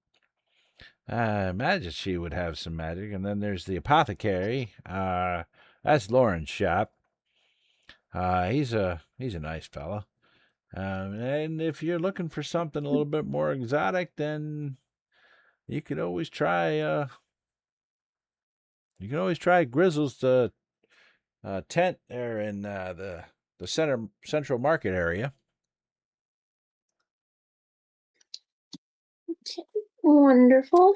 I imagine she would have some magic. And then there's the apothecary. That's Lauren's shop. He's a nice fella. And if you're looking for something a little bit more exotic, then you could always try. You can always try Grizzle's tent there in the central market area. Okay, wonderful.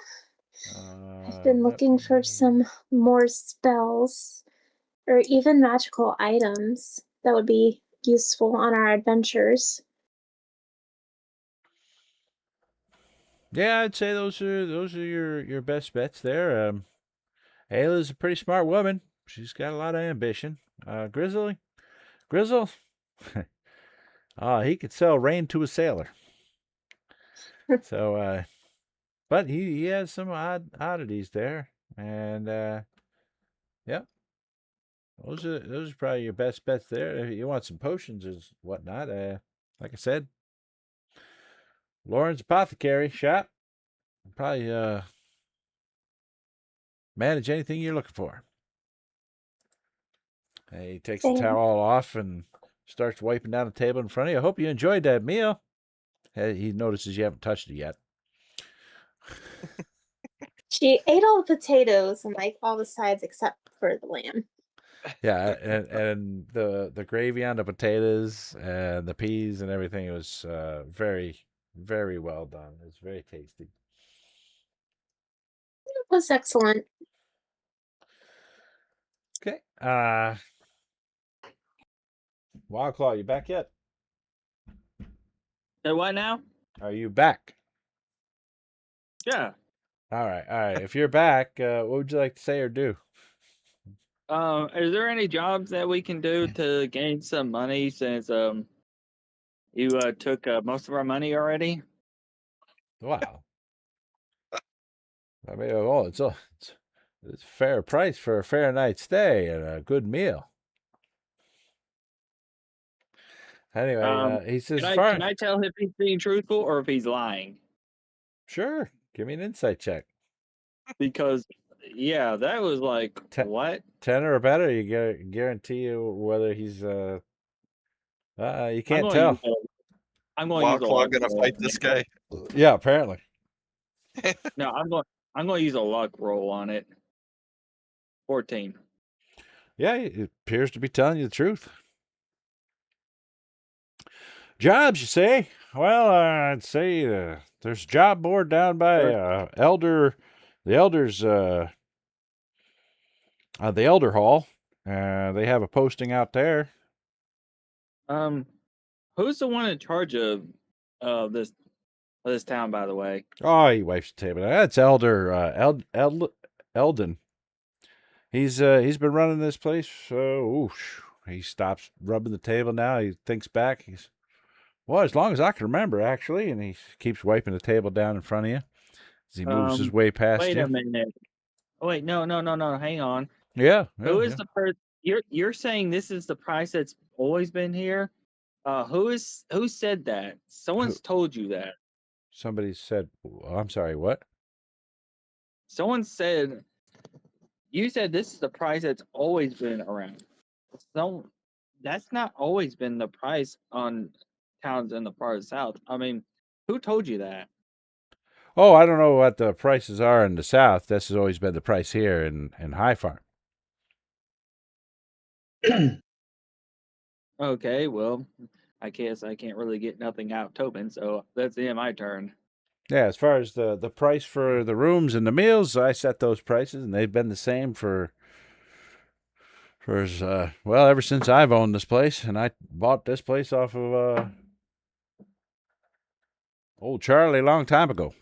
I've been Yep. looking for some more spells or even magical items that would be useful on our adventures. Yeah, I'd say those are your best bets there. Ayla's a pretty smart woman. She's got a lot of ambition. Grizzle, he could sell rain to a sailor. So, but he has some oddities there, and yep, those are probably your best bets there. If you want some potions or whatnot, like I said, Lauren's apothecary shop probably manage anything you're looking for. He takes the towel off and starts wiping down the table in front of you. I hope you enjoyed that meal. He notices you haven't touched it yet. She ate all the potatoes and like all the sides except for the lamb. Yeah, and the gravy on the potatoes and the peas and everything, it was very, very well done. It's very tasty. It was excellent. Okay. Wildclaw, you back yet? What now? Are you back? Yeah. All right. If you're back, what would you like to say or do? Is there any jobs that we can do to gain some money since you took most of our money already? Wow. I mean, it's a fair price for a fair night's stay and a good meal. Anyway, he says, can I tell if he's being truthful or if he's lying? Sure. Give me an insight check. Because, yeah, that was like, what? 10 or better, you guarantee you whether he's You I'm can't going tell. to use I'm going to Wild use a Claw luck gonna roll. fight this guy. Yeah, apparently. No, I'm going to use a luck roll on it. 14. Yeah, it appears to be telling you the truth. Jobs, you say? Well, I'd say there's a job board down by the elders, the elder hall. They have a posting out there. Who's the one in charge of this town, by the way? Oh, he wipes the table. That's Elder Eldon. He's been running this place. So he stops rubbing the table now. He thinks back. Well, as long as I can remember, actually, and he keeps wiping the table down in front of you as he moves his way past Wait you. a minute. Oh, wait, no, hang on. Yeah. Who is the person? You're saying this is the price that's always been here? Who said that? Someone's told you that. Somebody said, I'm sorry, what? Someone said you said this is the price that's always been around. So that's not always been the price on towns in the far south. I mean, who told you that? Oh, I don't know what the prices are in the South. This has always been the price here in High Farm. Okay, well, I guess I can't really get nothing out of Tobin, so that's the end of my turn. Yeah, as far as the price for the rooms and the meals, I set those prices, and they've been the same for ever since I've owned this place, and I bought this place off of old Charlie a long time ago.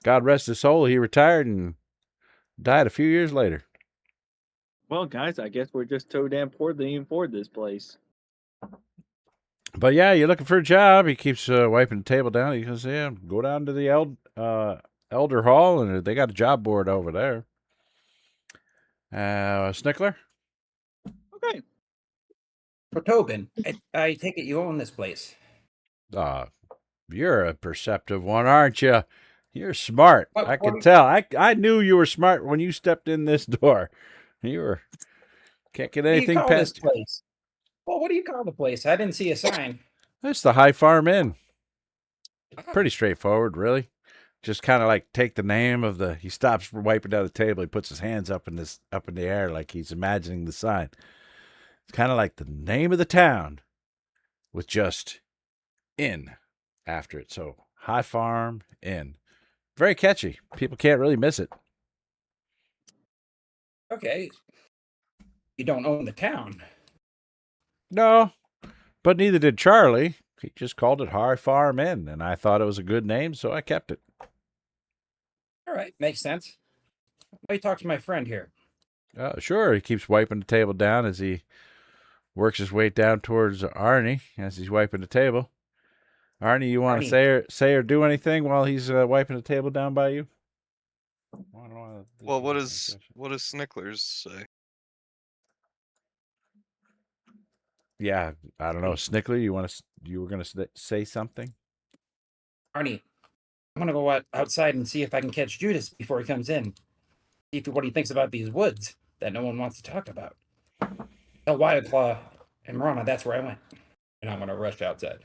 God rest his soul, he retired and died a few years later. Well, guys, I guess we're just so damn poor that even afford this place. But yeah, you're looking for a job. He keeps wiping the table down. He goes, yeah, go down to the elder hall, and they got a job board over there. Snickler? Okay. So Tobin, I take it you own this place. You're a perceptive one, aren't you? You're smart. What- I can what- tell. I knew you were smart when you stepped in this door. Can't get What do you anything call this past you. place? Well, what do you call the place? I didn't see a sign. It's the High Farm Inn. Pretty straightforward, really. Just kind of like take the name of the. He stops wiping down the table. He puts his hands up in the air like he's imagining the sign. It's kind of like the name of the town, with just inn after it. So High Farm Inn. Very catchy. People can't really miss it. Okay. You don't own the town. No, but neither did Charlie. He just called it High Farm Inn, and I thought it was a good name, so I kept it. All right, makes sense. Let me talk to my friend here. Sure. He keeps wiping the table down as he works his way down towards Arnie as he's wiping the table. Arnie, you want to say or do anything while he's wiping the table down by you? Well, what does Snicklers say? Yeah, I don't know. Snickler, you were going to say something? Arnie, I'm going to go outside and see if I can catch Judas before he comes in. See what he thinks about these woods that no one wants to talk about. Tell Wildclaw and Marana that's where I went. And I'm going to rush outside.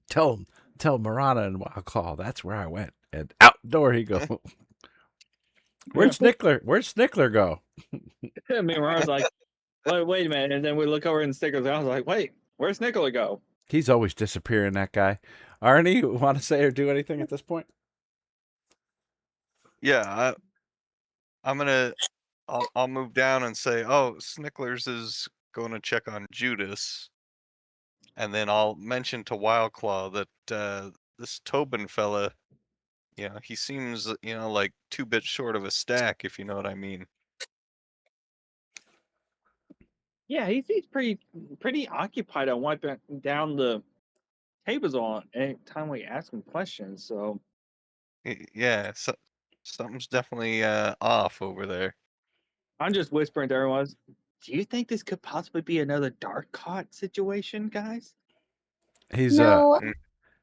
Tell Marana and Wildclaw that's where I went. And out the door he goes. Where'd Snickler go? Me and Marana's like, wait a minute. And then we look over in Snickler's house, like, wait, where's Snickler go? He's always disappearing, that guy. Arnie, you want to say or do anything at this point? Yeah, I'll move down and say, oh, Snicklers is going to check on Judas. And then I'll mention to Wildclaw that this Tobin fella, he seems, like 2 bits short of a stack, if you know what I mean. Yeah, he's pretty occupied on wiping down the tables on any time we ask him questions. So Yeah, something's definitely off over there. I'm just whispering to everyone, do you think this could possibly be another dark cot situation, guys? He's No,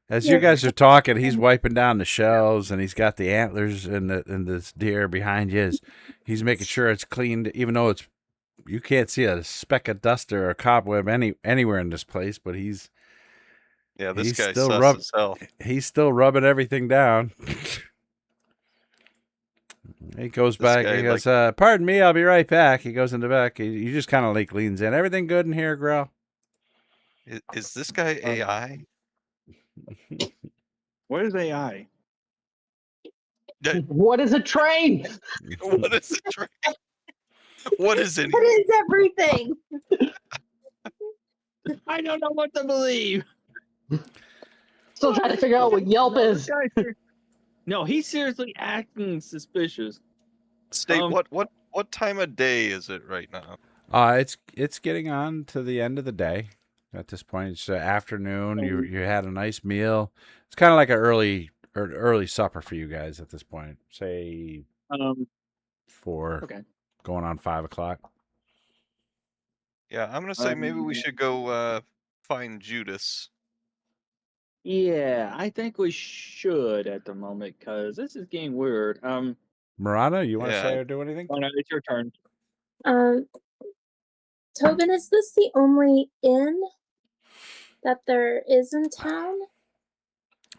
as Yeah. you guys are talking, he's wiping down the shelves, and he's got the antlers and this deer behind you. He's making sure it's cleaned, even though it's You can't see a speck of dust or a cobweb anywhere in this place, but he's Yeah, this he's guy's still sus as hell. he's still rubbing everything down. He goes This back. guy, He goes, "Pardon me, I'll be right back." He goes in the back. He just kind of like leans in. Everything good in here, Grill? Is this guy AI? What is AI? What is a train? What is it? What is it? What is everything? I don't know what to believe. Still trying to figure out what Yelp is. No, he's seriously acting suspicious. State Um, what time of day is it right now? It's getting on to the end of the day. At this point, it's afternoon. You had a nice meal. It's kind of like an early supper for you guys at this point. Say Okay. going on 5 o'clock. Yeah, I'm gonna say maybe we should go find Judas. Yeah, I think we should at the moment because this is getting weird. Marana, you want to Yeah. say or do anything? Oh no, it's your turn. Tobin, is this the only inn that there is in town?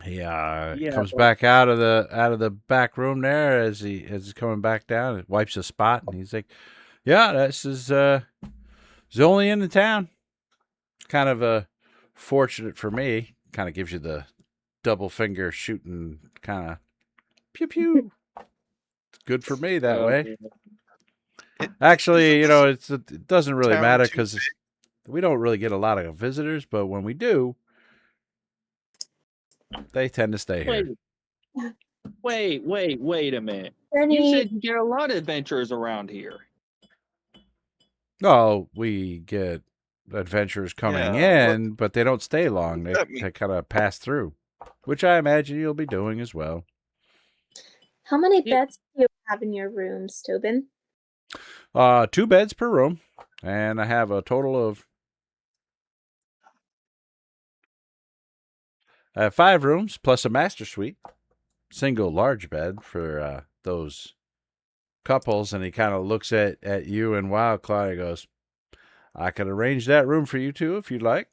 He Yeah, comes but- back out of the back room there as he's coming back down. It wipes a spot and he's like, "Yeah, this is the only inn in town." Kind of fortunate for me. Kind of gives you the double finger shooting kind of pew pew. It's good for me that way. Actually, Isn't this it doesn't really town matter too because we don't really get a lot of visitors, but when we do, they tend to stay here. Wait a minute. Any... You said you get a lot of adventurers around here. Oh, we get adventurers coming in, but they don't stay long. They kind of pass through, which I imagine you'll be doing as well. How many beds do you have in your rooms, Tobin? 2 beds per room, and I have a total of 5 rooms plus a master suite, single large bed for those couples. And he kind of looks at you and Wildclaw and goes, "I could arrange that room for you two if you'd like."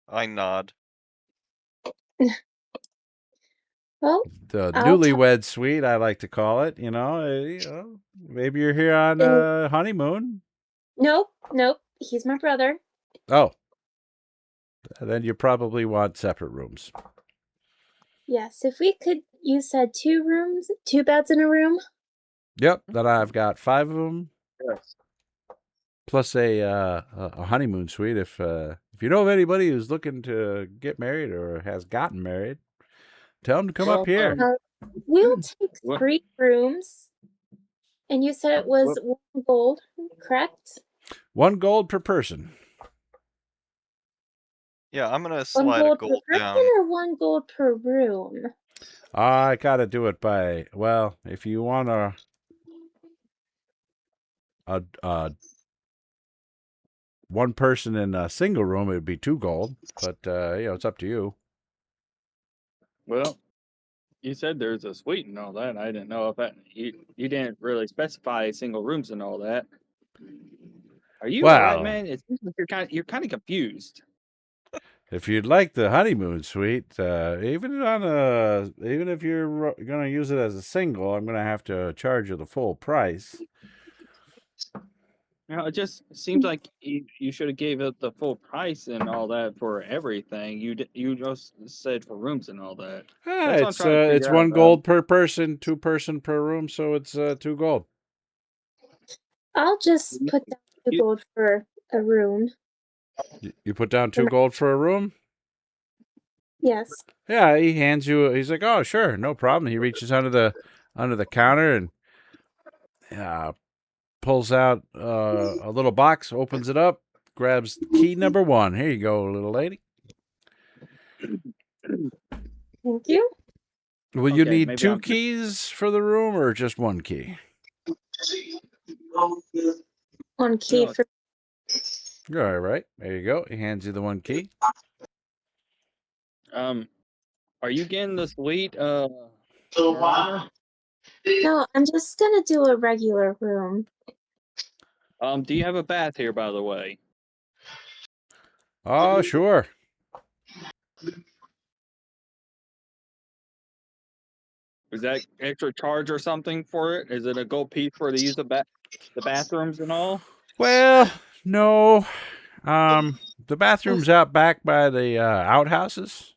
I nod. Well, The newlywed suite, I like to call it. Maybe you're here on honeymoon. Nope. He's my brother. Oh, then you probably want separate rooms. Yes, if we could, you said 2 rooms, 2 beds in a room? Yep, that I've got 5 of them. Yes. Plus a honeymoon suite. If you know of anybody who's looking to get married or has gotten married, tell them to come up here. We'll take What? 3 rooms. And you said it was 1 gold, correct? 1 gold per person. Yeah, I'm gonna 1 slide a gold gold per down. person or 1 gold per room? I gotta do it by, well, if you want a 1 person in a single room, it would be 2 gold. But it's up to you. Well, you said there's a suite and all that. I didn't know if that you didn't really specify single rooms and all that. Are you all right, man? It seems like you're kind of confused. If you'd like the honeymoon suite, even if you're gonna use it as a single, I'm gonna have to charge you the full price. It just seems like you should have gave it the full price and all that for everything. You just said for rooms and all that. That's what I'm trying to It's figure 1 out, gold per person, 2 person per room, so it's 2 gold. I'll just put down 2 gold for a room. You put down 2 gold for a room? Yes. Yeah, he hands you. He's like, "Oh, sure, no problem." He reaches under the counter and pulls out a little box, opens it up, grabs key number 1. Here you go, little lady. Thank you. Will you Okay, need maybe 2 I'm- keys for the room or just 1 key? 1 key No. for... All right, there you go. He hands you the 1 key. Are you getting the suite? No, I'm just gonna do a regular room. Do you have a bath here, by the way? Oh, sure. Is that extra charge or something for it? Is it a gold piece for to use the bathrooms and all? Well, no. The bathroom's out back by the outhouses.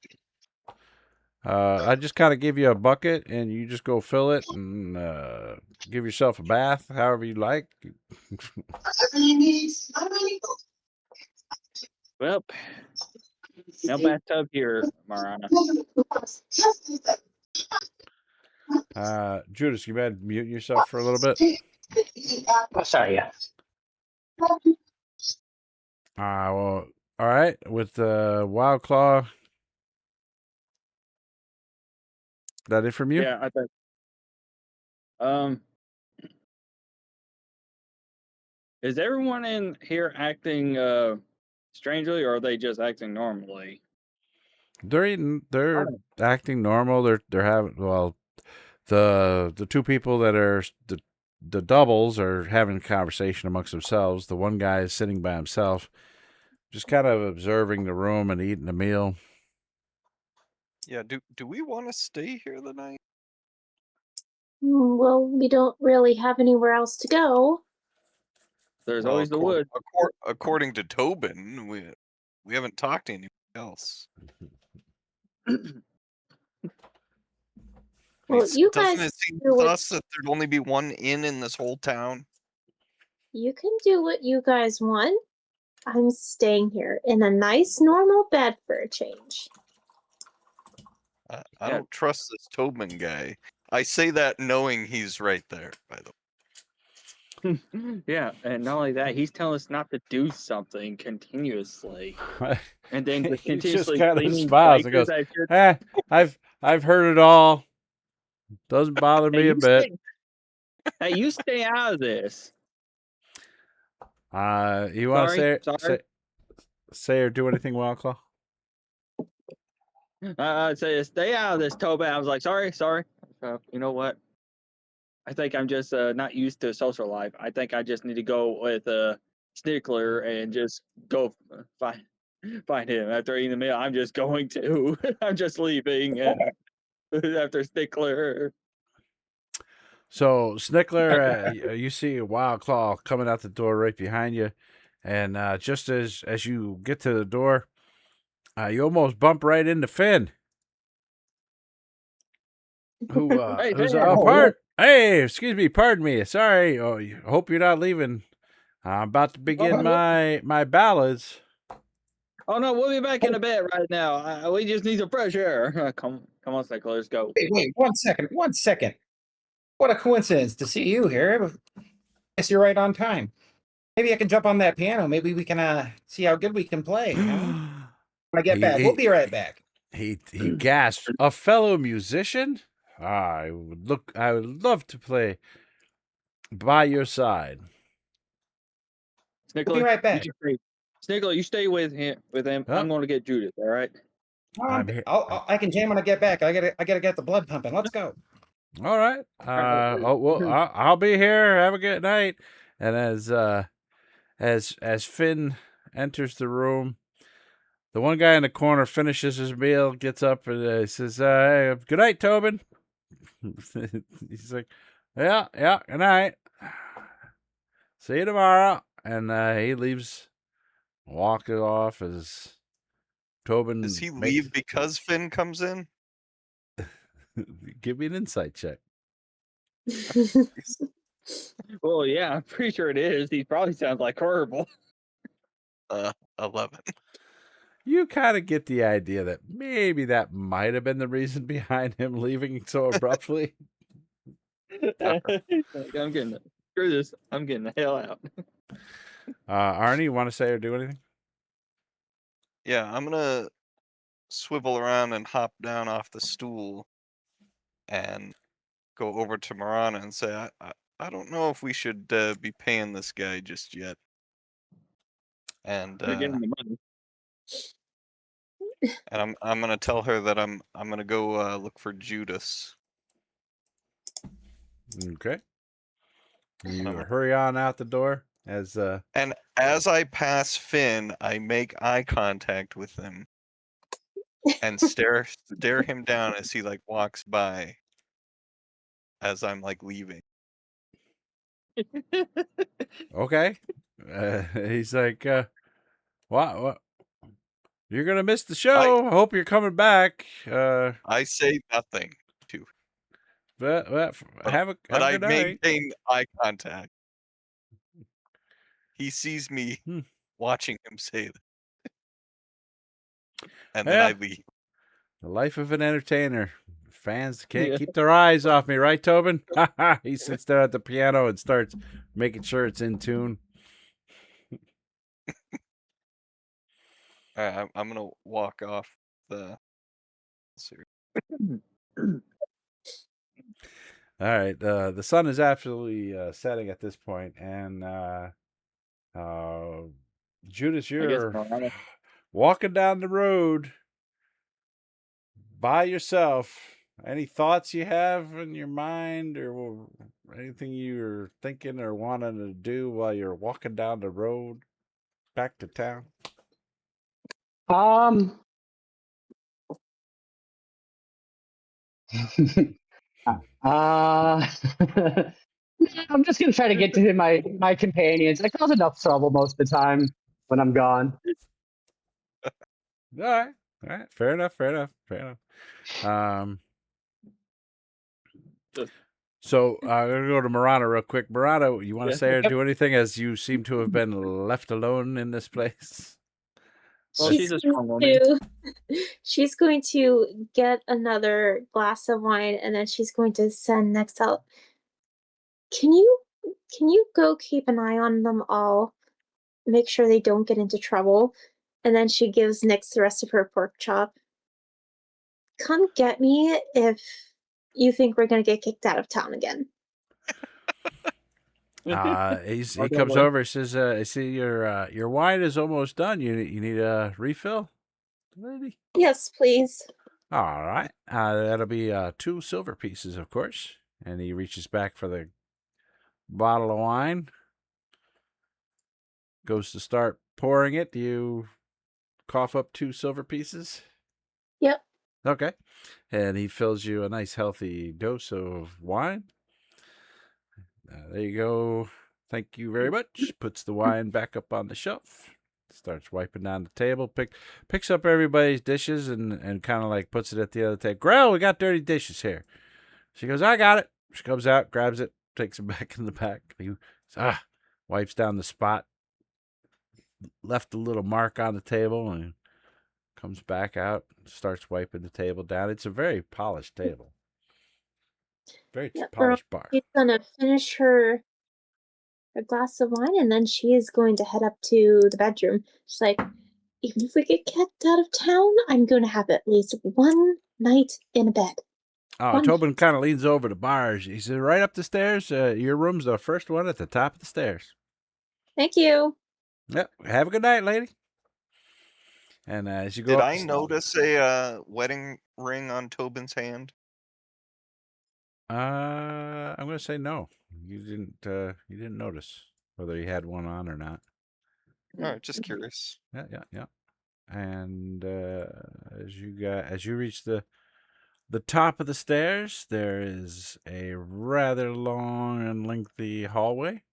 I just kind of give you a bucket and you just go fill it and give yourself a bath however you like. Well, no bathtub here, Marana. Judas, you better mute yourself for a little bit. Oh, sorry, yeah. Well, all right. With Wild Claw, that it from you? Yeah, I think. Is everyone in here acting strangely, or are they just acting normally? They're acting normal. They're having the two people that are the doubles are having a conversation amongst themselves. The one guy is sitting by himself, just kind of observing the room and eating a meal. Yeah, do we want to stay here the night? Well, we don't really have anywhere else to go. There's Well, always the wood. according to Tobin, we haven't talked to anyone else. Well, you doesn't guys it seem do to what us that there'd only be one inn in this whole town? you can do what you guys want. I'm staying here in a nice, normal bed for a change. I Yeah. don't trust this Tobin guy. I say that knowing he's right there, by the way. Yeah, and not only that, he's telling us not to do something continuously, and then He just continuously kind of cleaning smiles and places goes, that should. I've heard it all. Doesn't bother me Hey, a bit. you stay out of this. You want to Sorry. say or do anything, Wild Claw? Say stay out of this, Tobin. I was like, sorry. You know what? I think I'm just not used to social life. I think I just need to go with Snickler and just go find him after eating the meal. I'm just going to. I'm just leaving after Snickler. So, Snickler, you see Wild Claw coming out the door right behind you, and just as you get to the door, you almost bump right into Finn. Hey, Who's Finn. Hey, excuse me, pardon me. Sorry. Oh, hope you're not leaving. I'm about to begin my ballads. Oh no, we'll be back in the bed right now. We just need some fresh air. Come on, Snickler, let's go. Wait, 1 second. What a coincidence to see you here. Guess you're right on time. Maybe I can jump on that piano. Maybe we can see how good we can play. Huh? When I get back, we'll be right back. He gasped. A fellow musician? I would love to play by your side. Snickler, We'll be right back. Snickler, you stay with him. Huh? I'm going to get Judith. All right. I'm here. I can jam when I get back. I gotta get the blood pumping. Let's go. All right. I'll be here. Have a good night. And as Finn enters the room, the one guy in the corner finishes his meal, gets up, and says, hey, "Good night, Tobin." He's like, "Yeah, good night. See you tomorrow." And he leaves, walking off as Tobin. Does he leave because Finn comes in? Give me an insight check. Well, yeah, I'm pretty sure it is. He probably sounds like horrible. 11. You kind of get the idea that maybe that might have been the reason behind him leaving so abruptly. I'm getting screw this. I'm getting the hell out. Arnie, you want to say or do anything? Yeah, I'm gonna swivel around and hop down off the stool and go over to Marana and say, I don't know if we should be paying this guy just yet. And We're getting the money. and I'm gonna tell her that I'm gonna go look for Judas. Okay. You Um, hurry on out the door as And as I pass Finn, I make eye contact with him and stare him down as he like walks by as I'm like leaving. okay. He's like, what? You're gonna miss the show. I hope you're coming back. I say nothing to But have a but I good night. maintain eye contact. He sees me Hmm. watching him say that. And then Yeah. I leave. The life of an entertainer. Fans can't Yeah. keep their eyes off me, right, Tobin? He sits there at the piano and starts making sure it's in tune. All right, I'm gonna walk off the series. All right. The sun is absolutely setting at this point, and Judas, I guess you're Miranda. walking down the road by yourself. Any thoughts you have in your mind, or anything you're thinking or wanting to do while you're walking down the road back to town? I'm just gonna try to get to my companions. I cause enough trouble most of the time when I'm gone. All right. All right. Fair enough. Fair enough. Fair enough. So I'm going to go to Murata real quick. Murata, you want to Yeah. say or do anything as you seem to have been left alone in this place? Well, she's a strong woman. She's going to get another glass of wine, and then she's going to send Nix out. Can you go keep an eye on them all? Make sure they don't get into trouble. And then she gives Nix the rest of her pork chop. Come get me if you think we're gonna get kicked out of town again. He comes over. He says, "I see your wine is almost done. You need a refill, lady." Yes, please. All right. That'll be 2 silver pieces, of course. And he reaches back for the bottle of wine. Goes to start pouring it. Do you cough up 2 silver pieces? Yep. Okay. And he fills you a nice healthy dose of wine. There you go. Thank you very much. Puts the wine back up on the shelf. Starts wiping down the table. Picks up everybody's dishes and kind of like puts it at the other table. Grell, we got dirty dishes here. She goes, I got it. She comes out, grabs it, takes it back in the back. He wipes down the spot. Left a little mark on the table and comes back out, starts wiping the table down. It's a very polished table. Very polished bar. She's gonna finish her glass of wine, and then she is going to head up to the bedroom. She's like, even if we get kicked out of town, I'm going to have at least one night in a bed. Tobin kind of leans over the bars. He says, right up the stairs. Your room's the first one at the top of the stairs. Thank you. Yep. Have a good night, lady. And as you go Did up, I notice a wedding ring on Tobin's hand? I'm going to say no. You didn't notice whether he had one on or not. All right, just curious. Yeah. And as you reach the top of the stairs, there is a rather long and lengthy hallway.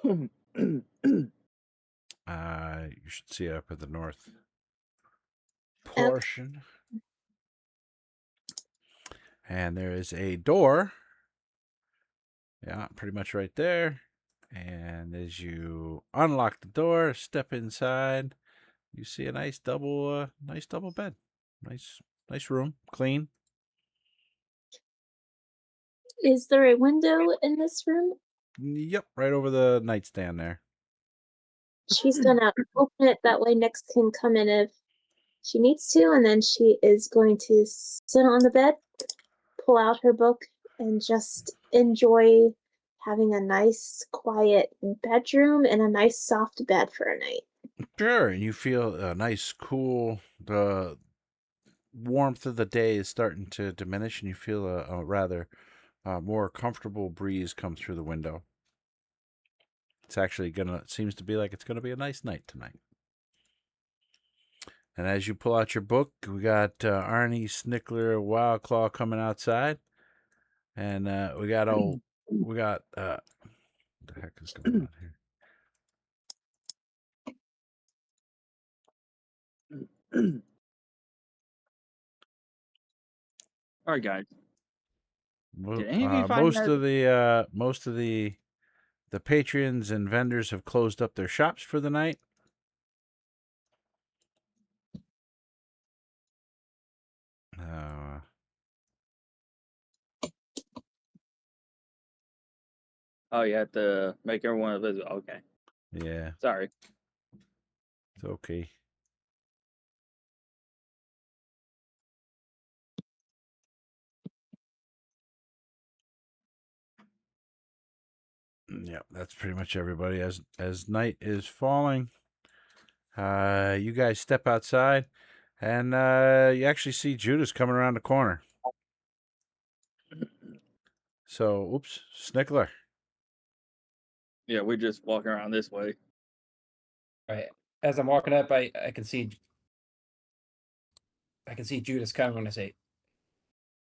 You should see it up at the north portion. And there is a door. Yeah, pretty much right there. And as you unlock the door, step inside, you see a nice double bed. Nice room, clean. Is there a window in this room? Yep, right over the nightstand there. She's gonna open it, that way Nix can come in if she needs to, and then she is going to sit on the bed, pull out her book, and just enjoy having a nice, quiet bedroom and a nice, soft bed for a night. Sure, and you feel a nice, cool. The warmth of the day is starting to diminish, and you feel a rather more comfortable breeze come through the window. It's actually seems to be like it's gonna be a nice night tonight. And as you pull out your book, we got Arnie, Snickler, Wildclaw coming outside, and we got what the heck is going on here? All right, guys. Mo- Did any of you find most that? of the patrons and vendors have closed up their shops for the night. Oh, you have to make everyone visible. Okay. Yeah, Sorry. it's okay. Yeah, that's pretty much everybody. As night is falling, you guys step outside, and you actually see Judas coming around the corner. So, oops, Snickler. Yeah, we're just walking around this way. Right. As I'm walking up, I can see Judas coming and I say,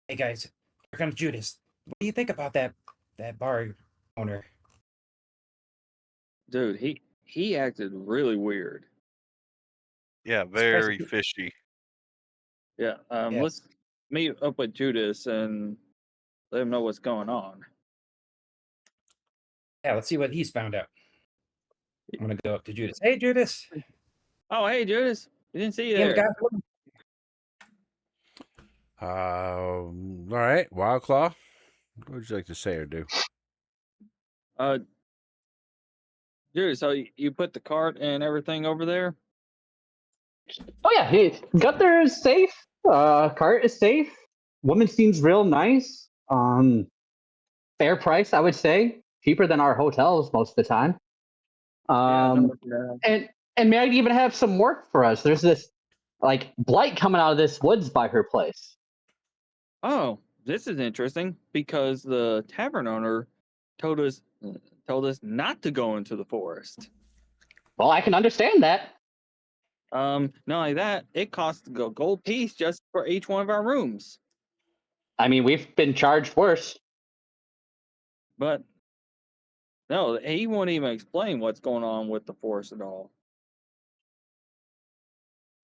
"Hey guys, here comes Judas. What do you think about that bar owner?" Dude, he acted really weird. Yeah, very fishy. Yeah. Yeah. Let's meet up with Judas and let him know what's going on. Yeah, let's see what he's found out. I'm gonna go up to Judas. Hey, Judas. Oh, hey, Judas. We didn't see you Yeah, there. we got one. All right, Wildclaw. What would you like to say or do? Judas, so you put the cart and everything over there? Oh yeah, Gunther is safe. Cart is safe. Woman seems real nice. Fair price, I would say. Cheaper than our hotels most of the time. And might even have some work for us. There's this like blight coming out of this woods by her place. Oh, this is interesting because the tavern owner told us not to go into the forest. Well, I can understand that. Not only that, it costs a gold piece just for each one of our rooms. I mean, we've been charged worse. But no, he won't even explain what's going on with the forest at all.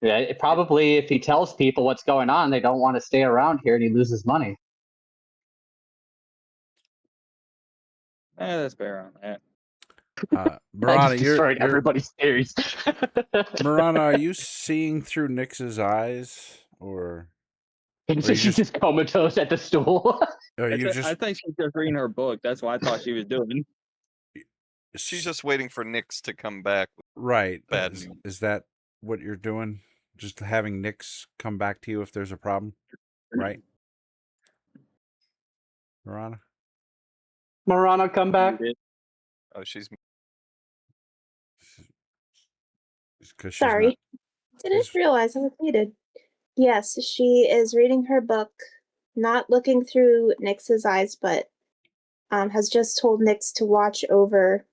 Yeah, probably if he tells people what's going on, they don't want to stay around here and he loses money. That's fair on that. Marana, destroyed everybody's theories. Marana, are you seeing through Nix's eyes, or She's just comatose at the stool. I think she's just reading her book. That's what I thought she was doing. She's just waiting for Nix to come back. Right. Bad news. Is that what you're doing? Just having Nix come back to you if there's a problem, right? Marana? Marana, come back. Oh, she's. Sorry. Didn't realize I was muted. Yes, she is reading her book, not looking through Nix's eyes, but has just told Nix to watch over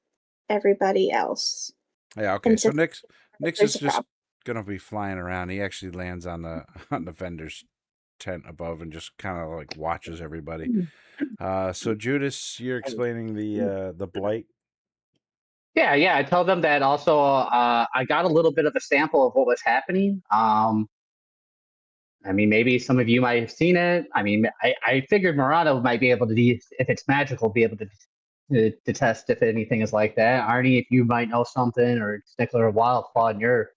everybody else. Yeah, okay. So Nix is just gonna be flying around. He actually lands on the vendor's tent above and just kind of like watches everybody. So Judas, you're explaining the blight. Yeah. I told them that also. I got a little bit of a sample of what was happening. I mean, maybe some of you might have seen it. I mean, I figured Murano might be able to, if it's magical, be able to test if anything is like that. Arnie, if you might know something, or Stickler or Wildclaw in your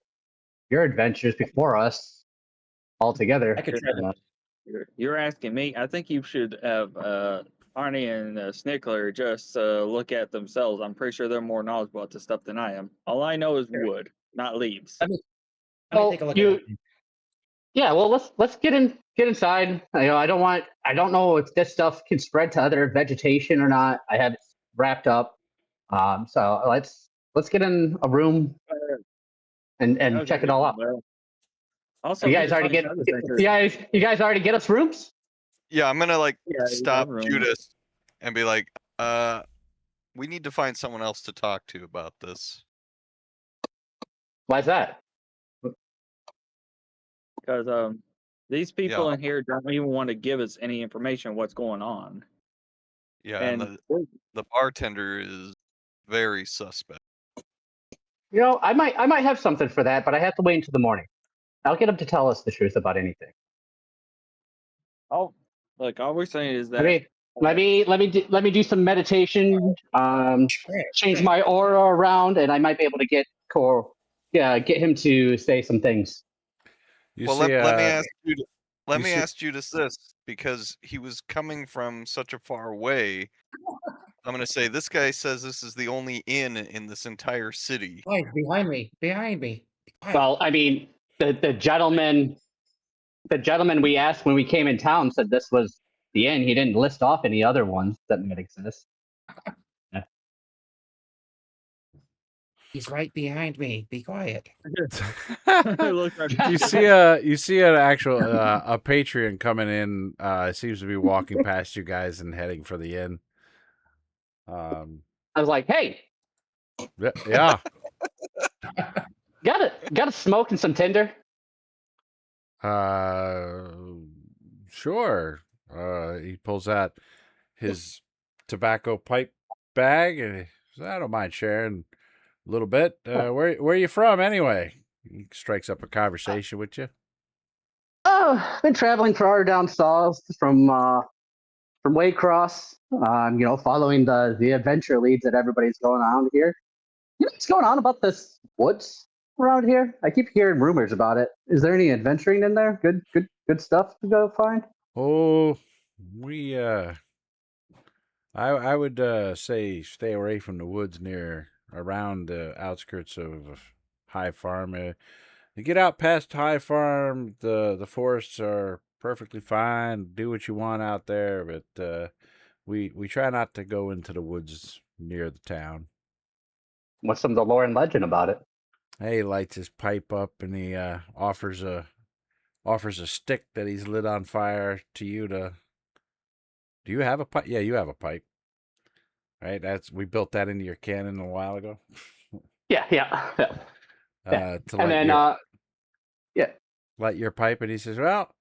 adventures before us all together. I could try that. You're asking me. I think you should have Arnie and Snickler just look at themselves. I'm pretty sure they're more knowledgeable about this stuff than I am. All I know is wood, not leaves. Let me take a look at it. Yeah, well, let's get inside. I don't know if this stuff can spread to other vegetation or not. I have it wrapped up. So let's get in a room and check it all out. Also, you guys already get us rooms? Yeah, I'm gonna stop Judas and be like, we need to find someone else to talk to about this. Why's that? Because these people Yeah. in here don't even want to give us any information on what's going on. Yeah, And and the bartender is very suspect. You know, I might have something for that, but I have to wait until the morning. I'll get him to tell us the truth about anything. all we're saying is that Let me do some meditation. Change my aura around, and I might be able to get him to say some things. You Well, see, let me ask you. Let you me see- ask Judas this, because he was coming from such a far way. I'm gonna say this guy says this is the only inn in this entire city. Guys, behind me. Behind me. Quiet. Well, I mean, the gentleman we asked when we came in town said this was the inn. He didn't list off any other ones that might exist. He's right behind me. Be quiet. Look right you see an actual a Patreon coming in. Seems to be walking past you guys and heading for the inn. I was like, "Hey, Yeah. got a smoke and some tinder?" Sure. He pulls out his tobacco pipe bag and he says, I don't mind sharing a little bit. Where are you from anyway? He strikes up a conversation with you. Oh, been traveling far down south from Waycross. Following the adventure leads that everybody's going on here. You know what's going on about this woods around here? I keep hearing rumors about it. Is there any adventuring in there? Good stuff to go find? Oh, we I would say stay away from the woods around the outskirts of High Farm. You get out past High Farm, the forests are perfectly fine. Do what you want out there, but we try not to go into the woods near the town. What's some of the lore and legend about it? He lights his pipe up and he offers a stick that he's lit on fire to you to. Do you have a pipe? Yeah, you have a pipe. Right? We built that into your cannon a while ago. Yeah. To And then, light your pipe, and he says, "Well,"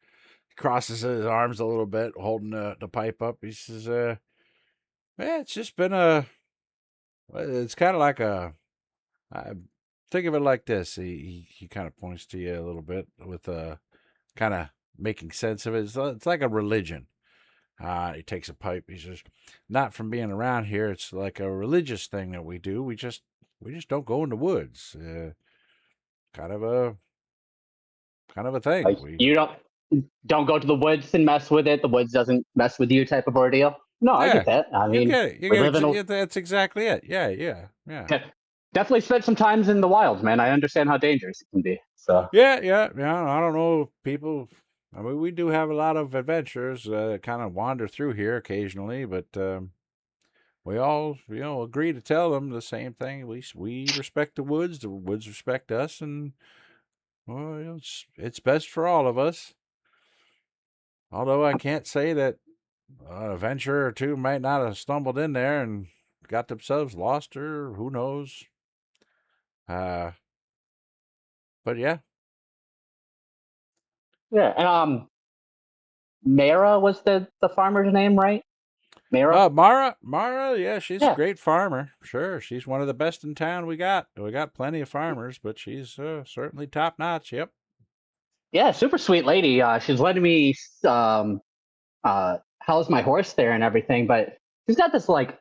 he crosses his arms a little bit, holding the pipe up. He says, "Yeah, it's just been it's kind of like think of it like this." He kind of points to you a little bit with kind of making sense of it. It's like a religion. He takes a pipe. He says, "Not from being around here. It's like a religious thing that we do. We just don't go in the woods. Kind of a thing. like, you don't go to the woods and mess with it. The woods doesn't mess with you, type of ordeal. No, I get that. I mean, you we get live it. in That's exactly it. Yeah. definitely spent some times in the wilds, man. I understand how dangerous it can be. So Yeah. I don't know, people. I mean, we do have a lot of adventures kind of wander through here occasionally, but we all, agree to tell them the same thing. We respect the woods respect us, and well, it's best for all of us. Although I can't say that an adventurer or two might not have stumbled in there and got themselves lost, or who knows. But yeah. yeah. Mara was the farmer's name, right? Mara. Mara, yeah, she's a great farmer. Sure, she's one of the best in town. We got plenty of farmers, but she's certainly top notch. Yep. Yeah, super sweet lady. She's letting me house my horse there and everything, but she's got this like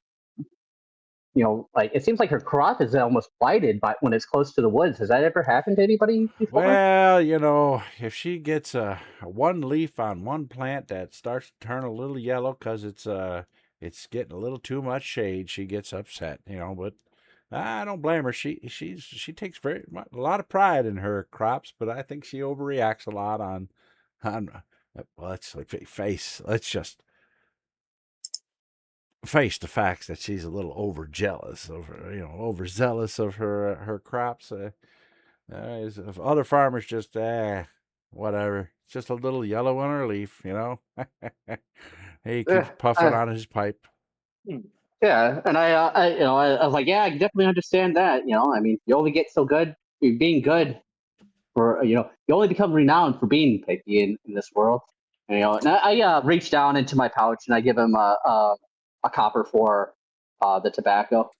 it seems like her crop is almost blighted by when it's close to the woods. Has that ever happened to anybody before? Well, if she gets a one leaf on one plant that starts to turn a little yellow because it's getting a little too much shade, she gets upset. But I don't blame her. She takes a lot of pride in her crops, but I think she overreacts a lot on let's just face the facts that she's a little overzealous of her crops. If other farmers just whatever, it's just a little yellow on her leaf. He keeps puffing on his pipe. Yeah, and I was like, yeah, I can definitely understand that. I mean, you only get so good being good for you only become renowned for being picky in this world. And I reach down into my pouch and I give him a copper for the tobacco.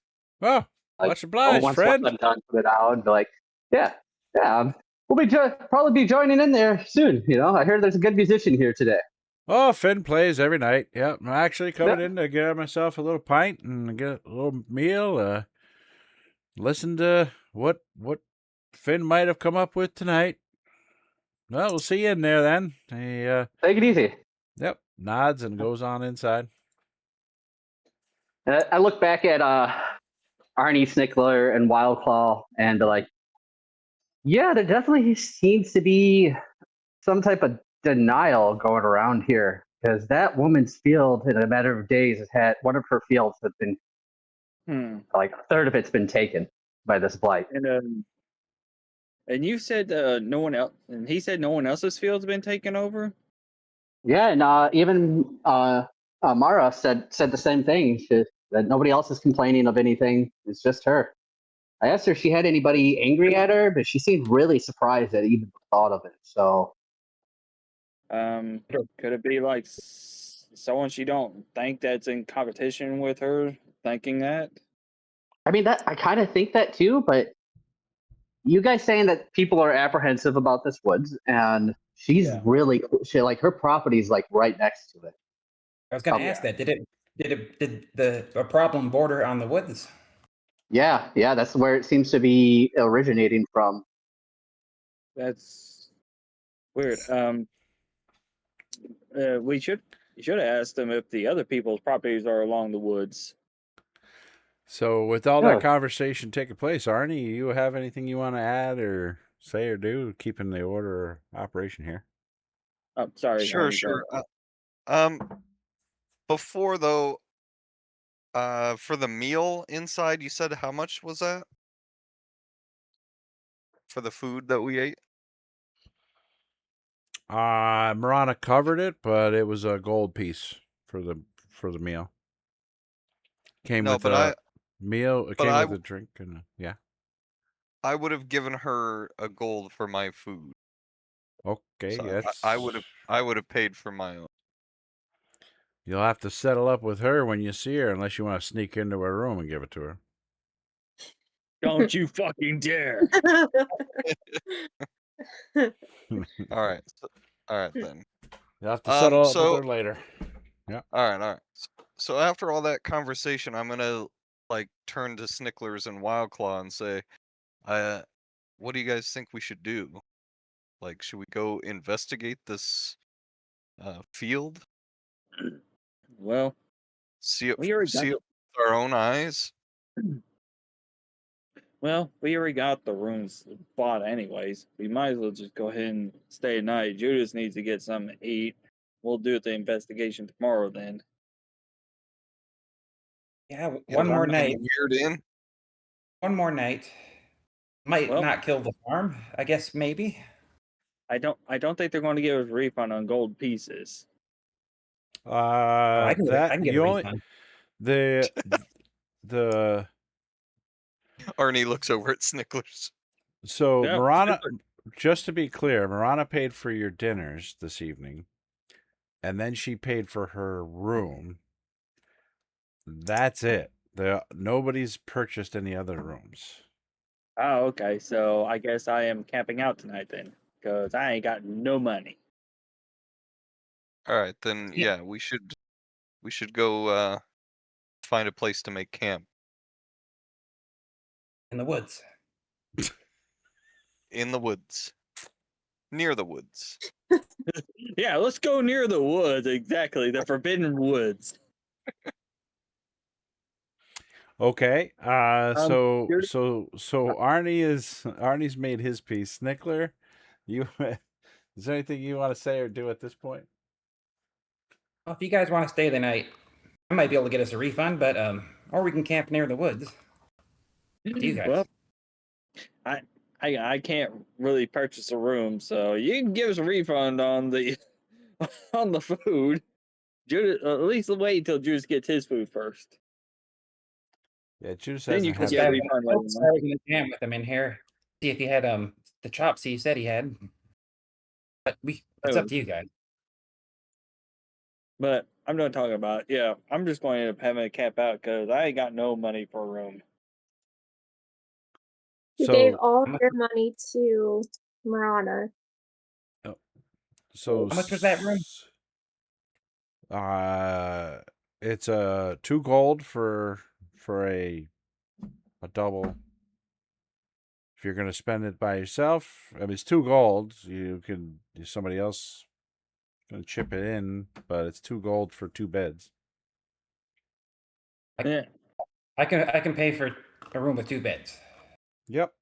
Oh, Like, much obliged, once friend. I'm done, put it out and be like, yeah, we'll be probably be joining in there soon. I heard there's a good musician here today. Oh, Finn plays every night. Yep, I'm actually coming Yeah. in to get myself a little pint and get a little meal. Listen to what Finn might have come up with tonight. Well, we'll see you in there then. He Take it easy. yep, nods and goes on inside. And I look back at Arnie Snickler and Wildclaw and be like, yeah, there definitely seems to be some type of denial going around here because that woman's field in a matter of days has had one of her fields has been like a third of it's been taken by this blight. And you said no one else, and he said no one else's field's been taken over. Yeah, and even Mara said the same thing. That nobody else is complaining of anything. It's just her. I asked her if she had anybody angry at her, but she seemed really surprised at even the thought of it. So, could it be like someone she don't think that's in competition with her thinking that? I mean, that I kind of think that too. But you guys saying that people are apprehensive about this woods, and she's really like her property's like right next to it. I was going to ask that. Did the problem border on the woods? Yeah, that's where it seems to be originating from. That's weird. You should have asked them if the other people's properties are along the woods. So, with all that conversation taking place, Arnie, you have anything you want to add or say or do, keeping the order of operation here? Oh, sorry. Sure. Before though, for the meal inside, you said how much was that? For the food that we ate? Marana covered it, but it was a gold piece for the meal. Came with a meal. It came with a drink and yeah. I would have given her a gold for my food. Okay, So yes. I would have paid for my own. You'll have to settle up with her when you see her, unless you want to sneak into her room and give it to her. Don't you fucking dare! All right then. You'll have to settle up with her later. Yeah. All right. So after all that conversation, I'm gonna turn to Snicklers and Wildclaw and say, what do you guys think we should do? Should we go investigate this field? Well, see it with our own eyes. Well, we already got the rooms bought anyways. We might as well just go ahead and stay at night. Judas needs to get something to eat. We'll do the investigation tomorrow then. Yeah, one more night. Weird in. One more night. Might not kill the farm. I guess maybe. I don't think they're going to give us a refund on gold pieces. I can get a refund. The Arnie looks over at Snicklers. So Marana, just to be clear, Marana paid for your dinners this evening, and then she paid for her room. That's it. Nobody's purchased any other rooms. Oh, okay. So I guess I am camping out tonight then, because I ain't got no money. All right, then yeah, we should go find a place to make camp. In the woods. In the woods. Near the woods. Yeah, let's go near the woods. Exactly, the forbidden woods. Okay. So Arnie's made his piece. Snickler, is there anything you want to say or do at this point? Well, if you guys want to stay the night, I might be able to get us a refund, but or we can camp near the woods. Do you guys? Well, I can't really purchase a room, so you can give us a refund on the on the food. Judas, at least wait until Judas gets his food first. Yeah, Judas Then you hasn't can had. get Yeah, refund I later. was gonna jam with him in here. See if he had the chops he said he had. But it's up to you guys. But I'm not talking about. Yeah, I'm just going to end up having to camp out because I ain't got no money for a room. You gave So, all How much- your money to Marana. so How much was that room? It's 2 gold for a double. If you're gonna spend it by yourself, I mean it's 2 gold. Somebody else can chip it in, but it's 2 gold for 2 beds. Yeah. I can pay for a room with 2 beds. Yep.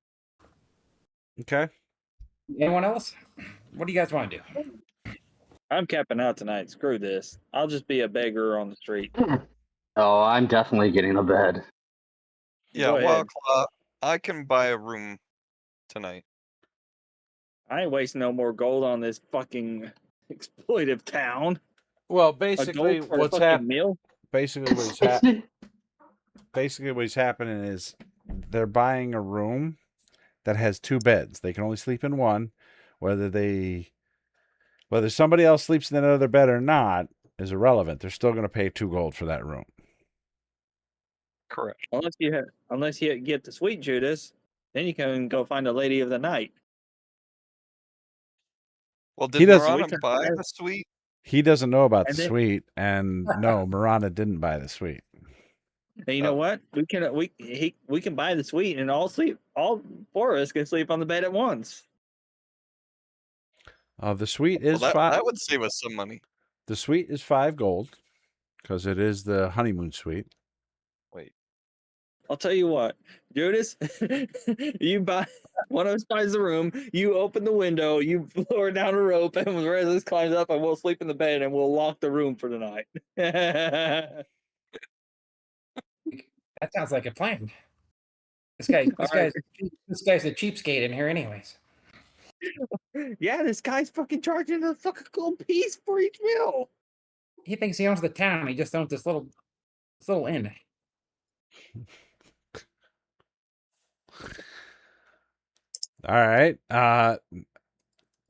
Okay. Anyone else? What do you guys want to do? I'm camping out tonight. Screw this. I'll just be a beggar on the street. Oh, I'm definitely getting a bed. Yeah, Go ahead. Wildclaw, I can buy a room tonight. I ain't wasting no more gold on this fucking exploitive town. Well, A basically gold for a what's fucking meal? basically what's happening is they're buying a room that has 2 beds. They can only sleep in one. Whether somebody else sleeps in another bed or not is irrelevant. They're still going to pay 2 gold for that room. Correct. Unless you get the sweet Judas, then you can go find a lady of the night. Well, He did doesn't- Marana We can buy buy- the suite? He doesn't know about And the then- suite, and no, Marana didn't buy the suite. And you know Oh. what? We can buy the suite and all 4 of us can sleep on the bed at once. The suite Well, is that 5. would save us some money. The suite is 5 gold because it is the honeymoon suite. Wait. I'll tell you what, Judas, you buy one of us buys the room, you open the window, you lower down a rope, and when the rest of us climbs up, and we'll sleep in the bed and we'll lock the room for the night. That sounds like a plan. This guy's a cheapskate in here, anyways. Yeah, this guy's fucking charging a fucking gold piece for each meal. He thinks he owns the town. He just owns this little inn. All right.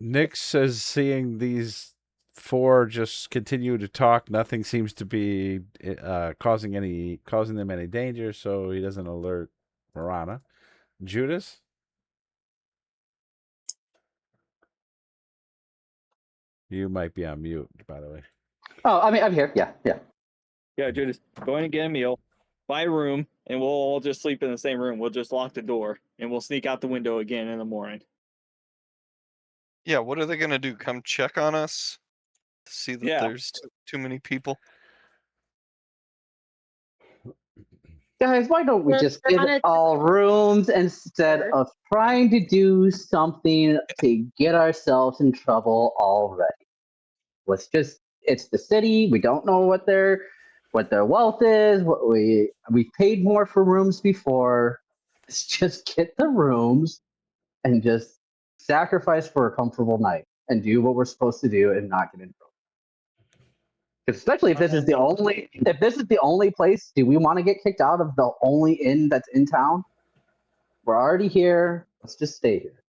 Nix is seeing these 4 just continue to talk. Nothing seems to be causing them any danger, so he doesn't alert Marana. Judas? You might be on mute, by the way. Oh, I mean, I'm here. Yeah. Yeah, Judas, go in and get a meal, buy a room, and we'll all just sleep in the same room. We'll just lock the door and we'll sneak out the window again in the morning. Yeah, what are they gonna do? Come check on us to see that Yeah. there's too many people? Guys, why don't we We're just on get a- all rooms instead of trying to do something to get ourselves in trouble already? It's the city. We don't know what their wealth is. We've paid more for rooms before. Let's just get the rooms and just sacrifice for a comfortable night and do what we're supposed to do and not get in trouble. Especially if this is the only place, do we want to get kicked out of the only inn that's in town? We're already here. Let's just stay here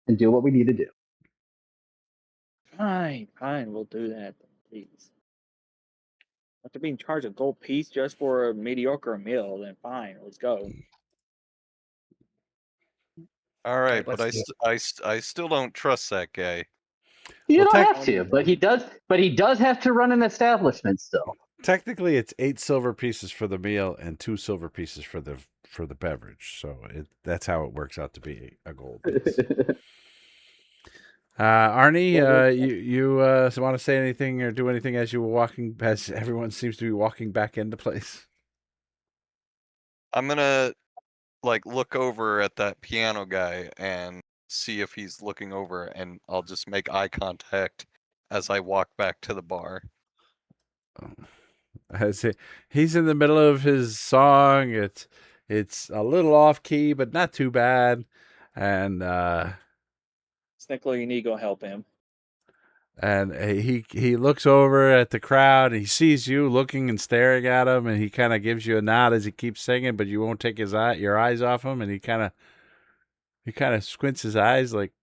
and do what we need to do. Fine, we'll do that, please. After being charged a gold piece just for a mediocre meal, then fine, let's go. All right, Let's but do it. I still don't trust that guy. You Well, don't have to, but he does have to run an establishment still. Technically, it's 8 silver pieces for the meal and 2 silver pieces for the beverage. So that's how it works out to be a gold piece. Arnie, you want to say anything or do anything as you were walking, as everyone seems to be walking back into place? I'm gonna look over at that piano guy and see if he's looking over, and I'll just make eye contact as I walk back to the bar. He's in the middle of his song. It's a little off key, but not too bad. And Snickler, you need to go help him. And he looks over at the crowd. He sees you looking and staring at him, and he kind of gives you a nod as he keeps singing, but you won't take your eyes off him. And he kind of squints his eyes like,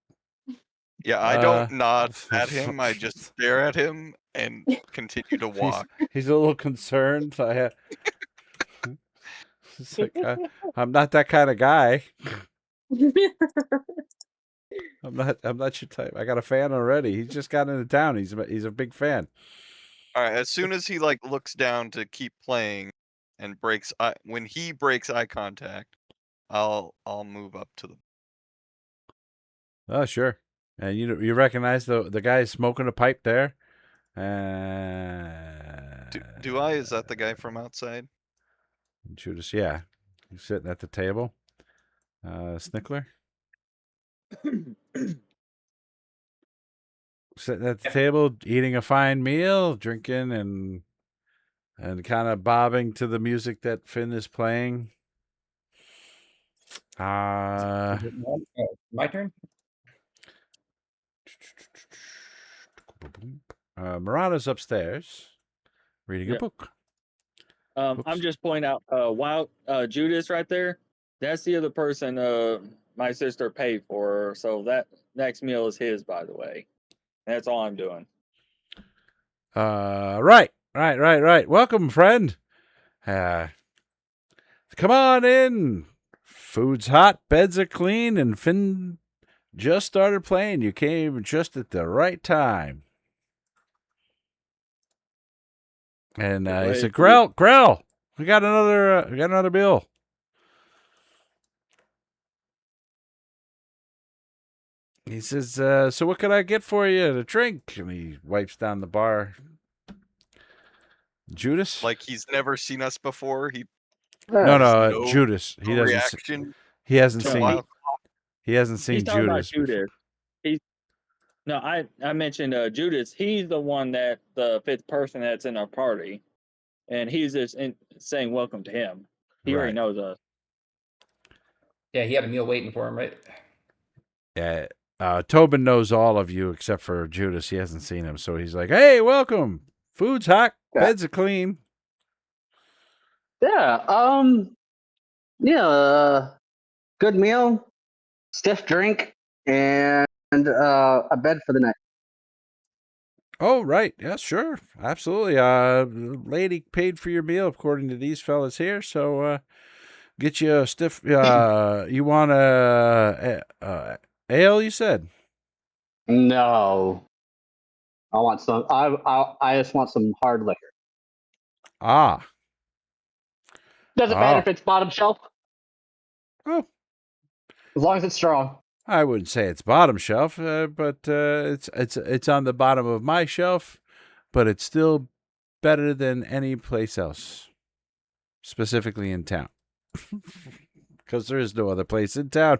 Yeah, I don't nod at him. I just stare at him and continue to walk. He's a little concerned. It's like, I'm not that kind of guy. I'm not your type. I got a fan already. He's just got into town. He's a big fan. All right, as soon as he like looks down to keep playing and when he breaks eye contact, I'll move up to the. Oh, sure. And you recognize the guy smoking a pipe there? Do I? Is that the guy from outside? Judas, yeah. He's sitting at the table. Snickler? Sitting at the table, eating a fine meal, drinking and kind of bobbing to the music that Finn is playing. My turn. Marana's upstairs reading a Yeah. book. I'm just pointing out, Judas right there. That's the other person my sister paid for. So that next meal is his, by the way. That's all I'm doing. Right. Welcome, friend. Come on in. Food's hot, beds are clean, and Finn just started playing. You came just at the right time. And he said, Grell, we got another bill. He says, so what can I get for you to drink? And he wipes down the bar. Judas? Like he's never seen us before. No, Judas. He doesn't. Reaction. He hasn't No, seen. He hasn't seen He's talking about Judas. Judas. I mentioned Judas. He's the one that the fifth person that's in our party, and he's just saying welcome to him. He already knows us. Yeah, he had a meal waiting for him, right? Yeah. Tobin knows all of you except for Judas. He hasn't seen him, so he's like, "Hey, welcome. Food's hot. Beds are clean." Yeah. Yeah. Good meal, stiff drink, and a bed for the night. Oh, right. Yeah, sure. Absolutely. Lady paid for your meal according to these fellas here, so get you a stiff. You want ale? You said. No, I want some. I just want some hard liquor. Ah. Doesn't matter if it's bottom shelf. Oh. As long as it's strong. I wouldn't say it's bottom shelf, but it's on the bottom of my shelf, but it's still better than any place else, specifically in town, because there is no other place in town.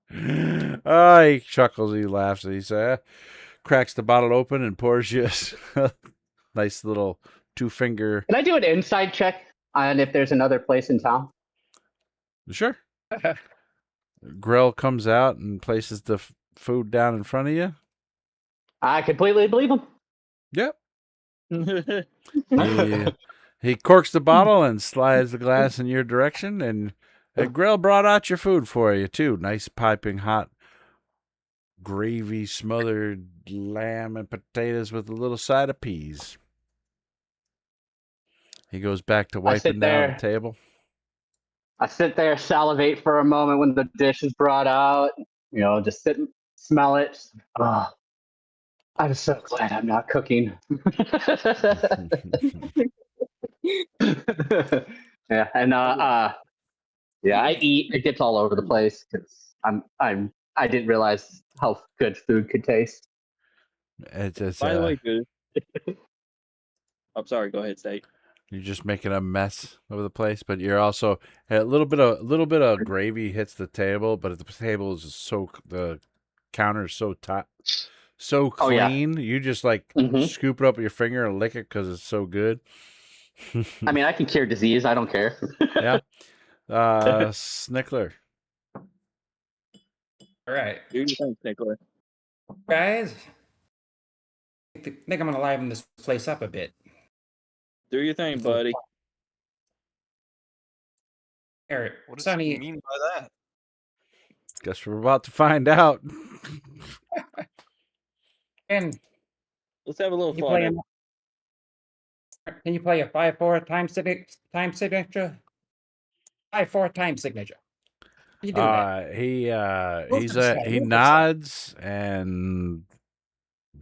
He chuckles, he laughs, and he cracks the bottle open and pours you a nice little 2-finger. Can I do an inside check on if there's another place in town? Sure. Grell comes out and places the food down in front of you. I completely believe him. Yep. He corks the bottle and slides the glass in your direction, and Grell brought out your food for you, too. Nice piping hot gravy smothered lamb and potatoes with a little side of peas. He goes back to wiping down the table. I sit there, salivate for a moment when the dish is brought out. Just sit and smell it. Oh, I'm so glad I'm not cooking. Yeah, and I eat. It gets all over the place because I didn't realize how good food could taste. By the way, dude. I'm sorry. Go ahead, State. You're just making a mess of the place, but you're also a little bit of gravy hits the table, but the table is the counter is so tight, so clean. You just scoop it up with your finger and lick it because it's so good. I mean, I can cure disease. I don't care. Yeah. Snickler. All right. Do your thing, Snickler. Guys, think I'm gonna liven this place up a bit. Do your thing, With a little buddy. Eric, What does Sonny, he mean by that? Guess we're about to find out. can Let's have a little you play fun. can you play a 5/4 time signature? 5/4 time signature. How you do that? He nods and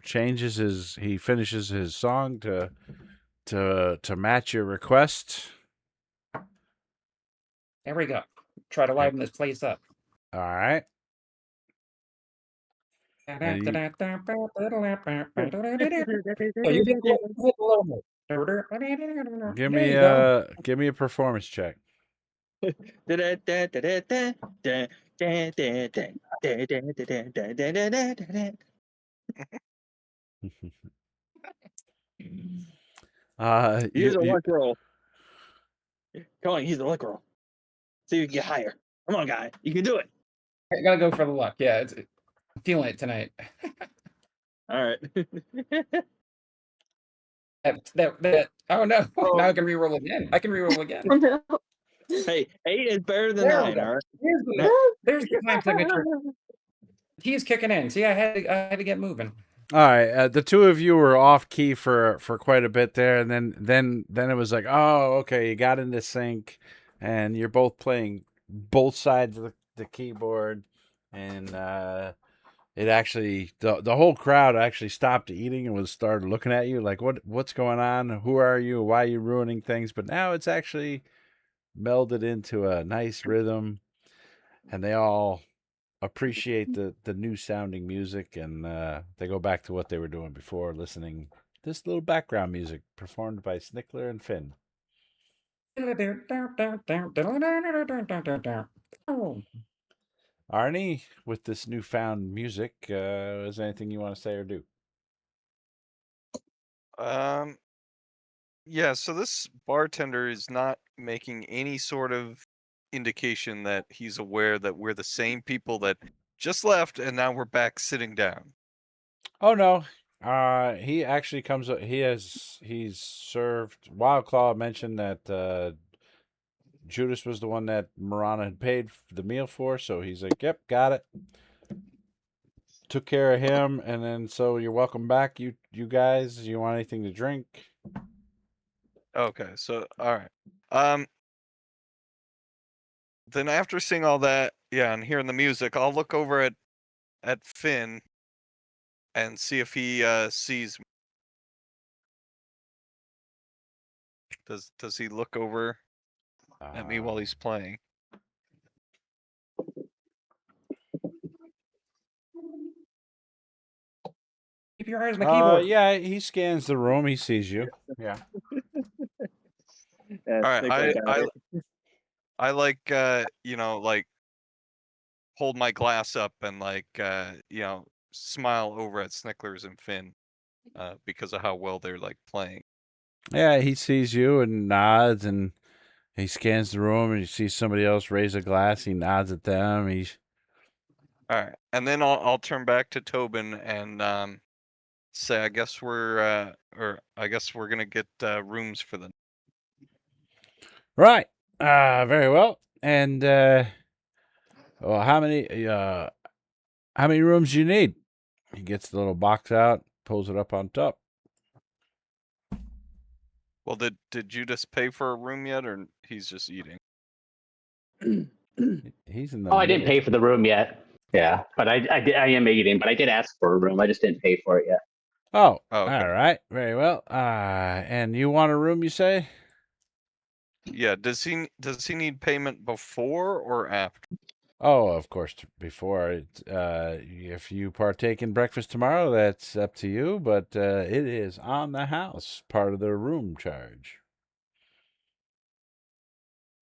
changes his. He finishes his song to match your request. There we go. Try to liven this place up. All right. And you- Oh, you hit a little more. Give There me you go. give me a performance check. Use a luck roll. Come on, use the luck roll. See if you can get higher. Come on, guy. You can do it. I gotta go for the luck. Yeah, I'm feeling it tonight. All right. Oh no! Oh. Now I can reroll again. I can reroll again. Oh, no. Hey, 8 is better than There we 9, go. all right? There's the time signature. He's kicking in. See, I had to get moving. All right, the two of you were off key for quite a bit there, and then it was like, oh, okay, you got into sync, and you're both playing both sides of the keyboard, and it actually the whole crowd actually stopped eating and started looking at you like, what's going on? Who are you? Why are you ruining things? But now it's actually melded into a nice rhythm, and they all appreciate the new sounding music, and they go back to what they were doing before, listening this little background music performed by Snickler and Finn. Arnie, with this newfound music, is there anything you want to say or do? Yeah, so this bartender is not making any sort of indication that he's aware that we're the same people that just left and now we're back sitting down. Oh no. He actually comes up. He's served. Wild Claw mentioned that Judas was the one that Marana had paid the meal for, so he's like, "Yep, got it." Took care of him, and then so you're welcome back, you guys. You want anything to drink? Okay, so all right. Then after seeing all that, yeah, and hearing the music, I'll look over at Finn and see if he sees me. Does he look over at me while he's playing? Keep your eyes on the keyboard. Yeah, he scans the room. He sees you. Yeah. All right, I like like hold my glass up and like smile over at Snicklers and Finn because of how well they're like playing. Yeah, he sees you and nods, and he scans the room, and he sees somebody else raise a glass. He nods at them. All right, and then I'll turn back to Tobin and say I guess we're gonna get rooms for them. Right. Very well. And well, how many rooms do you need? He gets the little box out, pulls it up on top. Well, did Judas pay for a room yet, or he's just eating? He's in the. Oh, I didn't pay for the room yet. Yeah, but I am eating, but I did ask for a room. I just didn't pay for it yet. Oh, okay. All right. Very well. And you want a room, you say? Yeah. Does he need payment before or after? Oh, of course, before. If you partake in breakfast tomorrow, that's up to you, but it is on the house, part of the room charge.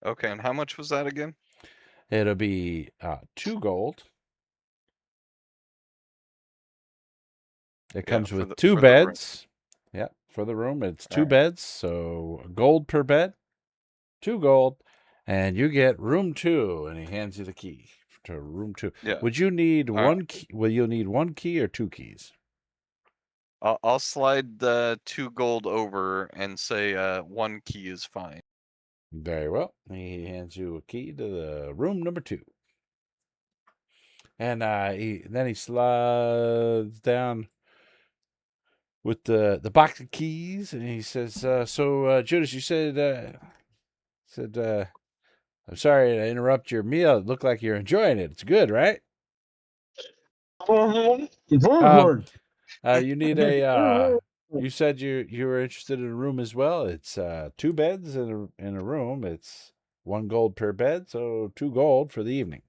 Okay, and how much was that again? It'll be 2 gold. It comes with 2 beds. Yeah, for the room. It's 2 beds, so gold per bed. 2 gold. And you get room 2, and he hands you the key to room 2. Yeah. Would you need one key? Will you need 1 key or 2 keys? I'll slide the 2 gold over and say 1 key is fine. Very well. He hands you a key to the room number 2. And then he slides down with the box of keys, and he says, "So Judas, you said I'm sorry to interrupt your meal. It looked like you're enjoying it. It's good, right? You need a. You said you were interested in a room as well. It's 2 beds in a room. It's 1 gold per bed, so 2 gold for the evening.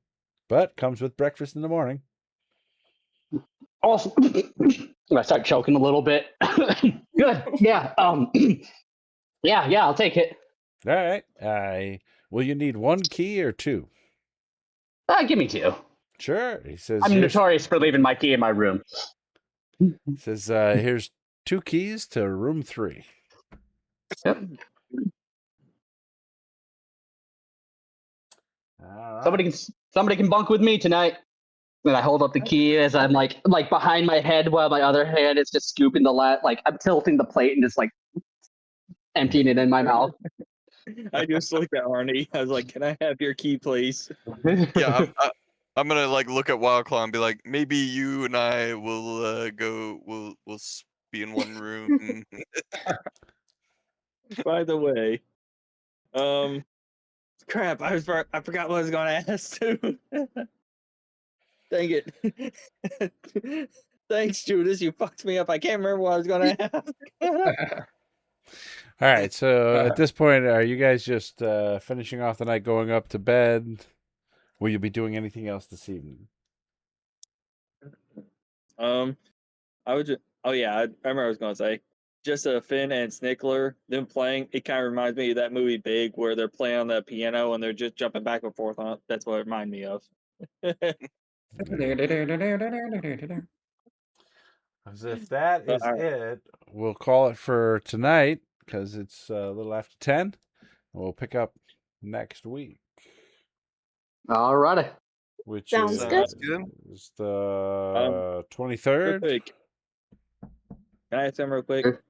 But comes with breakfast in the morning." Awesome. I start choking a little bit. Good. Yeah. Yeah. I'll take it. All right. Will you need 1 key or 2? Give me 2. Sure. He says. I'm notorious for leaving my key in my room. He says, "Here's 2 keys to room 3." Yep. All Somebody can bunk with me tonight. And I hold up the key as I'm like behind my head while my other hand is just scooping I'm tilting the plate and just like emptying it in my mouth. I just looked at Arnie. I was like, "Can I have your key, please?" Yeah, I'm gonna like look at Wildclaw and be like, maybe you and I will go. We'll be in one room. By the way, crap! I forgot what I was going to ask too. Dang it! Thanks, Judas. You fucked me up. I can't remember what I was going to ask. All right. So at this point, are you guys just finishing off the night, going up to bed? Will you be doing anything else this evening? I would just. Oh yeah, I remember what I was going to say. Just Finn and Snickler, them playing. It kind of reminds me of that movie Big, where they're playing on the piano and they're just jumping back and forth on it. That's what it reminded me of. As if that is All right. it, we'll call it for tonight because it's a little after 10. We'll pick up next week, Alrighty. which Sounds good. is the 23rd. Real quick. Can I ask them real quick? Sure.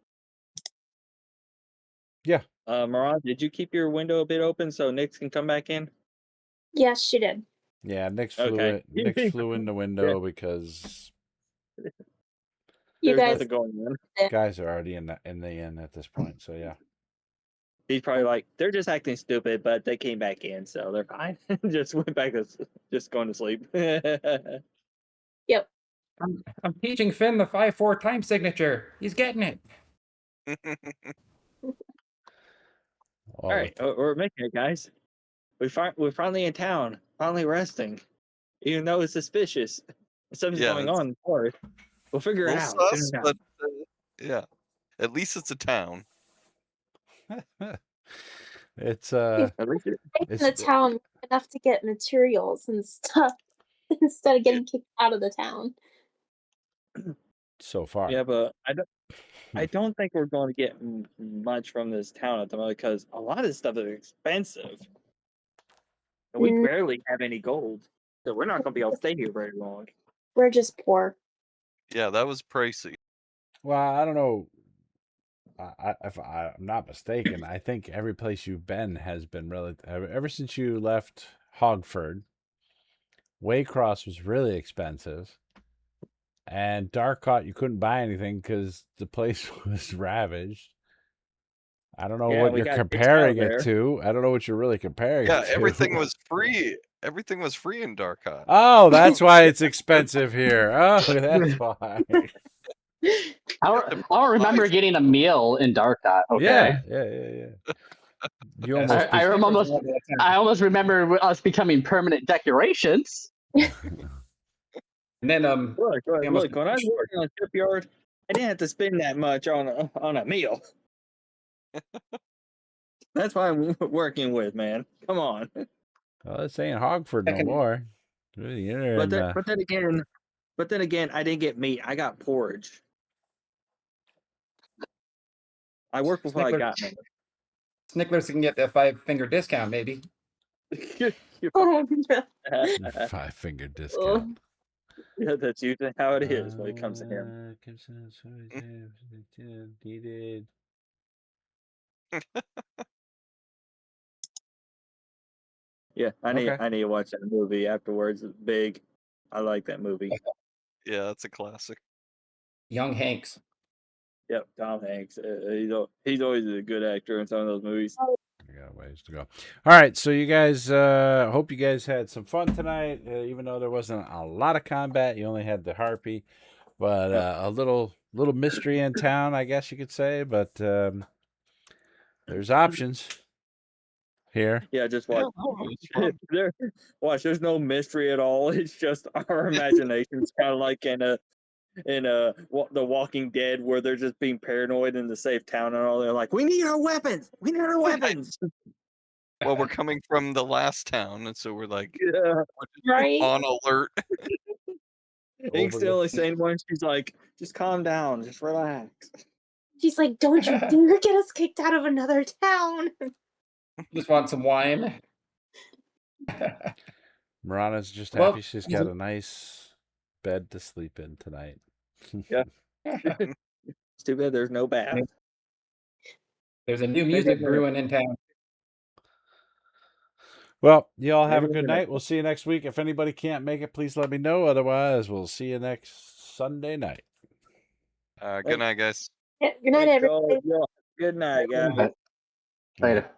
Yeah. Moran, did you keep your window a bit open so Nix can come back in? Yes, she did. Yeah, Nick Okay. flew in the window because You There's guys, nothing going on. guys are already in the inn at this point. So yeah. He's probably like, they're just acting stupid, but they came back in, so they're fine. Just went back to just going to sleep. yep. I'm teaching Finn the 5/4 time signature. He's getting it. All right, we're making it, guys. We're finally in town, finally resting. Even though it's suspicious, something's Yeah, going on in the forest. We'll figure it out. soon sus, enough. but yeah, at least it's a town. It's You've At least it- in the town enough to get materials and stuff instead of getting kicked out of the town. so far. yeah, but I don't think we're going to get much from this town at the moment because a lot of this stuff is expensive. And we Mm. barely have any gold. So we're not going to be able to stay here very long. We're just poor. Yeah, that was pricey. Well, I don't know. If I'm not mistaken, I think every place you've been has been really ever since you left Hogford. Waycross was really expensive, and Darkcott you couldn't buy anything because the place was ravaged. I don't know Yeah, what we you're got kicked out comparing it there. to. I don't know what you're really comparing Yeah, it to. everything was free. Everything was free in Darkot. Oh, that's why it's expensive here. Oh, that's why. I don't remember getting a meal in Darkot. Okay. Yeah. You Yes. almost I almost remember us becoming permanent decorations. And then Look, we almost- when I was working on shipyard, I didn't have to spend that much on a meal. That's what I'm working with, man. Come on. Well, this ain't Hogford no more. You're But in, then again, I didn't get meat. I got porridge. I worked with what I got, man. Snicklers can get that 5-finger discount, maybe. You're Oh, no. 5-finger discount. Yeah, that's usually how it is when it comes to him. Needed. Yeah, I need Okay. to watch that movie afterwards. It's big. I like that movie. Yeah, that's a classic. Young Hanks. Yep, Tom Hanks. He's always a good actor in some of those movies. I got a ways to go. All right, so you guys, hope you guys had some fun tonight. Even though there wasn't a lot of combat, you only had the harpy, but a little mystery in town, I guess you could say. But there's options here. Yeah, just Yeah, watch. no, it's fun. Watch. There's no mystery at all. It's just our imaginations, kind of like in The Walking Dead, where they're just being paranoid in the safe town and all. They're like, "We need our weapons. We need our weapons." Well, we're coming from the last town, and so we're like Yeah. Right? on alert. Ink's the only sane one. She's like, "Just calm down. Just relax." She's like, don't you dare get us kicked out of another town. Just want some wine. Marana's just Well, happy she's got a nice bed to sleep in tonight. Yeah. It's too bad there's no bath. There's a new Maybe music I'm gonna- brewing in town. Well, you all have a Maybe good we're gonna- night. We'll see you next week. If anybody can't make it, please let me know. Otherwise, we'll see you next Sunday night. Good night, guys. Good night, Thanks, y'all. everybody. Good night, guys. Later.